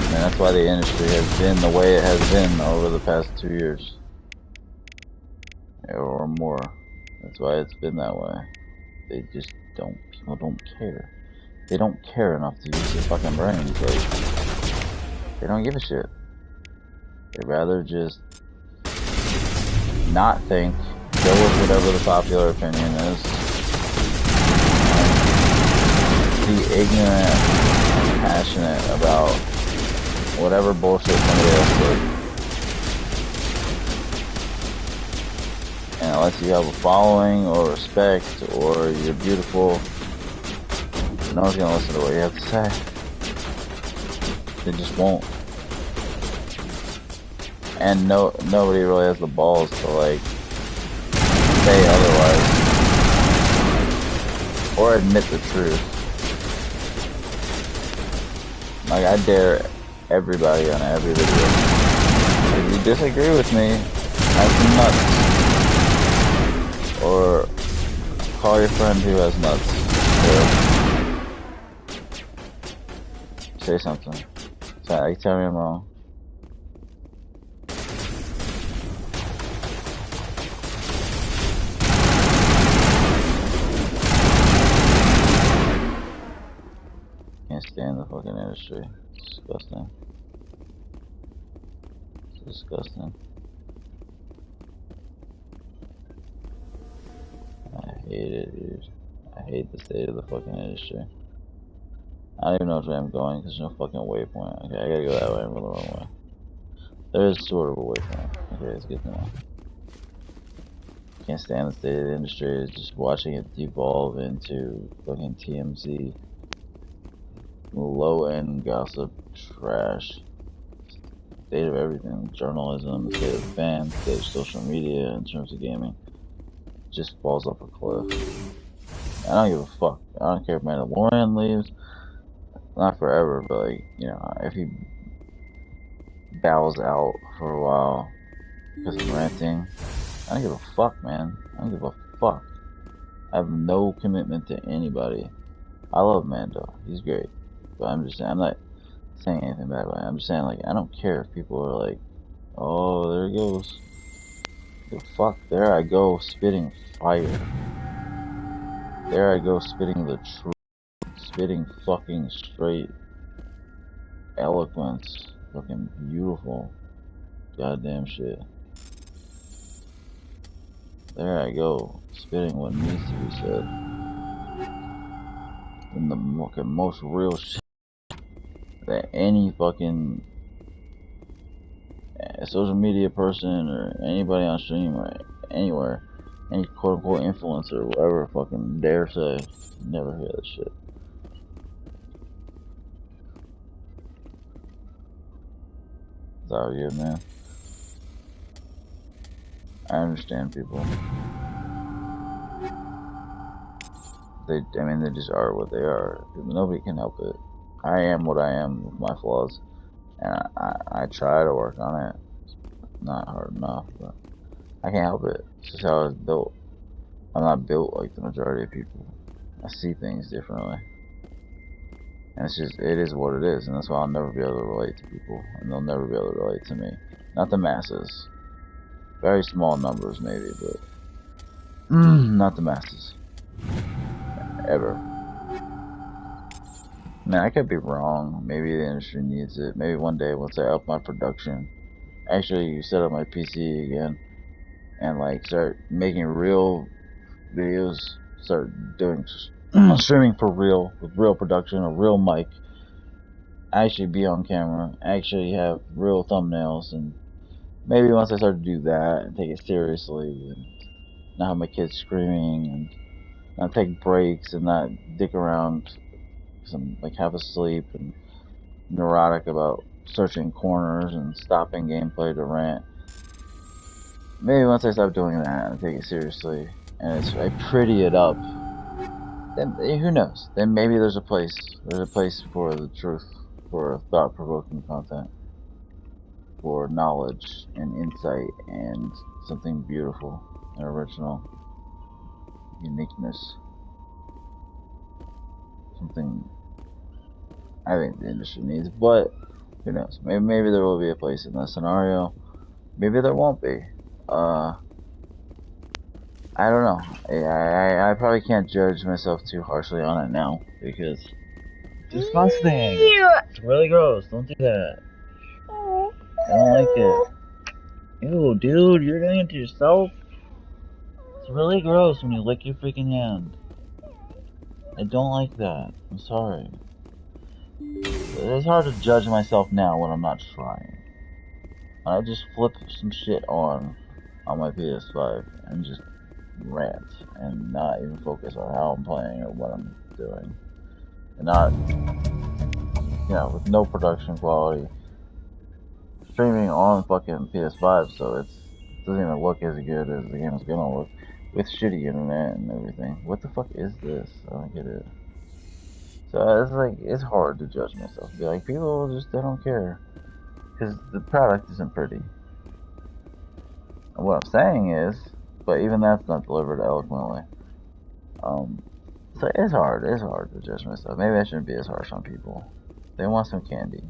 And that's why the industry has been the way it has been over the past 2 years. Or more. That's why it's been that way. They just don't, people don't care. They don't care enough to use their fucking brains. Like, they don't give a shit. They'd rather just not think, go with whatever the popular opinion is, be ignorant and passionate about whatever bullshit somebody else did. And unless you have a following or respect or you're beautiful, no one's gonna listen to what you have to say. They just won't. And nobody really has the balls to like say otherwise or admit the truth. Like, I dare everybody on every video, if you disagree with me, have some nuts, or call your friend who has nuts, or say something. Like, tell me I'm wrong. Can't stand the fucking industry. It's disgusting. It's disgusting. I hate it, dude. I hate the state of the fucking industry. I don't even know which way I'm going because there's no fucking waypoint. Okay, I gotta go that way. I'm going the wrong way. There is sort of a waypoint. Okay, it's good to know. Can't stand the state of the industry. It's just watching it devolve into fucking TMZ. Low-end gossip trash. State of everything. Journalism, state of fans, state of social media in terms of gaming. Just falls off a cliff. I don't give a fuck. I don't care if Mandalorian leaves. Not forever, but like, you know, if he bows out for a while because of ranting, I don't give a fuck, man. I don't give a fuck. I have no commitment to anybody. I love Mando. He's great. But I'm just saying, I'm not saying anything bad about it. I'm just saying, like, I don't care if people are like, oh, there he goes. The fuck, there I go, spitting fire. There I go, spitting the truth. Spitting fucking straight eloquence. Fucking beautiful. Goddamn shit. There I go, spitting what needs to be said. In the fucking most real shit that any fucking social media person or anybody on stream or anywhere, any quote unquote influencer, whatever, fucking dare say. Never hear that shit. It's all good, man. I understand people. I mean, they just are what they are. Nobody can help it. I am what I am with my flaws. And I try to work on it. Not hard enough, but I can't help it. It's just how I was built. I'm not built like the majority of people. I see things differently. And it's just, it is what it is. And that's why I'll never be able to relate to people. And they'll never be able to relate to me. Not the masses. Very small numbers, maybe, but not the masses. Ever. Man, I could be wrong. Maybe the industry needs it. Maybe one day once I up my production, actually set up my PC again, and like start making real videos, start doing streaming for real, with real production, a real mic, actually be on camera, actually have real thumbnails, and maybe once I start to do that and take it seriously, and not have my kids screaming, and not take breaks, and not dick around because I'm like half asleep and neurotic about searching corners and stopping gameplay to rant. Maybe once I stop doing that and take it seriously, and I pretty it up, then who knows? Then maybe there's a place for the truth, for thought-provoking content. for knowledge and insight and something beautiful and original, uniqueness. Something I think the industry needs, but who knows? Maybe there will be a place in that scenario. Maybe there won't be. I don't know. I probably can't judge myself too harshly on it now because it's disgusting. It's really gross. Don't do that. I don't like it. Ew, dude, you're doing it to yourself. It's really gross when you lick your freaking hand. I don't like that. I'm sorry. It's hard to judge myself now when I'm not trying. I just flip some shit on my PS5 and just rant and not even focus on how I'm playing or what I'm doing. And not, with no production quality. Streaming on fucking PS5, so it doesn't even look as good as the game is gonna look with shitty internet and everything. What the fuck is this? I don't get it. So it's hard to judge myself. Be like, people they don't care. Because the product isn't pretty. And what I'm saying is, but even that's not delivered eloquently. So it's hard to judge myself. Maybe I shouldn't be as harsh on people. They want some candy.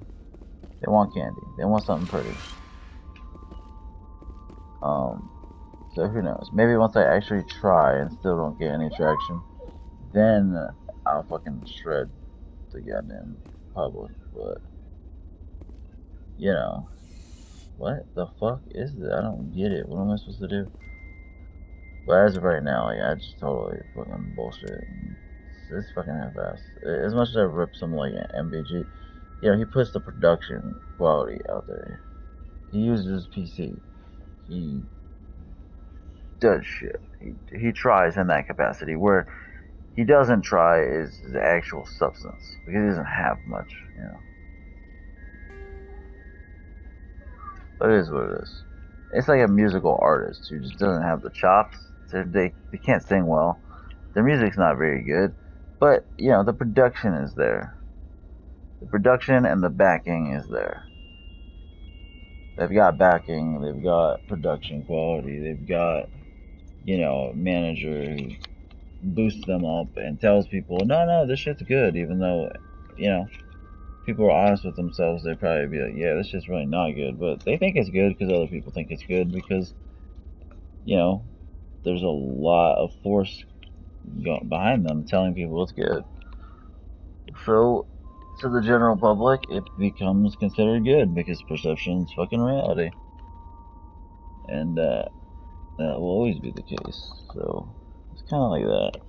They want candy. They want something pretty. So who knows? Maybe once I actually try and still don't get any traction, then I'll fucking shred the goddamn public. But what the fuck is this? I don't get it. What am I supposed to do? But as of right now, I just totally fucking bullshit. It's fucking half-assed. As much as I rip some like MBG, he puts the production quality out there. He uses his PC. He does shit. He tries in that capacity. Where he doesn't try is the actual substance, because he doesn't have much, But it is what it is. It's like a musical artist who just doesn't have the chops. They can't sing well. Their music's not very good, but the production is there. The production and the backing is there. They've got backing. They've got production quality. They've got a manager who boosts them up and tells people, no, this shit's good, even though people are honest with themselves. They'd probably be like, yeah, this shit's really not good, but they think it's good because other people think it's good, because there's a lot of force behind them telling people it's good. So to the general public, it becomes considered good because perception is fucking reality, and that will always be the case. So it's kind of like that.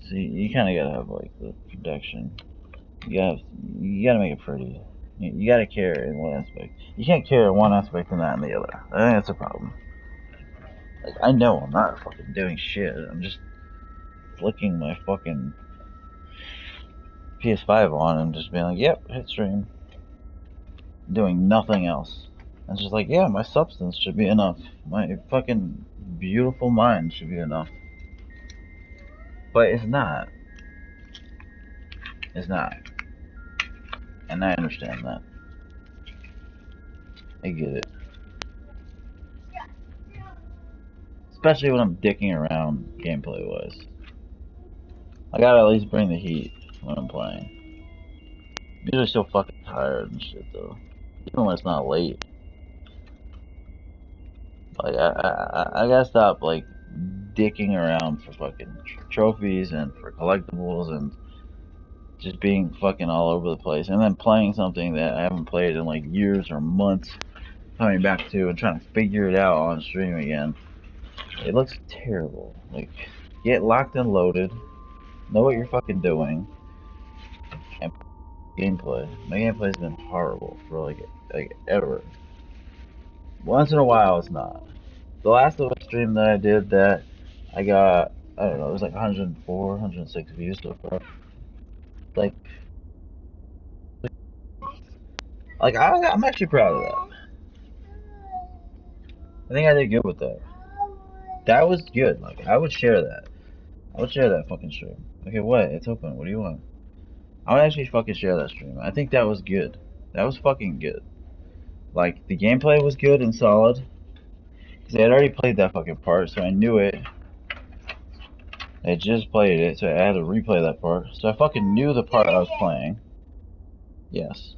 So you kind of gotta have like the production. You gotta make it pretty. You gotta care in one aspect. You can't care in one aspect and not in the other. I think that's a problem. Like, I know I'm not fucking doing shit. I'm just flicking my fucking PS5 on and just being like, yep, hit stream. Doing nothing else. And it's just like, yeah, my substance should be enough. My fucking beautiful mind should be enough. But it's not. It's not. And I understand that. I get it. Especially when I'm dicking around gameplay wise. I gotta at least bring the heat when I'm playing. I'm usually so fucking tired and shit though. Even when it's not late. Like, I gotta stop, like, dicking around for fucking trophies and for collectibles and just being fucking all over the place. And then playing something that I haven't played in, like, years or months. Coming back to and trying to figure it out on stream again. It looks terrible. Like, get locked and loaded. Know what you're fucking doing. And gameplay. My gameplay's been horrible for, like ever. Once in a while, it's not. The last of us stream that I did that I got, I don't know, it was like 104, 106 views so far. Like I'm actually proud of that. I think I did good with that. That was good. Like, I would share that. I would share that fucking stream. Okay, what? It's open. What do you want? I would actually fucking share that stream. I think that was good. That was fucking good. Like, the gameplay was good and solid. Because I had already played that fucking part, so I knew it. I just played it, so I had to replay that part. So I fucking knew the part I was playing. Yes.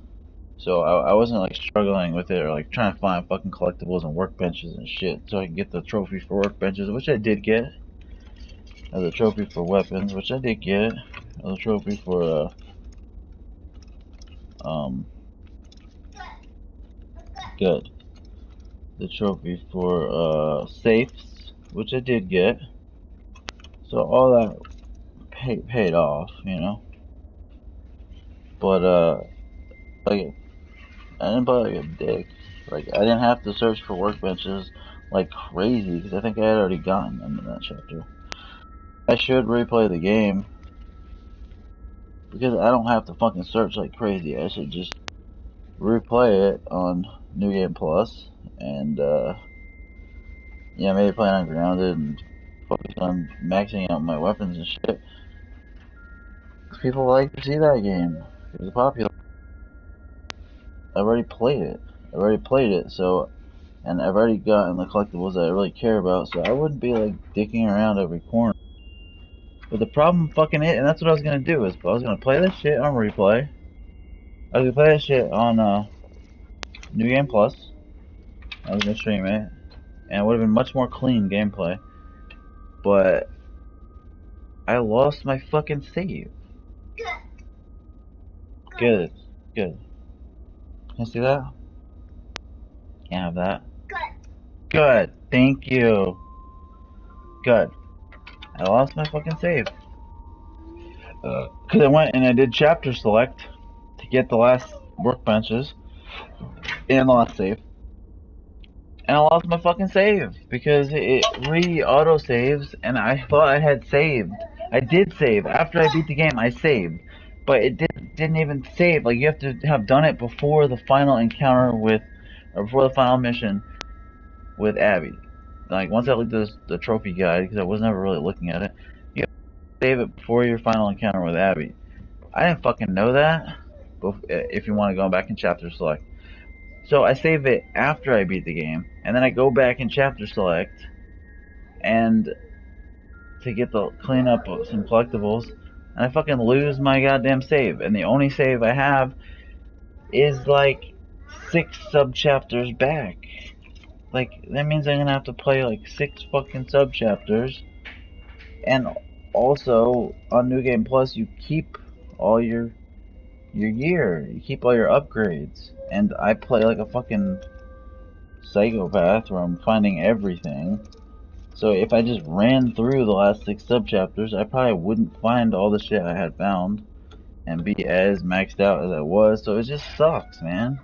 So I wasn't like struggling with it or like trying to find fucking collectibles and workbenches and shit so I could get the trophy for workbenches, which I did get. The trophy for weapons, which I did get. The trophy for good. The trophy for safes, which I did get. So all that paid off, you know. But like I didn't play like a dick. Like I didn't have to search for workbenches like crazy because I think I had already gotten them in that chapter. I should replay the game because I don't have to fucking search like crazy. I should just replay it on New Game Plus and yeah, maybe play on Grounded and focus on maxing out my weapons and shit. People like to see that game. It's popular. I've already played it, so, and I've already gotten the collectibles that I really care about, so I wouldn't be like dicking around every corner. But the problem fucking it, and that's what I was gonna do, is I was gonna play this shit on replay. I was gonna play this shit on New Game Plus. I was gonna stream it, and it would have been much more clean gameplay. But I lost my fucking save. Good. Good. Can you see that? Can't have that. Good. Thank you. Good. I lost my fucking save. Because I went and I did chapter select to get the last workbenches and the last save. And I lost my fucking save because it re-auto saves and I thought I had saved. I did save. After I beat the game, I saved. But it didn't even save. Like, you have to have done it before the final encounter with, or before the final mission with Abby. Like, once I looked at the trophy guide, because I was never really looking at it, you have to save it before your final encounter with Abby. I didn't fucking know that, if you want to go back in chapter select. So I save it after I beat the game, and then I go back in chapter select, and to get the clean up some collectibles, and I fucking lose my goddamn save. And the only save I have is like 6 sub chapters back. Like, that means I'm gonna have to play like 6 fucking sub chapters. And also on New Game Plus, you keep all your gear, you keep all your upgrades. And I play like a fucking psychopath where I'm finding everything. So if I just ran through the last 6 sub-chapters, I probably wouldn't find all the shit I had found and be as maxed out as I was. So it just sucks, man.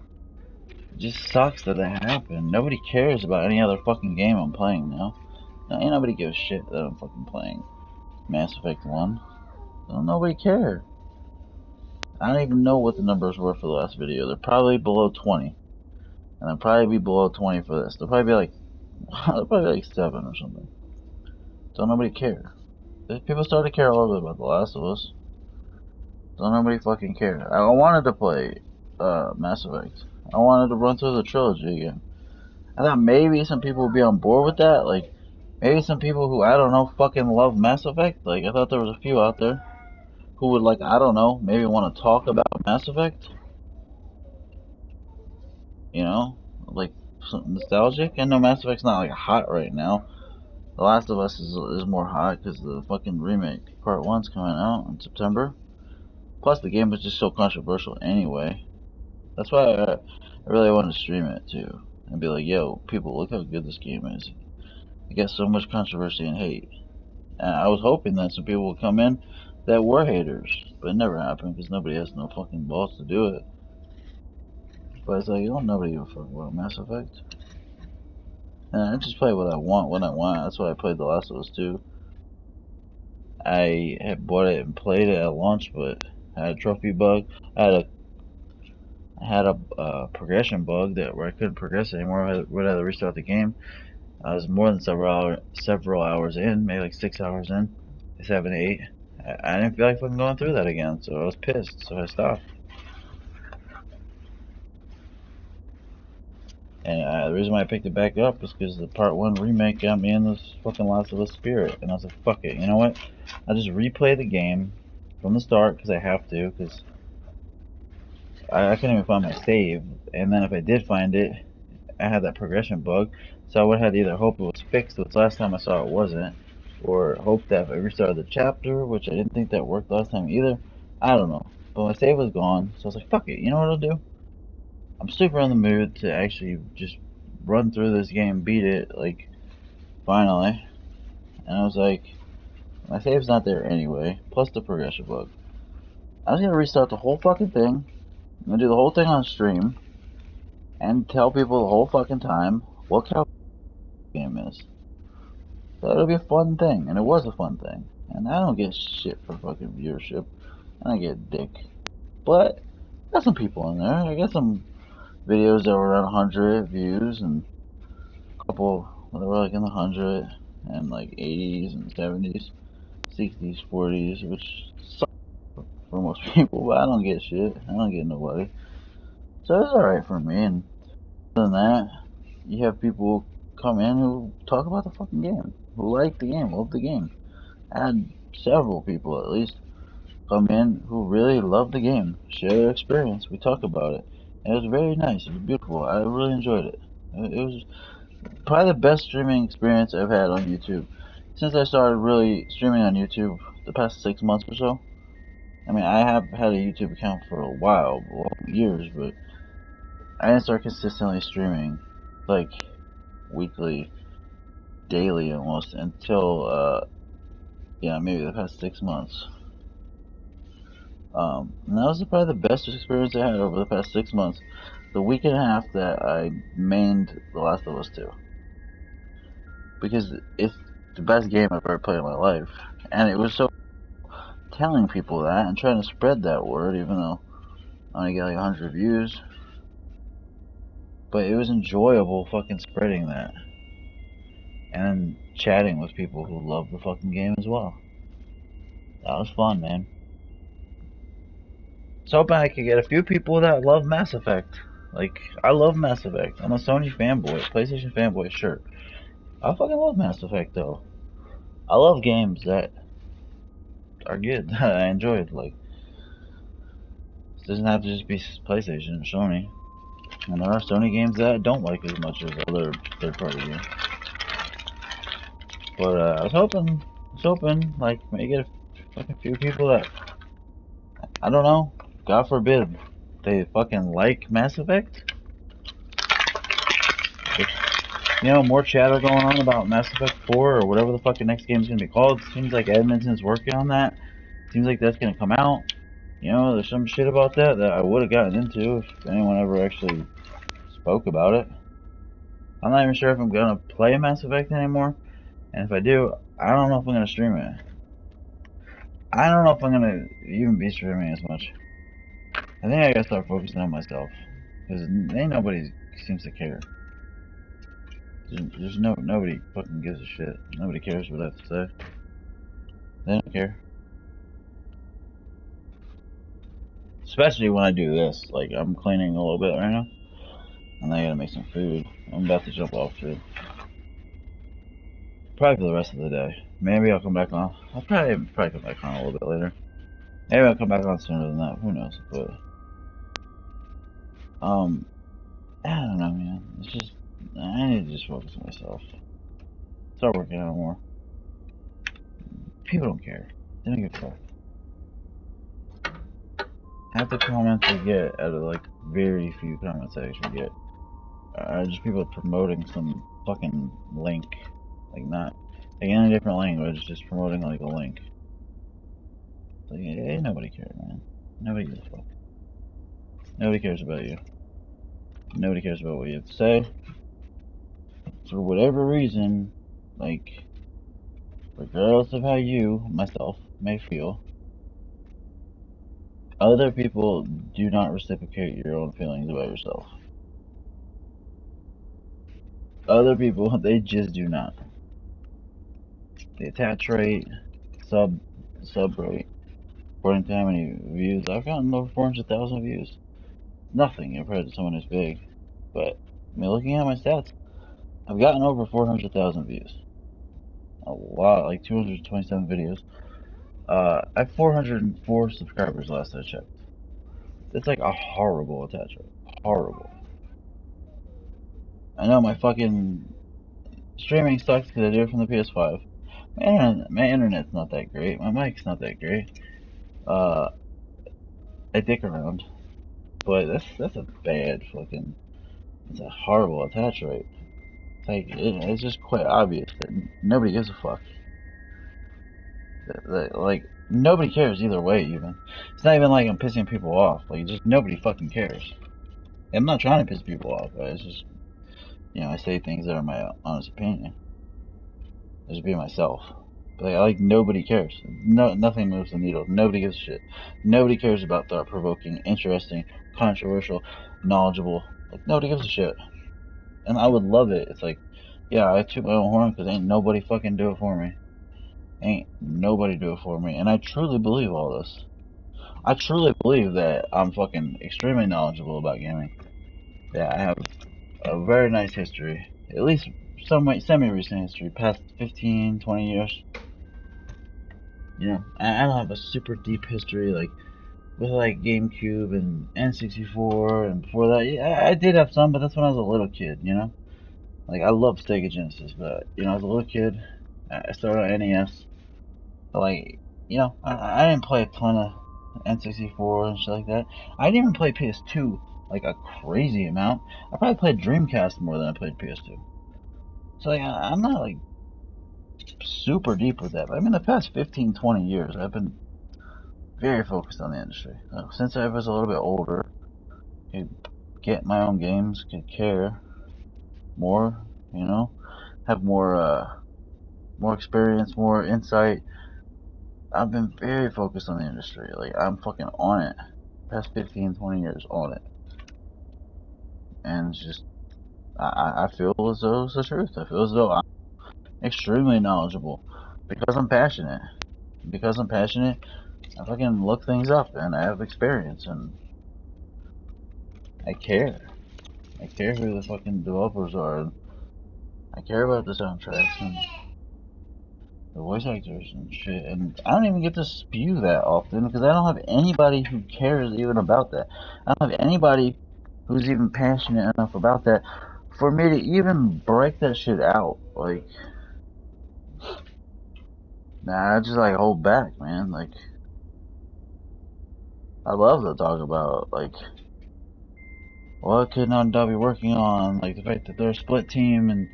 It just sucks that that happened. Nobody cares about any other fucking game I'm playing now. Ain't nobody gives a shit that I'm fucking playing Mass Effect 1. So nobody cared. I don't even know what the numbers were for the last video. They're probably below 20. And they'll probably be below 20 for this. They'll probably be like 7 or something. Don't nobody care. People started to care a little bit about The Last of Us. Don't nobody fucking care. I wanted to play Mass Effect. I wanted to run through the trilogy again. I thought maybe some people would be on board with that. Like, maybe some people who, I don't know, fucking love Mass Effect. Like, I thought there was a few out there who would, like, I don't know, maybe want to talk about Mass Effect. You know? Like, something nostalgic. I know Mass Effect's not, like, hot right now. The Last of Us is more hot because the fucking remake, part 1's coming out in September. Plus, the game was just so controversial anyway. That's why I really wanted to stream it too. And be like, yo, people, look how good this game is. It got so much controversy and hate. And I was hoping that some people would come in that were haters. But it never happened because nobody has no fucking balls to do it. But it's like, nobody give a fuck about Mass Effect. And I just play what I want when I want. That's why I played The Last of Us 2. I had bought it and played it at launch, but I had a trophy bug. I had a progression bug where I couldn't progress anymore. I would have to restart the game. I was more than several hours in, maybe like 6 hours in, 7, 8. I didn't feel like fucking going through that again, so I was pissed. So I stopped. And the reason why I picked it back up is because the Part 1 remake got me in this fucking Last of Us spirit. And I was like, fuck it, you know what? I'll just replay the game from the start because I have to, because I couldn't even find my save. And then if I did find it, I had that progression bug. So I would have had to either hope it was fixed, which last time I saw it wasn't, or hope that if I restarted the chapter, which I didn't think that worked last time either. I don't know. But my save was gone, so I was like, fuck it, you know what I'll do? I'm super in the mood to actually just run through this game, beat it, like, finally. And I was like, my save's not there anyway, plus the progression bug. I was gonna restart the whole fucking thing. I'm gonna do the whole thing on stream, and tell people the whole fucking time what kind of game is. So it'll be a fun thing, and it was a fun thing. And I don't get shit for fucking viewership. I don't get dick. But, I got some people in there. I got some videos that were around 100 views, and a couple that were like in the 100, and like 80s and 70s, 60s, 40s, which sucks for most people, but I don't get shit. I don't get nobody. So it's alright for me, and other than that, you have people come in who talk about the fucking game, who like the game, love the game. I had several people at least come in who really love the game, share their experience. We talk about it. And it was very nice. It was beautiful. I really enjoyed it. It was probably the best streaming experience I've had on YouTube since I started really streaming on YouTube the past 6 months or so. I mean, I have had a YouTube account for a while, years, but I didn't start consistently streaming, like weekly, daily almost, until maybe the past 6 months. And that was probably the best experience I had over the past 6 months. The week and a half that I mained The Last of Us 2. Because it's the best game I've ever played in my life. And it was so telling people that and trying to spread that word, even though I only got like 100 views. But it was enjoyable fucking spreading that. And chatting with people who love the fucking game as well. That was fun, man. So hoping I could get a few people that love Mass Effect. Like, I love Mass Effect. I'm a Sony fanboy, PlayStation fanboy, sure. I fucking love Mass Effect, though. I love games that are good, that I enjoyed. Like, it doesn't have to just be PlayStation or Sony. And there are Sony games that I don't like as much as other third-party games. But I was hoping, like, maybe get a fucking few people that, I don't know, God forbid, they fucking like Mass Effect. You know, more chatter going on about Mass Effect 4 or whatever the fucking next game's gonna be called. Seems like Edmonton's working on that. Seems like that's gonna come out. You know, there's some shit about that I would have gotten into if anyone ever actually spoke about it. I'm not even sure if I'm gonna play Mass Effect anymore. And if I do, I don't know if I'm gonna stream it. I don't know if I'm gonna even be streaming as much. I think I gotta start focusing on myself. Because ain't nobody seems to care. There's nobody fucking gives a shit. Nobody cares what I have to say. They don't care. Especially when I do this. Like, I'm cleaning a little bit right now. And I gotta make some food. I'm about to jump off too. Probably for the rest of the day. Maybe I'll come back on. I'll probably come back on a little bit later. Maybe I'll come back on sooner than that. Who knows? But I don't know, man. It's just I need to just focus on myself. Start working out more. People don't care. They don't give a fuck. Half the comments I get out of like very few comments I actually get are just people promoting some fucking link. Like not like in a different language, just promoting like a link. Like, hey, nobody cares, man. Nobody gives a fuck. Nobody cares about you. Nobody cares about what you have to say. For whatever reason, like, regardless of how you, myself, may feel, other people do not reciprocate your own feelings about yourself. Other people, they just do not. The attach rate, sub rate, according to how many views, I've gotten over 400,000 views. Nothing compared to someone who's big, but I mean, looking at my stats, I've gotten over 400,000 views. A lot, like 227 videos. I have 404 subscribers last I checked. It's like a horrible attach rate. Horrible. I know my fucking streaming sucks because I do it from the PS5. My internet's not that great. My mic's not that great. I dick around, but that's a bad fucking. It's a horrible attach rate. It's like it's just quite obvious that nobody gives a fuck. Like nobody cares either way. Even it's not even like I'm pissing people off. Like just nobody fucking cares. I'm not trying to piss people off, but it's just I say things that are my honest opinion. I just be myself. Like nobody cares. Nothing moves the needle. Nobody gives a shit. Nobody cares about thought-provoking, interesting, controversial, knowledgeable. Like nobody gives a shit. And I would love it. It's like, yeah, I toot my own horn because ain't nobody fucking do it for me. Ain't nobody do it for me. And I truly believe all this. I truly believe that I'm fucking extremely knowledgeable about gaming. That I have a very nice history. At least semi-recent history, past 15, 20 years. I don't have a super deep history, like, with, like, GameCube and N64, and before that, yeah, I did have some, but that's when I was a little kid, Like, I love Sega Genesis, but, as a little kid, I started on NES, but, like, I didn't play a ton of N64 and shit like that. I didn't even play PS2, like, a crazy amount. I probably played Dreamcast more than I played PS2. So, like, I'm not, like, super deep with that, but I mean, the past 15, 20 years, I've been very focused on the industry. Since I was a little bit older, could get my own games, could care more, have more experience, more insight. I've been very focused on the industry. Like, I'm fucking on it. Past 15, 20 years on it. And it's just, I feel as though it's the truth. I feel as though I'm extremely knowledgeable because I'm passionate. Because I'm passionate, I fucking look things up and I have experience and I care. I care who the fucking developers are. And I care about the soundtracks and the voice actors and shit. And I don't even get to spew that often because I don't have anybody who cares even about that. I don't have anybody who's even passionate enough about that for me to even break that shit out. Like, nah, I just like hold back, man. Like, I love to talk about, like, what could Naughty Dog be working on, like the fact that they're a split team and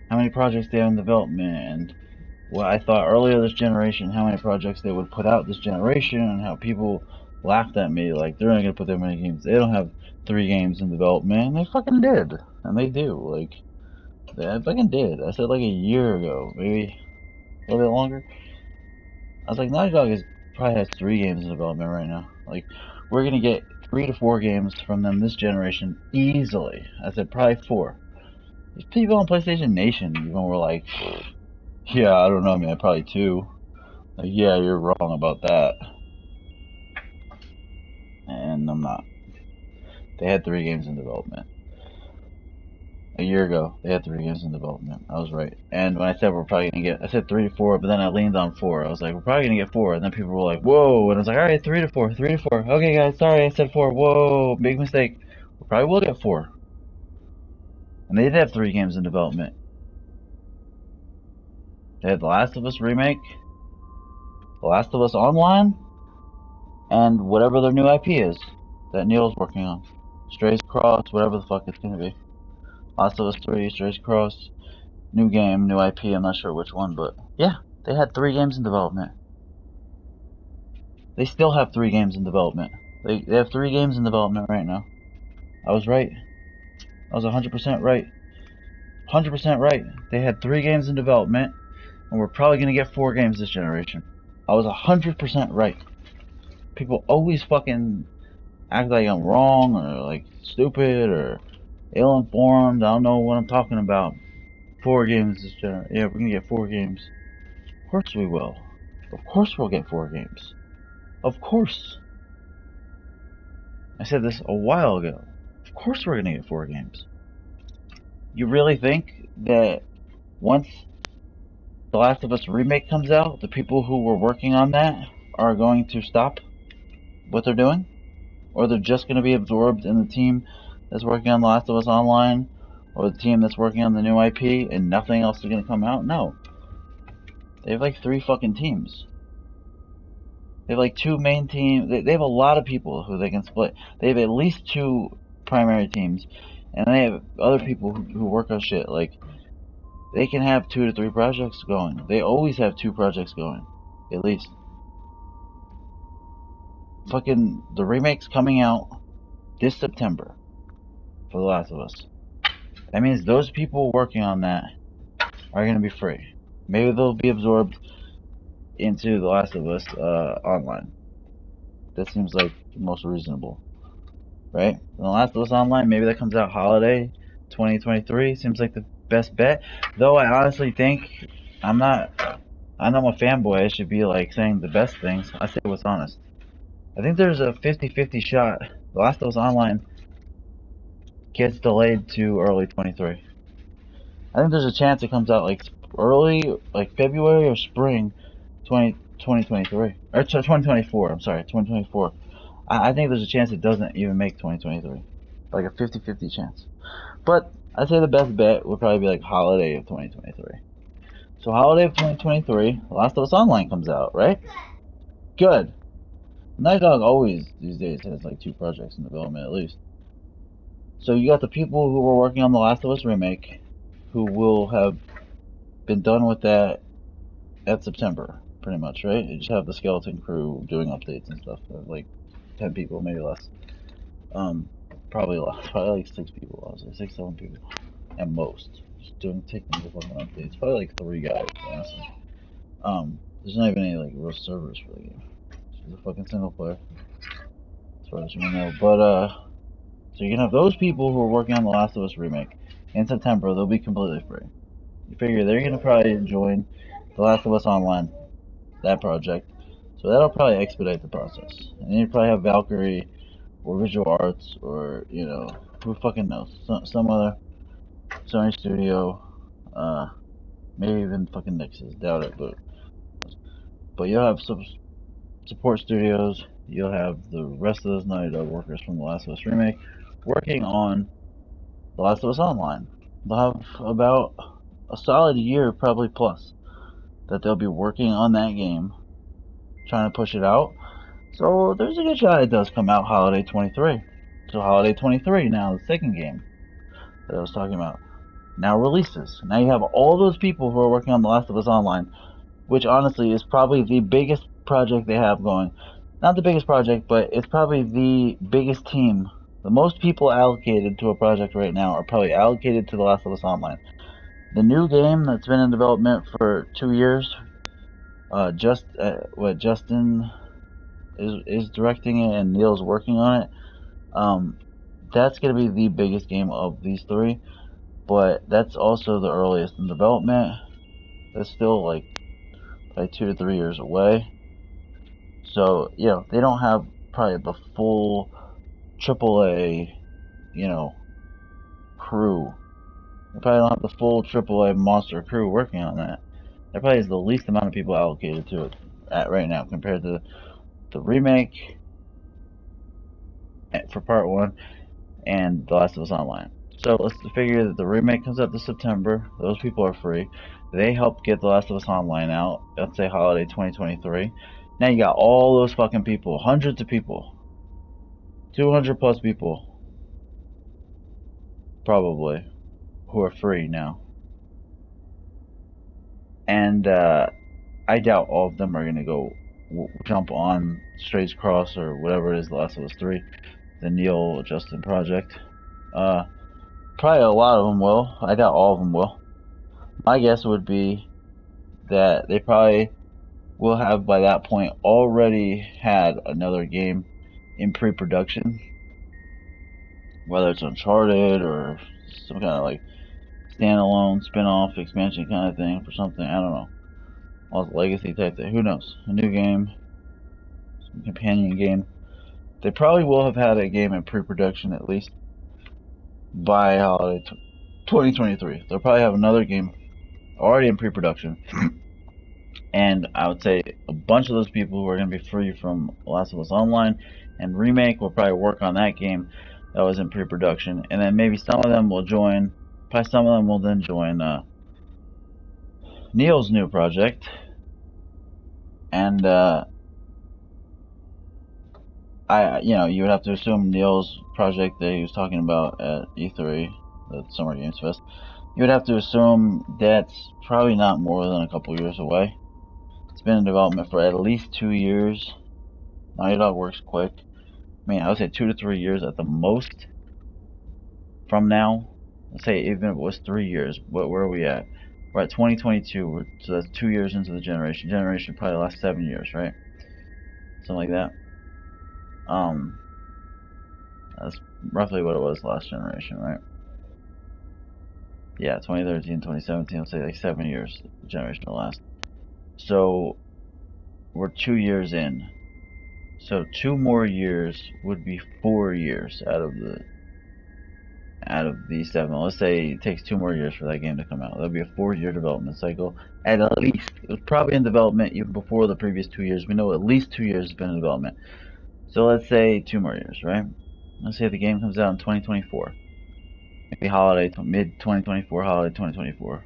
how many projects they have in development, and what I thought earlier this generation, how many projects they would put out this generation, and how people laughed at me like they're not gonna put that many games. They don't have 3 games in development, and they fucking did, and they do. Like, they fucking did. I said like a year ago, maybe a little bit longer. I was like, Naughty Dog probably has 3 games in development right now. Like, we're gonna get 3 to 4 games from them this generation easily. I said probably 4. These people on PlayStation Nation even were like, yeah, I don't know, man, probably 2. Like, yeah, you're wrong about that. And I'm not. They had 3 games in development. A year ago, they had 3 games in development. I was right. And when I said we're probably gonna get, I said 3 to 4, but then I leaned on 4. I was like, we're probably gonna get 4. And then people were like, whoa. And I was like, alright, 3 to 4, 3 to 4. Okay, guys, sorry, I said 4. Whoa, big mistake. We probably will get 4. And they did have 3 games in development. They had The Last of Us Remake, The Last of Us Online, and whatever their new IP is that Neil's working on. Strays Cross, whatever the fuck it's gonna be. Last of Us 3, Strays Cross, new game, new IP, I'm not sure which one, but yeah, they had 3 games in development. They still have 3 games in development. They have 3 games in development right now. I was right. I was 100% right. 100% right. They had 3 games in development, and we're probably gonna get 4 games this generation. I was 100% right. People always fucking act like I'm wrong, or like stupid, or ill-informed. I don't know what I'm talking about. 4 games this generation. Yeah, we're gonna get 4 games. Of course we will. Of course we'll get 4 games. Of course. I said this a while ago. Of course we're gonna get 4 games. You really think that once The Last of Us remake comes out, the people who were working on that are going to stop what they're doing? Or they're just going to be absorbed in the team that's working on The Last of Us Online, or the team that's working on the new IP, and nothing else is going to come out? No. They have like 3 fucking teams. They have like 2 main teams. They have a lot of people who they can split. They have at least 2 primary teams, and they have other people who work on shit. Like, they can have 2 to 3 projects going. They always have 2 projects going, at least. Fucking the remake's coming out this September for The Last of Us. That means those people working on that are going to be free. Maybe they'll be absorbed into The Last of Us Online. That seems like the most reasonable, right? The Last of Us Online, maybe that comes out holiday 2023. Seems like the best bet. Though I honestly think I'm not a fanboy. I should be like saying the best things. I say what's honest. I think there's a 50-50 shot The Last of Us Online gets delayed to early 23. I think there's a chance it comes out like early, like February or spring 2023. Or 2024, I'm sorry, 2024. I think there's a chance it doesn't even make 2023. Like a 50-50 chance. But I'd say the best bet would probably be like holiday of 2023. So holiday of 2023, The Last of Us Online comes out, right? Good. Night Dog always, these days, has like 2 projects in development at least. So you got the people who were working on The Last of Us remake, who will have been done with that at September, pretty much, right? You just have the skeleton crew doing updates and stuff, like 10 people, maybe less. Probably less, probably like 6 people, I was like 6, 7 people, at most. Just taking the fucking updates. Probably like 3 guys, honestly. There's not even any like real servers for the game. It's just a fucking single player, as far as you know. But so you can have those people who are working on The Last of Us remake in September. They'll be completely free. You figure they're gonna probably join The Last of Us Online, that project. So that'll probably expedite the process. And then you probably have Valkyrie or Visual Arts or, you know, who fucking knows? Some other Sony studio, maybe even fucking Nix's. Doubt it, but you'll have some support studios. You'll have the rest of those Naughty Dog workers from The Last of Us remake working on The Last of Us Online. They'll have about a solid year, probably plus, that they'll be working on that game, trying to push it out. So there's a good shot it does come out holiday 23. So holiday 23 now, the second game that I was talking about, now releases. Now you have all those people who are working on The Last of Us Online, which honestly is probably the biggest project they have going. Not the biggest project, but it's probably the biggest team. The most people allocated to a project right now are probably allocated to The Last of Us Online. The new game that's been in development for 2 years, Justin is directing it and Neil's working on it. That's gonna be the biggest game of these 3, but that's also the earliest in development. That's still like 2 to 3 years away. So they don't have probably the full AAA, crew. They probably don't have the full AAA monster crew working on that. That probably is the least amount of people allocated to it right now compared to the remake for part 1 and The Last of Us Online. So let's figure that the remake comes out this September. Those people are free. They helped get The Last of Us Online out. Let's say holiday 2023. Now you got all those fucking people, hundreds of people, 200 plus people, probably, who are free now. And I doubt all of them are gonna go jump on Strays Cross or whatever it is, The Last of Us 3, the Neil Justin project. Probably a lot of them will. I doubt all of them will. My guess would be that they probably will have by that point already had another game in pre-production, whether it's Uncharted or some kind of like standalone spin-off expansion kind of thing for something. I don't know. All the legacy type thing. Who knows? A new game, some companion game. They probably will have had a game in pre-production at least by holiday 2023. They'll probably have another game already in pre-production. And I would say a bunch of those people who are going to be free from Last of Us Online and Remake will probably work on that game that was in pre-production. And then maybe some of them will join, probably some of them will then join Neil's new project. And you would have to assume Neil's project that he was talking about at E3, the Summer Games Fest, you would have to assume that's probably not more than a couple years away. It's been in development for at least 2 years. Naughty Dog works quick. I mean, I would say 2 to 3 years at the most from now. Let's say even if it was 3 years, where are we at? We're at 2022, so that's 2 years into the generation. Generation probably lasts 7 years, right? Something like that. That's roughly what it was last generation, right? Yeah, 2013, 2017, let's say like 7 years the generation will last. So we're 2 years in. So 2 more years would be 4 years out of the 7. Let's say it takes 2 more years for that game to come out. That'll be a 4-year development cycle. At least. It was probably in development even before the previous 2 years. We know at least 2 years has been in development. So let's say 2 more years, right? Let's say the game comes out in 2024. Maybe holiday, mid-2024, holiday 2024.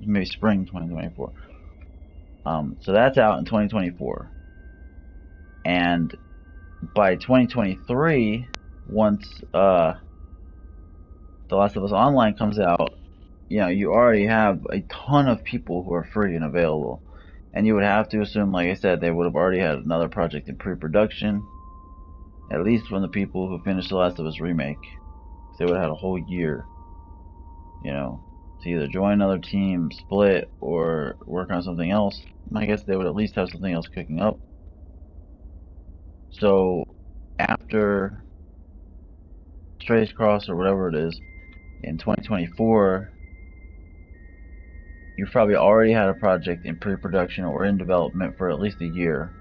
Maybe spring 2024. So that's out in 2024. And by 2023, once The Last of Us Online comes out, you already have a ton of people who are free and available. And you would have to assume, like I said, they would have already had another project in pre-production. At least from the people who finished The Last of Us Remake. They would have had a whole year, to either join another team, split, or work on something else. I guess they would at least have something else cooking up. So, after Strays Cross or whatever it is, in 2024, you've probably already had a project in pre-production or in development for at least a year.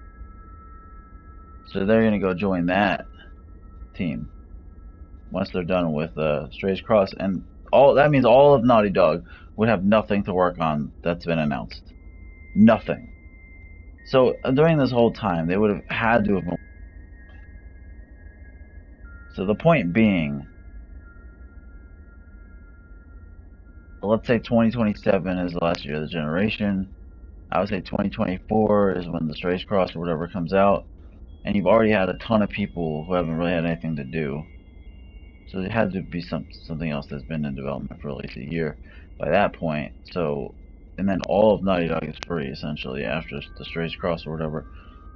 So they're going to go join that team once they're done with Strays Cross, and that means all of Naughty Dog would have nothing to work on that's been announced. Nothing. So during this whole time, they would have had to have been. So the point being, let's say 2027 is the last year of the generation. I would say 2024 is when the Strays Cross or whatever comes out, and you've already had a ton of people who haven't really had anything to do. So there had to be something else that's been in development for at least a year by that point. So, and then all of Naughty Dog is free essentially after the Strays Cross or whatever.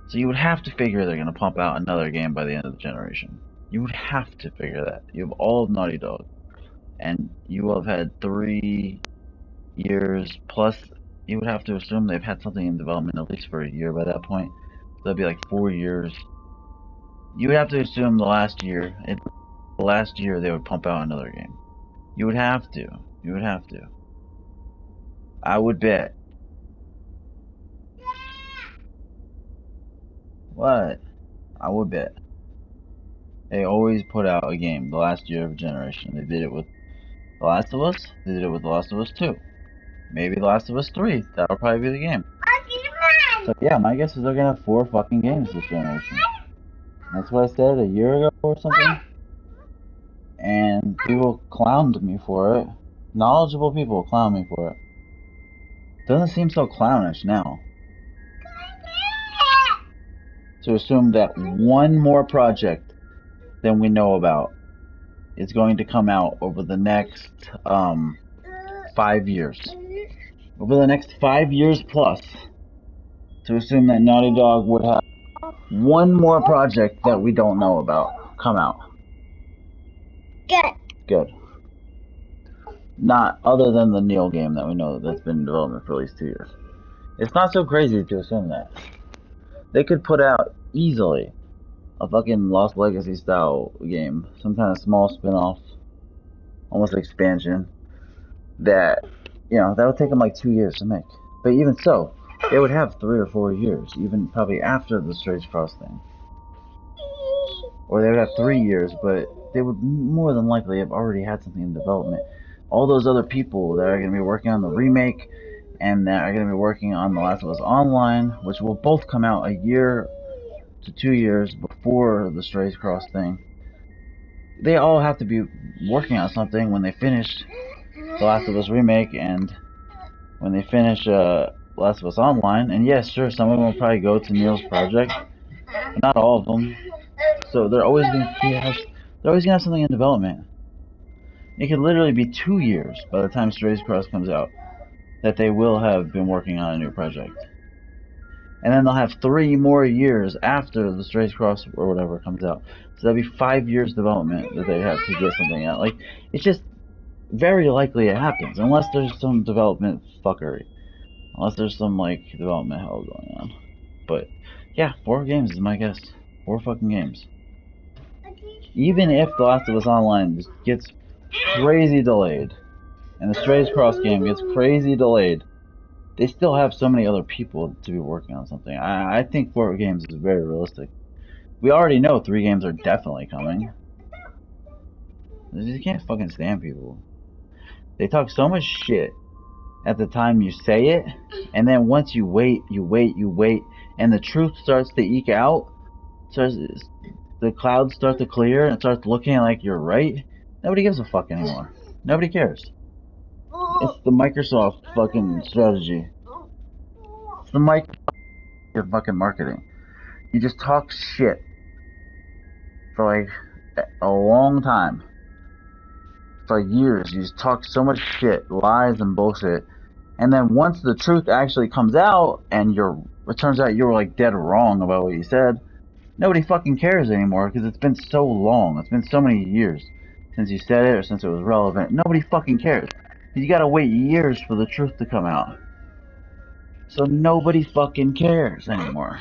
So you would have to figure they're going to pump out another game by the end of the generation. You would have to figure that. You have all of Naughty Dog, and you will have had 3 years plus. You would have to assume they've had something in development at least for a year by that point. So that'd be like 4 years. You would have to assume the last year they would pump out another game. You would have to. I would bet. What? I would bet. They always put out a game the last year of a generation. They did it with The Last of Us. They did it with The Last of Us 2. Maybe The Last of Us 3. That'll probably be the game. So yeah, my guess is they're gonna have 4 fucking games this generation. That's what I said a year ago or something. And people clowned me for it. Knowledgeable people clown me for it. Doesn't seem so clownish now. To assume that one more project than we know about is going to come out over the next 5 years. Over the next 5 years plus. To assume that Naughty Dog would have one more project that we don't know about come out. Good. Not other than the Neil game that we know that's been in development for at least 2 years. It's not so crazy to assume that. They could put out easily a fucking Lost Legacy style game, some kind of small spin-off, almost expansion, that would take them like 2 years to make. But even so, they would have 3 or 4 years, even probably after the Strays Cross thing. Or they would have 3 years, but they would more than likely have already had something in development all those other people that are going to be working on the remake and that are going to be working on The Last of Us Online, which will both come out a year to 2 years before the Strays Cross thing. They all have to be working on something when they finish The Last of Us remake and when they finish Last of Us Online. And yes, sure, some of them will probably go to Neil's project, but not all of them. So they're always gonna have something in development. It could literally be 2 years by the time Strays Cross comes out that they will have been working on a new project. And then they'll have 3 more years after the Strays Cross or whatever comes out. So that'll be 5 years development that they have to get something out. Like, it's just very likely it happens, unless there's some development fuckery. Unless there's some, like, development hell going on. But, yeah, 4 games is my guess. 4 fucking games. Even if The Last of Us Online gets crazy delayed, and the Strays Cross game gets crazy delayed, they still have so many other people to be working on something. I think 4 games is very realistic. We already know 3 games are definitely coming. You can't fucking stand people. They talk so much shit at the time you say it, and then once you wait, and the truth starts to eke out, the clouds start to clear, and it starts looking like you're right, nobody gives a fuck anymore. Nobody cares. It's the Microsoft fucking strategy. It's the Microsoft fucking marketing. You just talk shit for like a long time. For years, you just talk so much shit, lies and bullshit, and then once the truth actually comes out and it turns out you were like dead wrong about what you said, nobody fucking cares anymore because it's been so long. It's been so many years since you said it or since it was relevant. Nobody fucking cares. You gotta wait years for the truth to come out. So nobody fucking cares anymore.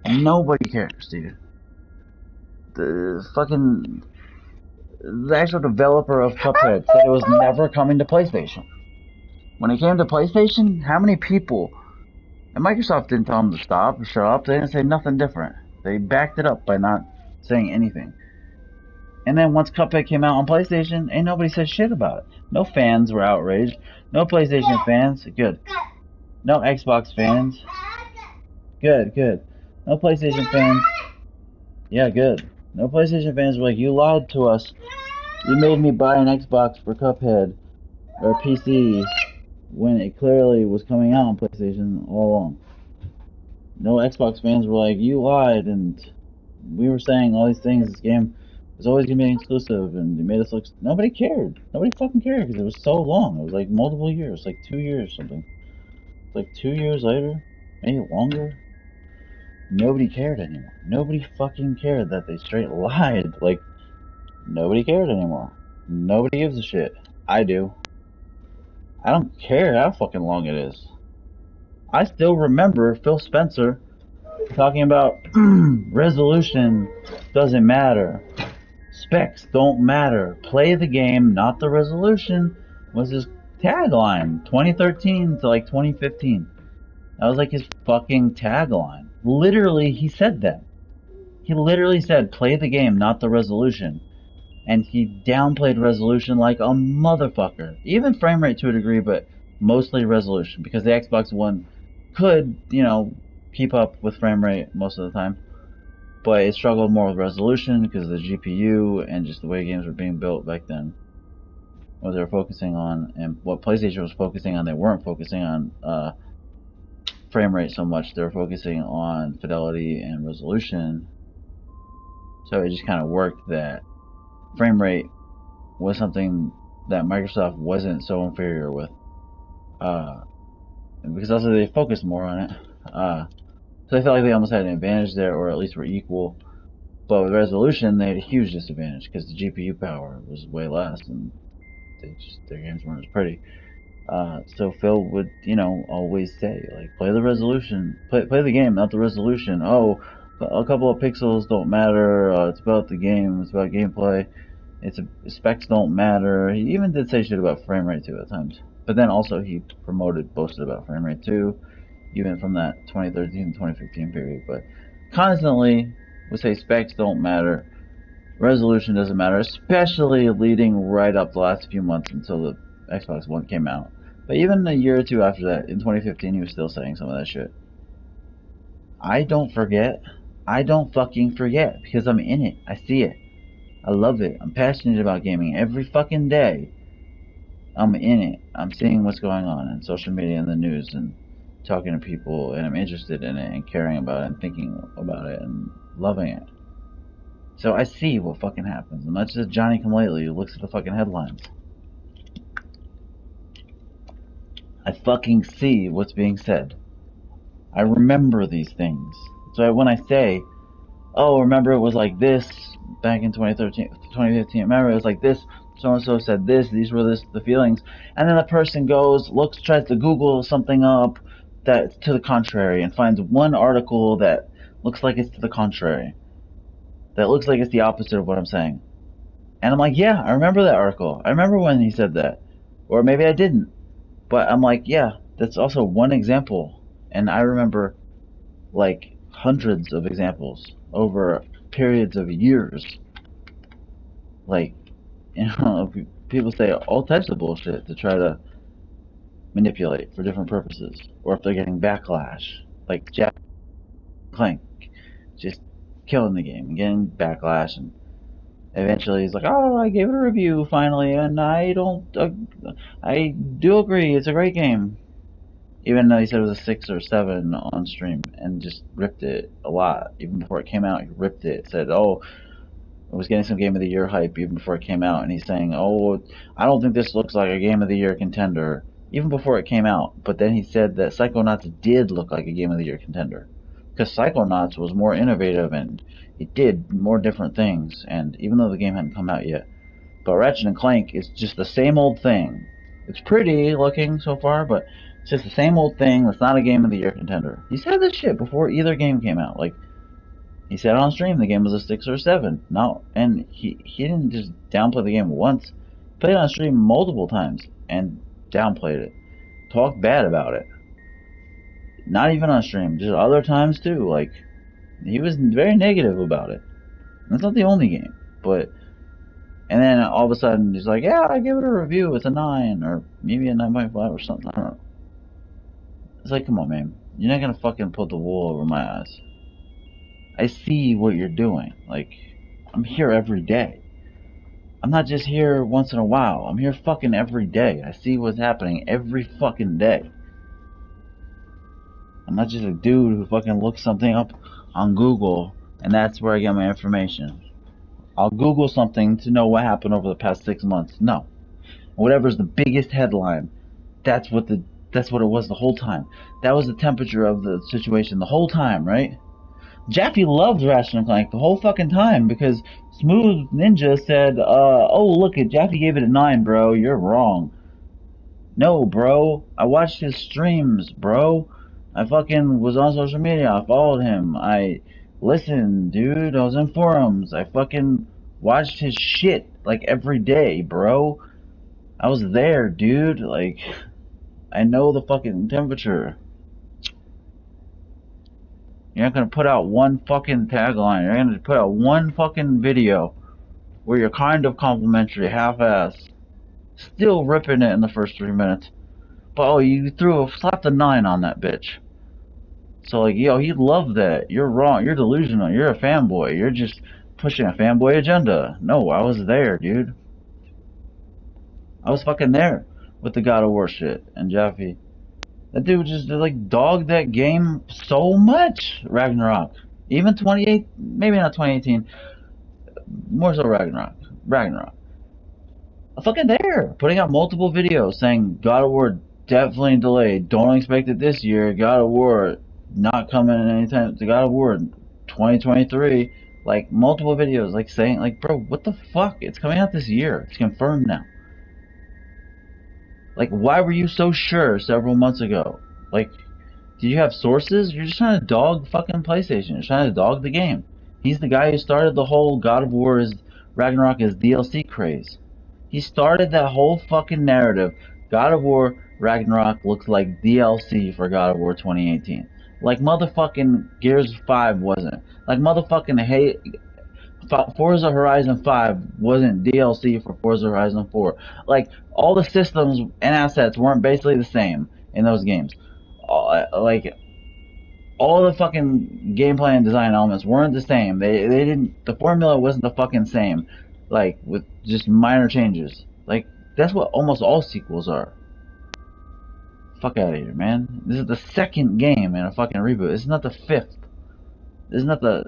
Nobody cares, dude. The actual developer of Cuphead said it was never coming to PlayStation. When it came to PlayStation, how many people? And Microsoft didn't tell them to stop or shut up. They didn't say nothing different. They backed it up by not saying anything. And then once Cuphead came out on PlayStation, ain't nobody said shit about it. No fans were outraged. No PlayStation fans. Good. No Xbox fans. Good. No PlayStation fans. Yeah, good. No PlayStation fans were like, you lied to us. You made me buy an Xbox for Cuphead or a PC when it clearly was coming out on PlayStation all along. No Xbox fans were like, you lied, and we were saying all these things. This game was always gonna be exclusive, and you made us look. Nobody cared. Nobody fucking cared because it was so long. It was like multiple years, like 2 years or something. Like 2 years later, maybe longer. Nobody cared anymore. Nobody fucking cared that they straight lied. Like, nobody cared anymore. Nobody gives a shit. I do. I don't care how fucking long it is. I still remember Phil Spencer talking about resolution doesn't matter. Specs don't matter. Play the game, not the resolution, was his tagline. 2013 to like 2015. That was like his fucking tagline. Literally, he said that. He literally said, play the game, not the resolution. And he downplayed resolution like a motherfucker. Even frame rate to a degree, but mostly resolution. Because the Xbox One could, keep up with frame rate most of the time. But it struggled more with resolution because of the GPU and just the way games were being built back then. What they were focusing on, and what PlayStation was focusing on, they weren't focusing on frame rate so much. They were focusing on fidelity and resolution. So it just kind of worked that frame rate was something that Microsoft wasn't so inferior with. Because also they focused more on it. So I felt like they almost had an advantage there, or at least were equal. But with resolution, they had a huge disadvantage because the GPU power was way less, and their games weren't as pretty. So Phil would, always say, like, play the resolution, play the game, not the resolution. Oh, a couple of pixels don't matter. It's about the game. It's about gameplay. Specs don't matter. He even did say shit about frame rate too at times. But then also he boasted about frame rate too, even from that 2013 to 2015 period. But constantly would say specs don't matter. Resolution doesn't matter, especially leading right up the last few months until the Xbox One came out. But even a year or two after that, in 2015, he was still saying some of that shit. I don't forget. I don't fucking forget because I'm in it. I see it. I love it. I'm passionate about gaming every fucking day. I'm in it. I'm seeing what's going on in social media and the news and talking to people, and I'm interested in it and caring about it and thinking about it and loving it. So I see what fucking happens. I'm not just a Johnny-come-lately who looks at the fucking headlines. I fucking see what's being said. I remember these things. So when I say, oh, remember it was like this back in 2015, remember it was like this, so-and-so said this, these were the feelings, and then the person goes, looks, tries to Google something up that's to the contrary and finds one article that looks like it's to the contrary, that looks like it's the opposite of what I'm saying. And I'm like, yeah, I remember that article. I remember when he said that. Or maybe I didn't. But I'm like, yeah, that's also one example. And I remember, like, hundreds of examples over periods of years. Like, you know, people say all types of bullshit to try to manipulate for different purposes. Or if they're getting backlash. Like Jack Clank just killing the game and getting backlash, and eventually he's like, oh, I gave it a review finally, and I do agree, it's a great game. Even though he said it was a 6 or 7 on stream, and just ripped it a lot. Even before it came out, he ripped it. Said, oh, it was getting some Game of the Year hype even before it came out, and he's saying, oh, I don't think this looks like a Game of the Year contender, even before it came out. But then he said that Psychonauts did look like a Game of the Year contender. Because Psychonauts was more innovative, and it did more different things, and even though the game hadn't come out yet. But Ratchet & Clank is just the same old thing. It's pretty looking so far, but it's just the same old thing that's not a Game of the Year contender. He said this shit before either game came out. Like, he said on stream the game was a 6 or 7. No, and he didn't just downplay the game once. He played it on stream multiple times and downplayed it. Talked bad about it. Not even on stream, just other times too. Like, he was very negative about it. That's not the only game, but... And then all of a sudden, he's like, yeah, I give it a review, it's a 9, or maybe a 9.5 or something, I don't know. It's like, come on, man. You're not gonna fucking put the wool over my eyes. I see what you're doing. Like, I'm here every day. I'm not just here once in a while. I'm here fucking every day. I see what's happening every fucking day. I'm not just a dude who fucking looks something up on Google, and that's where I get my information. I'll Google something to know what happened over the past 6 months. No. Whatever's the biggest headline, that's what it was the whole time. That was the temperature of the situation the whole time, right? Jaffe loved Ratchet & Clank the whole fucking time because Smooth Ninja said, oh, look, Jaffe gave it a 9, bro. You're wrong. No, bro. I watched his streams, bro. I fucking was on social media. I followed him. I listened, dude. I was in forums. I fucking watched his shit, like, every day, bro. I was there, dude. Like, I know the fucking temperature. You're not gonna put out one fucking tagline. You're gonna put out one fucking video where you're kind of complimentary, half-ass. Still ripping it in the first 3 minutes. But oh, you slapped a 9 on that bitch. So like, yo, he loved that. You're wrong. You're delusional. You're a fanboy. You're just pushing a fanboy agenda. No, I was there, dude. I was fucking there with the God of War shit and Jaffe. That dude just like dogged that game so much. Ragnarok. Even 28, maybe not 2018. More so Ragnarok. I'm fucking there. Putting out multiple videos saying God of War definitely delayed. Don't expect it this year. God of War not coming anytime. The God of War 2023. Like multiple videos like saying like, bro, what the fuck? It's coming out this year. It's confirmed now. Like, why were you so sure several months ago? Like, do you have sources? You're just trying to dog fucking PlayStation. You're trying to dog the game. He's the guy who started the whole God of War is Ragnarok is DLC craze. He started that whole fucking narrative. God of War Ragnarok looks like DLC for God of War 2018. Like motherfucking Gears 5 wasn't. Like motherfucking Forza Horizon 5 wasn't DLC for Forza Horizon 4. Like, all the systems and assets weren't basically the same in those games. Like, all the fucking gameplay and design elements weren't the same. They didn't. The formula wasn't the fucking same. Like, with just minor changes. Like, that's what almost all sequels are. Fuck out of here, man. This is the second game in a fucking reboot. This is not the fifth. This is not the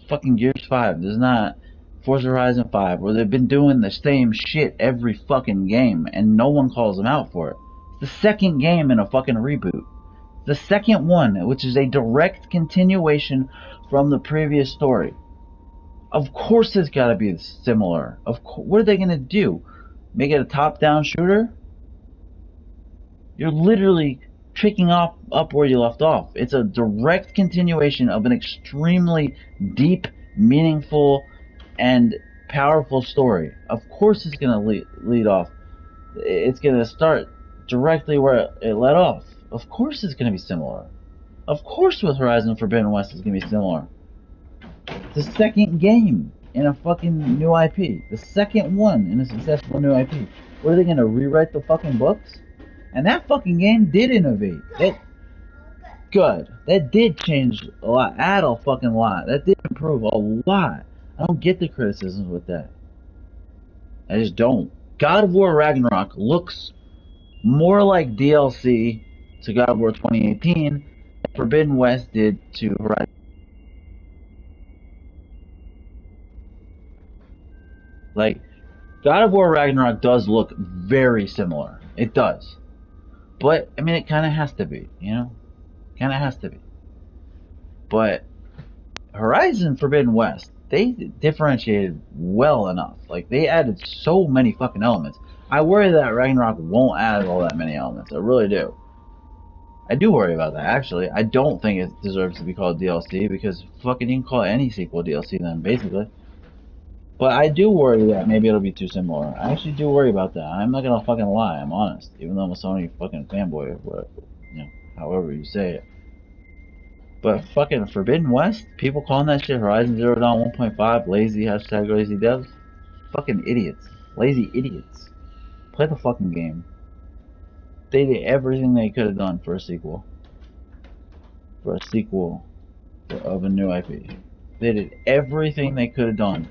fucking Gears 5. This is not Forza Horizon 5, where they've been doing the same shit every fucking game, and no one calls them out for it. It's the second game in a fucking reboot. The second one, which is a direct continuation from the previous story. Of course it's gotta be similar. What are they gonna do? Make it a top-down shooter? You're literally picking up where you left off. It's a direct continuation of an extremely deep, meaningful, and powerful story. Of course it's gonna lead off. It's gonna start directly where it let off. Of course it's gonna be similar. Of course with Horizon Forbidden West it's gonna be similar. The second game in a fucking new IP. The second one in a successful new IP. What are they gonna rewrite the fucking books? And that fucking game did innovate. That did change a lot. Add a fucking lot. That did improve a lot. I don't get the criticisms with that. I just don't. God of War Ragnarok looks more like DLC to God of War 2018 than Forbidden West did to Horizon. Like, God of War Ragnarok does look very similar. It does. But, I mean, it kind of has to be, you know? Kind of has to be. But Horizon Forbidden West, they differentiated well enough. Like, they added so many fucking elements. I worry that Ragnarok won't add all that many elements. I really do. I do worry about that, actually. I don't think it deserves to be called DLC, because fucking you can call any sequel DLC then, basically. But I do worry that maybe it'll be too similar. I actually do worry about that. I'm not gonna fucking lie, I'm honest. Even though I'm a Sony fucking fanboy, or, you know, however you say it. But fucking Forbidden West, people calling that shit Horizon Zero Dawn 1.5, lazy, hashtag lazy devs. Fucking idiots. Lazy idiots. Play the fucking game. They did everything they could have done for a sequel. For a sequel of a new IP. They did everything they could have done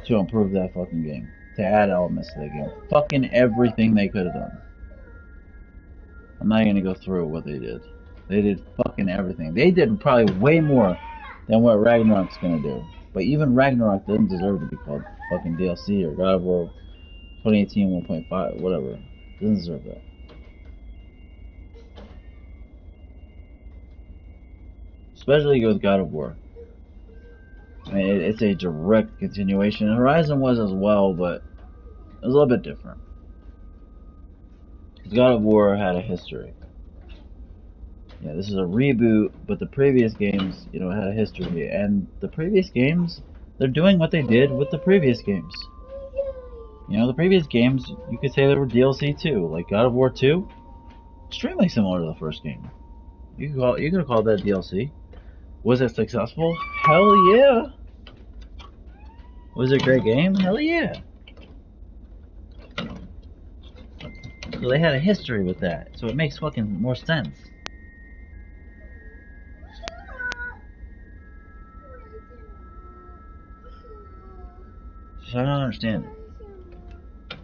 to improve that fucking game. To add elements to the game. Fucking everything they could have done. I'm not gonna go through what they did. They did fucking everything. They did probably way more than what Ragnarok's gonna do. But even Ragnarok doesn't deserve to be called fucking DLC or God of War 2018 1.5, whatever. Doesn't deserve that. Especially with God of War. I mean, it's a direct continuation. Horizon was as well, but it was a little bit different. Because God of War had a history. Yeah, this is a reboot, but the previous games, you know, had a history. And the previous games, they're doing what they did with the previous games. You know, the previous games, you could say they were DLC too. Like God of War 2, extremely similar to the first game. You could have called that DLC. Was it successful? Hell yeah! Was it a great game? Hell yeah! So they had a history with that, so it makes fucking more sense. So I don't understand it.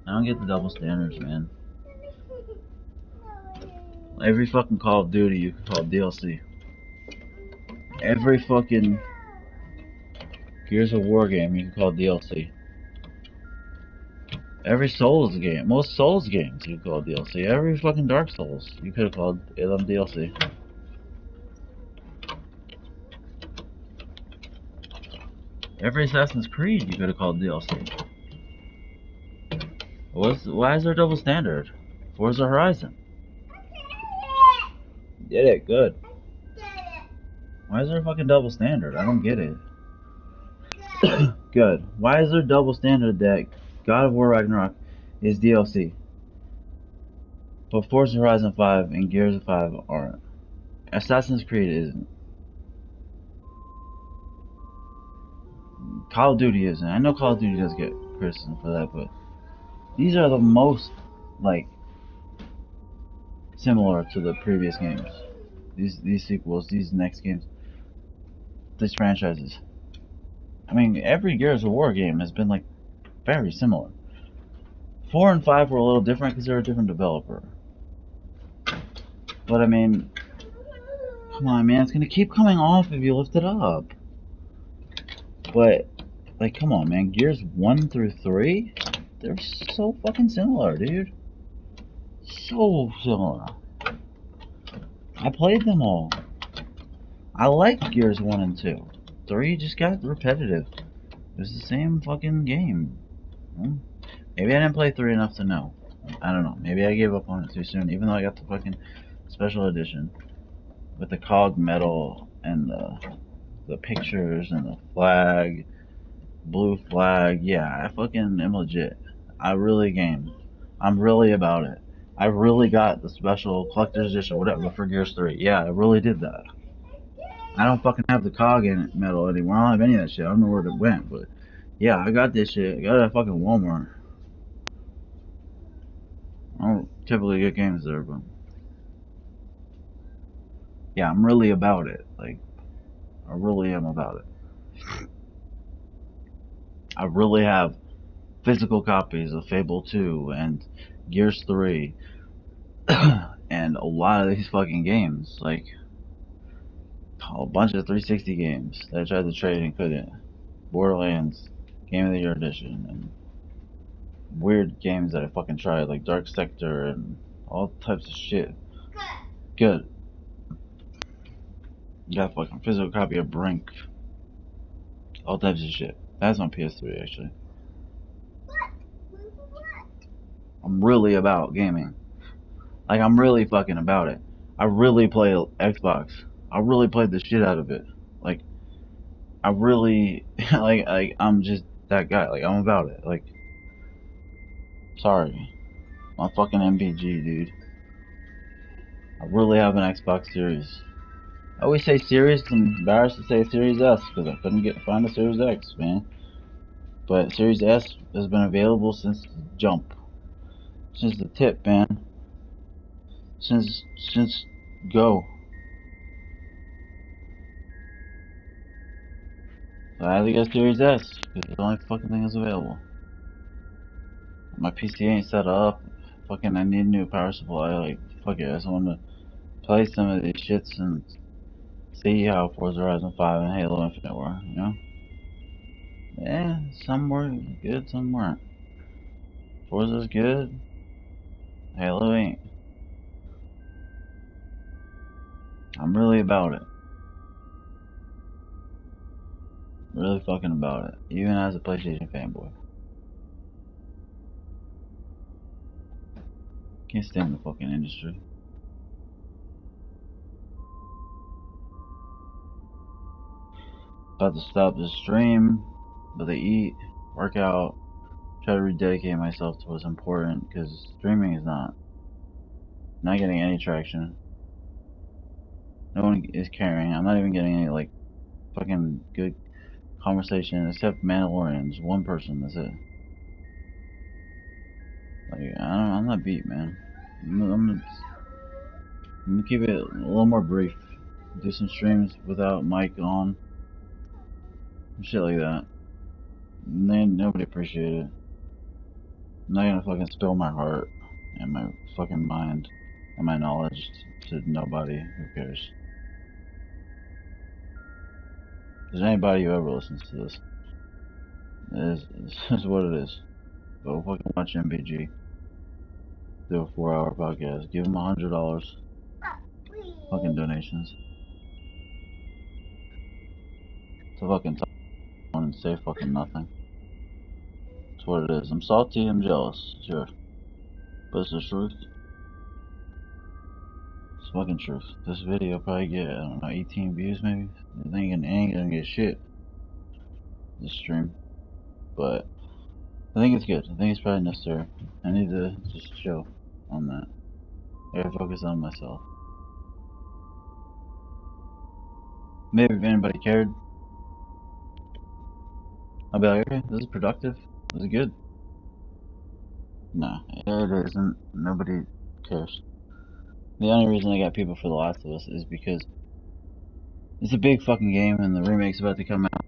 I don't get the double standards, man. Every fucking Call of Duty you can call DLC. Every fucking Gears of War game you can call DLC. Every Souls game, most Souls games you can call DLC. Every fucking Dark Souls you could have called them DLC. Every Assassin's Creed you could have called DLC. Why is there a double standard? Forza Horizon. Did it, good. Why is there a fucking double standard? I don't get it. Good. Why is there a double standard that God of War Ragnarok is DLC, but Forza Horizon 5 and Gears of 5 aren't? Assassin's Creed isn't. Call of Duty isn't. I know Call of Duty does get criticism for that, but these are the most, like, similar to the previous games. These sequels, these next games, these franchises. I mean, every Gears of War game has been, like, very similar. 4 and 5 were a little different because they're a different developer. But, I mean, come on, man, it's gonna keep coming off if you lift it up. But, like, come on, man, Gears 1 through 3, they're so fucking similar, dude. So similar. I played them all. I liked Gears 1 and 2. 3 just got repetitive. It was the same fucking game. Maybe I didn't play 3 enough to know. I don't know. Maybe I gave up on it too soon, even though I got the fucking special edition with the cog metal and the pictures and the flag, blue flag. Yeah, I fucking am legit. I really game. I'm really about it. I really got the special collector's edition, whatever, for Gears 3. Yeah, I really did that. I don't fucking have the cog in it metal anymore. I don't have any of that shit. I don't know where it went, but yeah, I got this shit. I got it at fucking Walmart. I don't typically get games there, but yeah, I'm really about it. Like, I really am about it. I really have physical copies of Fable 2 and Gears 3 and a lot of these fucking games. Like, a bunch of 360 games that I tried to trade and couldn't. Borderlands Game of the Year edition and weird games that I fucking tried, like Dark Sector and all types of shit. Good. Got a fucking physical copy of Brink. All types of shit. That's on PS3 actually. I'm really about gaming. Like, I'm really fucking about it. I really play Xbox. I really played the shit out of it. Like, I really, like, I'm just that guy. Like, I'm about it. Like, sorry. I'm fucking MBG, dude. I really have an Xbox Series. I always say Series, I'm embarrassed to say Series S, because I couldn't find a Series X, man. But Series S has been available since the jump. Since the tip, man. Since go. So I had to get Series S, because it's the only fucking thing that's available. My PC ain't set up. Fucking, I need a new power supply. Like, fuck it, I just want to play some of these shits and see how Forza Horizon 5 and Halo Infinite were, you know? Yeah, some were good, some weren't. Forza's good, Halo ain't. I'm really about it. Really fucking about it. Even as a PlayStation fanboy. Can't stand the fucking industry. About to stop the stream, but they eat, work out, try to rededicate myself to what's important, because streaming is not getting any traction. No one is caring. I'm not even getting any, like, fucking good conversation, except Mandalorians. One person, that's it. Like, I'm not beat, man. I'm gonna keep it a little more brief. Do some streams without mic on. Shit like that. Nobody appreciate it. I'm not gonna fucking spill my heart and my fucking mind and my knowledge to nobody. Who cares? If there's anybody who ever listens to this, this is what it is. Go fucking watch MBG. Do a 4-hour podcast. Give them $100. Fucking donations. To fucking talk and say fucking nothing. That's what it is. I'm salty, I'm jealous, sure. But it's the truth. It's fucking truth. This video probably get, I don't know, 18 views maybe? I ain't gonna get shit. This stream. But I think it's good. I think it's probably necessary. I need to just chill on that. I gotta focus on myself. Maybe if anybody cared, I'll be like, okay, this is productive. This is good. Nah, it isn't. Nobody cares. The only reason I got people for The Last of Us is because it's a big fucking game and the remake's about to come out.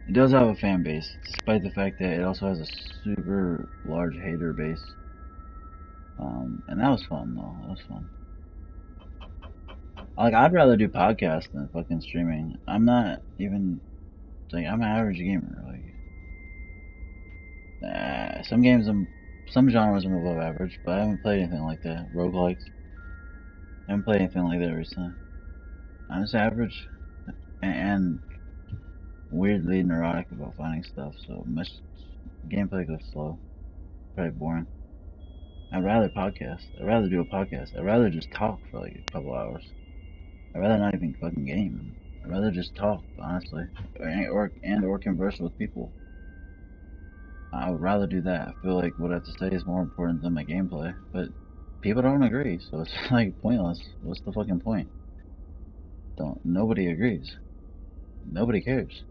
It does have a fan base, despite the fact that it also has a super large hater base. And that was fun though. That was fun. Like, I'd rather do podcasts than fucking streaming. I'm not even, like, I'm an average gamer. Like, some genres I'm above average, but I haven't played anything like that. Roguelikes. I haven't played anything like that recently. I'm just average and weirdly neurotic about finding stuff, so much gameplay goes slow. Probably boring. I'd rather podcast. I'd rather do a podcast. I'd rather just talk for like a couple hours. I'd rather not even fucking game. I'd rather just talk, honestly, or converse with people. I would rather do that. I feel like what I have to say is more important than my gameplay, but people don't agree, so it's like pointless. What's the fucking point? Nobody agrees. Nobody cares.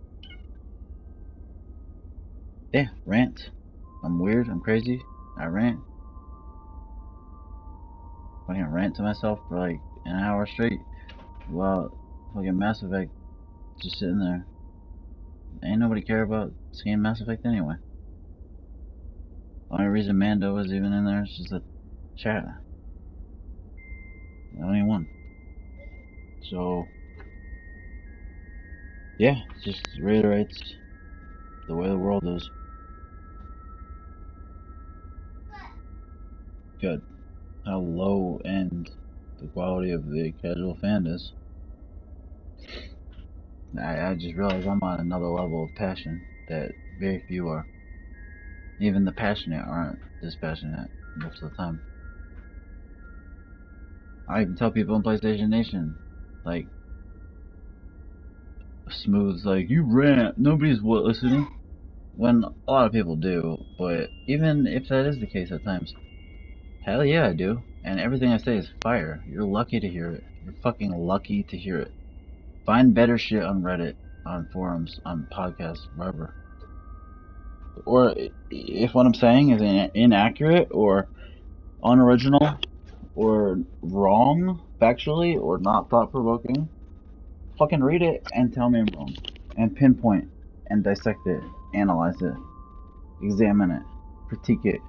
Yeah, rant. I'm weird, I'm crazy, I rant. I can rant to myself for like an hour straight while fucking Mass Effect just sitting there. Ain't nobody care about seeing Mass Effect anyway. The only reason Mando was even in there is just a chat. The only one. So, yeah, it just reiterates the way the world is. Good. How low end the quality of the casual fan is. I just realized I'm on another level of passion that very few are. Even the passionate aren't this passionate most of the time. I even tell people in PlayStation Nation, like, Smooth's like, you rant, nobody's listening. When a lot of people do, but even if that is the case at times, hell yeah I do. And everything I say is fire. You're lucky to hear it. You're fucking lucky to hear it. Find better shit on Reddit, on forums, on podcasts, wherever. Or if what I'm saying is inaccurate or unoriginal or wrong factually or not thought-provoking, fucking read it and tell me I'm wrong. And pinpoint and dissect it, analyze it, examine it, critique it,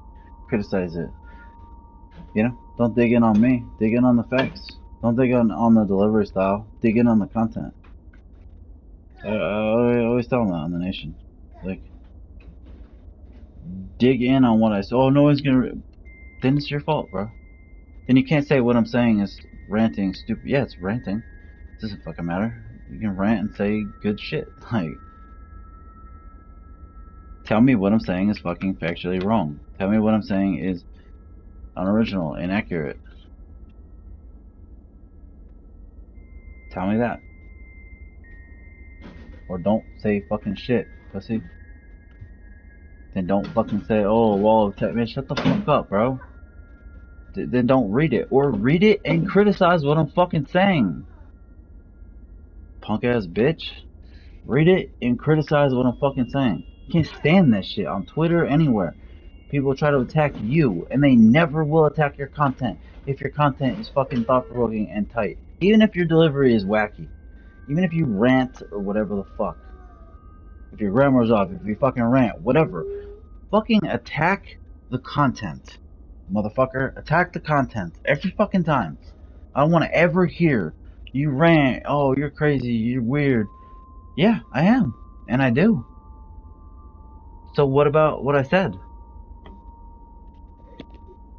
criticize it. You know, don't dig in on me. Dig in on the facts. Don't dig in on the delivery style. Dig in on the content. I always tell them that on the Nation. Like, dig in on what I say. Oh, no one's gonna. Then it's your fault, bro. Then you can't say what I'm saying is ranting, stupid. Yeah, it's ranting. It doesn't fucking matter. You can rant and say good shit. Like, tell me what I'm saying is fucking factually wrong. Tell me what I'm saying is unoriginal, inaccurate. Tell me that. Or don't say fucking shit, pussy. Then don't fucking say, oh, wall of text. Man, shut the fuck up, bro. Then don't read it. Or read it and criticize what I'm fucking saying. Punk ass bitch. Read it and criticize what I'm fucking saying. You can't stand that shit on Twitter, anywhere. People try to attack you, and they never will attack your content if your content is fucking thought-provoking and tight. Even if your delivery is wacky. Even if you rant or whatever the fuck. If your grammar's off, if you fucking rant, whatever. Fucking attack the content. Motherfucker, attack the content. Every fucking time. I don't want to ever hear you rant, oh, you're crazy, you're weird. Yeah, I am. And I do. So what about what I said?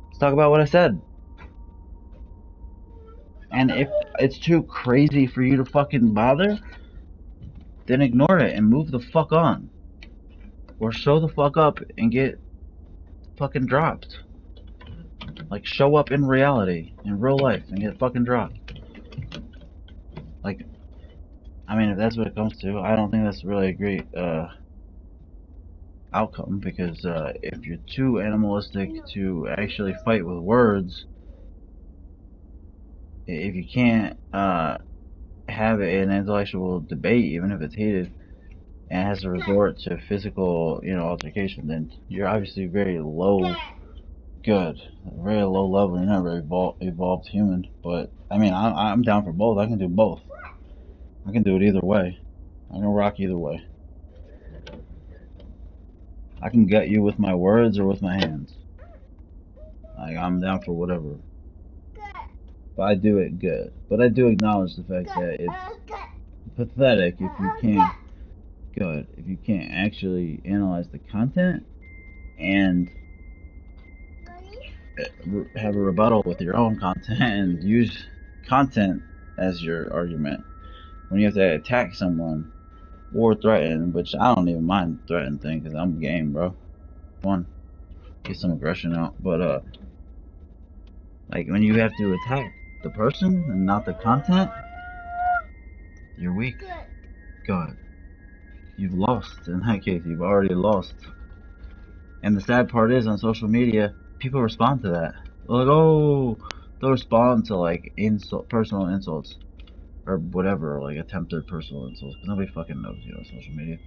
Let's talk about what I said. And if it's too crazy for you to fucking bother, then ignore it and move the fuck on. Or show the fuck up and get fucking dropped. Like, show up in reality, in real life, and get fucking dropped. Like, I mean, if that's what it comes to, I don't think that's really a great outcome, because if you're too animalistic to actually fight with words, if you can't have an intellectual debate, even if it's heated, and has to resort to physical, altercation, then you're obviously very low, very low level. You're not very evolved human. But I mean, I'm down for both. I can do both. I can do it either way. I can rock either way. I can gut you with my words or with my hands. Like, I'm down for whatever. But I do it good. But I do acknowledge the fact that it's pathetic if you can't if you can't actually analyze the content and have a rebuttal with your own content and use content as your argument when you have to attack someone or threaten, which I don't even mind threatening things because I'm game, bro. Fun. Get some aggression out. But like when you have to attack the person and not the content, you're weak. God. You've lost. In that case, you've already lost. And the sad part is, on social media, people respond to that. They're like, oh, they'll respond to like personal insults or whatever, like attempted personal insults, because nobody fucking knows, social media.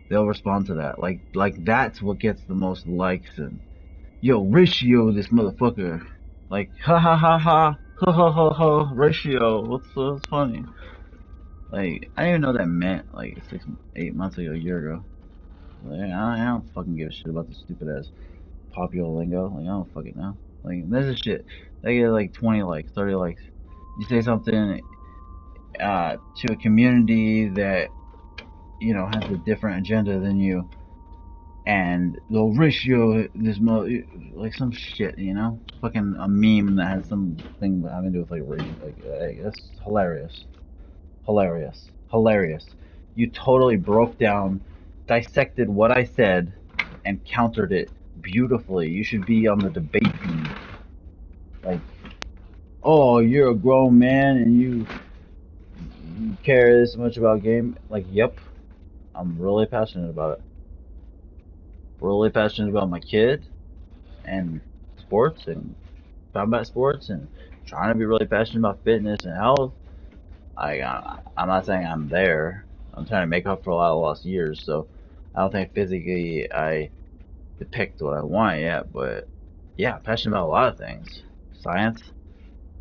They'll respond to that, like that's what gets the most likes. And yo, Ratio, this motherfucker, like ha ha ha ha ha ha ha ha, Ratio, what's funny? Like, I didn't even know that meant like 8 months ago, a year ago. Like, I don't fucking give a shit about the stupid ass popular lingo. Like, I don't fucking know. Like, this is shit. They get like 20 likes, 30 likes. You say something to a community that, has a different agenda than you, and they'll Ratio this like some shit, fucking a meme that has something having to do with like race. Like, hey, that's hilarious. You totally broke down, dissected what I said, and countered it beautifully. You should be on the debate team. Like, oh, you're a grown man and you care this much about game. Like, yep, I'm really passionate about it. Really passionate about my kid and sports and combat sports, and trying to be really passionate about fitness and health. I'm not saying I'm there. I'm trying to make up for a lot of lost years, so I don't think physically I depict what I want yet, but yeah, I'm passionate about a lot of things. Science,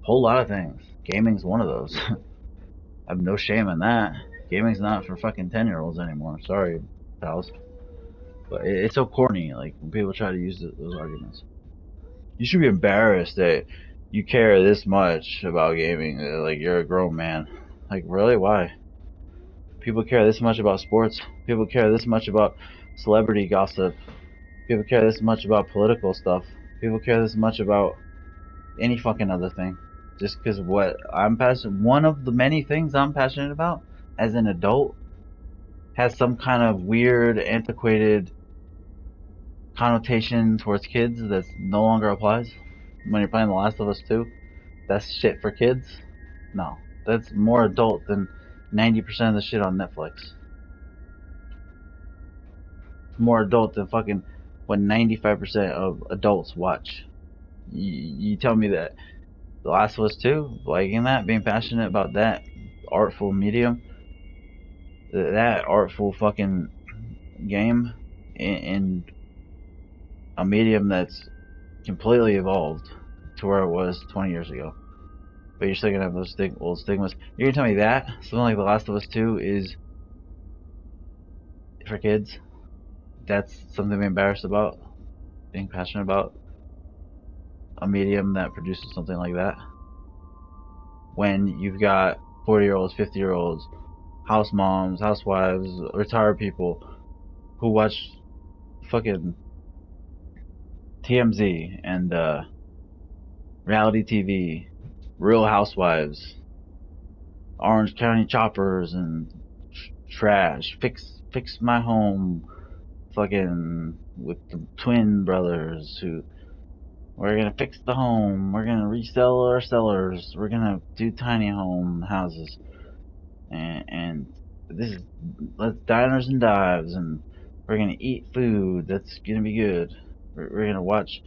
a whole lot of things. Gaming's one of those. I have no shame in that. Gaming's not for fucking 10-year-olds anymore. Sorry, pals. But it's so corny, like, when people try to use those arguments. You should be embarrassed that you care this much about gaming. Like, you're a grown man. Like, really? Why? People care this much about sports. People care this much about celebrity gossip. People care this much about political stuff. People care this much about any fucking other thing. Just because what I'm passionate, one of the many things I'm passionate about as an adult, has some kind of weird, antiquated connotation towards kids that no longer applies. When you're playing The Last of Us 2, that's shit for kids. No, that's more adult than 90% of the shit on Netflix. It's more adult than fucking what 95% of adults watch. You tell me that The Last of Us 2, liking that, being passionate about that artful medium, that artful fucking game in a medium that's completely evolved to where it was 20 years ago. But you're still gonna have those old stigmas. You're gonna tell me that something like The Last of Us 2 is for kids? That's something to be embarrassed about? Being passionate about a medium that produces something like that? When you've got 40-year-olds, 50-year-olds, house moms, housewives, retired people who watch fucking TMZ and reality TV, Real Housewives, Orange County Choppers, and trash. Fix My Home, fucking with the twin brothers who, we're gonna fix the home, we're gonna resell our cellars, we're gonna do tiny home houses, and this is, let's diners and dives, and we're gonna eat food that's gonna be good. We're gonna watch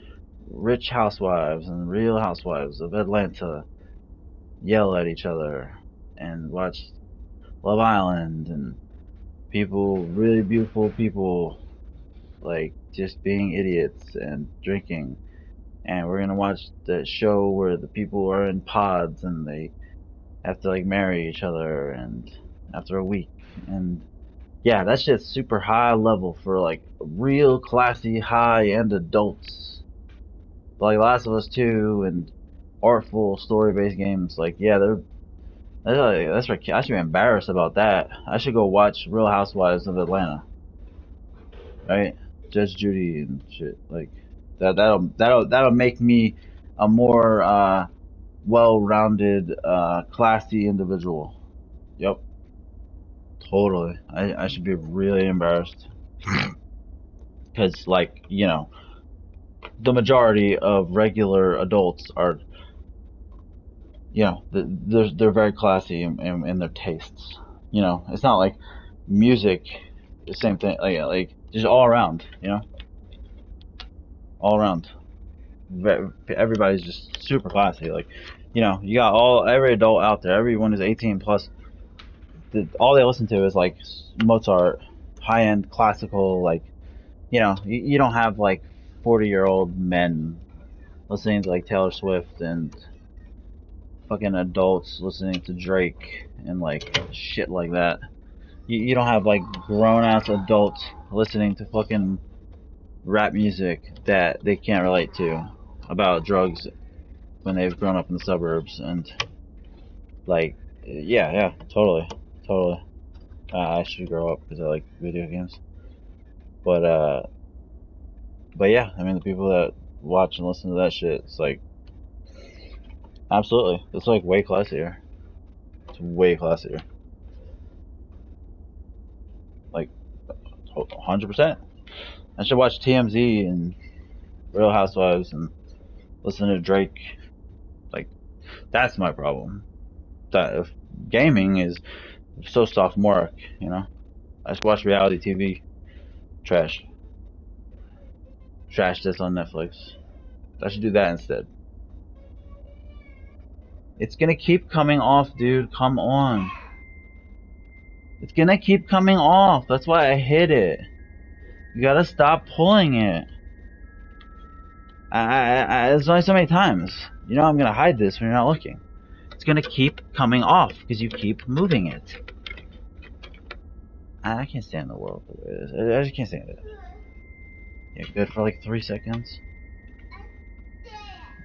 Rich Housewives and Real Housewives of Atlanta yell at each other, and watch Love Island, and people, really beautiful people, like just being idiots and drinking. And we're gonna watch the show where the people are in pods and they have to like marry each other and after a week. And yeah, that shit's super high level for like real classy high end adults. Like Last of Us 2 and artful story based games. Like yeah, that's right. I should be embarrassed about that. I should go watch Real Housewives of Atlanta, right? Judge Judy and shit like that'll make me a more well-rounded, classy individual. Yep, totally. I should be really embarrassed because, like, you know, the majority of regular adults are, you know, they're very classy in their tastes. You know, it's not like music, the same thing. Like just all around, you know, all around. Everybody's just super classy. Like, you know, you got every adult out there. Everyone is 18 plus. All they listen to is like Mozart, high end classical. Like, you know, you don't have like 40-year-old men listening to like Taylor Swift and fucking adults listening to Drake and like shit like that. You don't have like grown ass adults listening to fucking rap music that they can't relate to about drugs when they've grown up in the suburbs. And like yeah, totally. I should grow up because I like video games, but yeah, I mean the people that watch and listen to that shit, it's like absolutely, it's like way classier. It's way classier, like 100%. I should watch TMZ and Real Housewives and listen to Drake. Like that's my problem. That if gaming is so sophomoric, you know. I should watch reality TV. Trash this on Netflix. I should do that instead. It's gonna keep coming off, dude. Come on. It's gonna keep coming off. That's why I hit it. You gotta stop pulling it. There's only so many times. You know I'm gonna hide this when you're not looking. It's gonna keep coming off because you keep moving it. I can't stand the world the way it is. I just can't stand it. Yeah, good for like 3 seconds.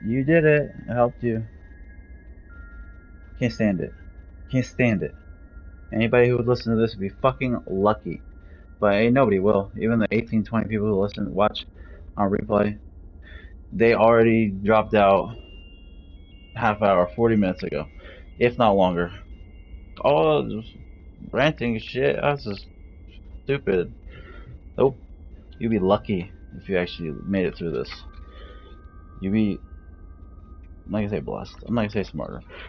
You did it. I helped you. Can't stand it. Can't stand it. Anybody who would listen to this would be fucking lucky. But ain't nobody will. Even the 18, 20 people who listen, watch on replay, they already dropped out half hour, 40 minutes ago. If not longer. Oh, just ranting shit. That's just stupid. Nope. You'd be lucky if you actually made it through this. You'd be, I'm not gonna say blessed. I'm not gonna say smarter.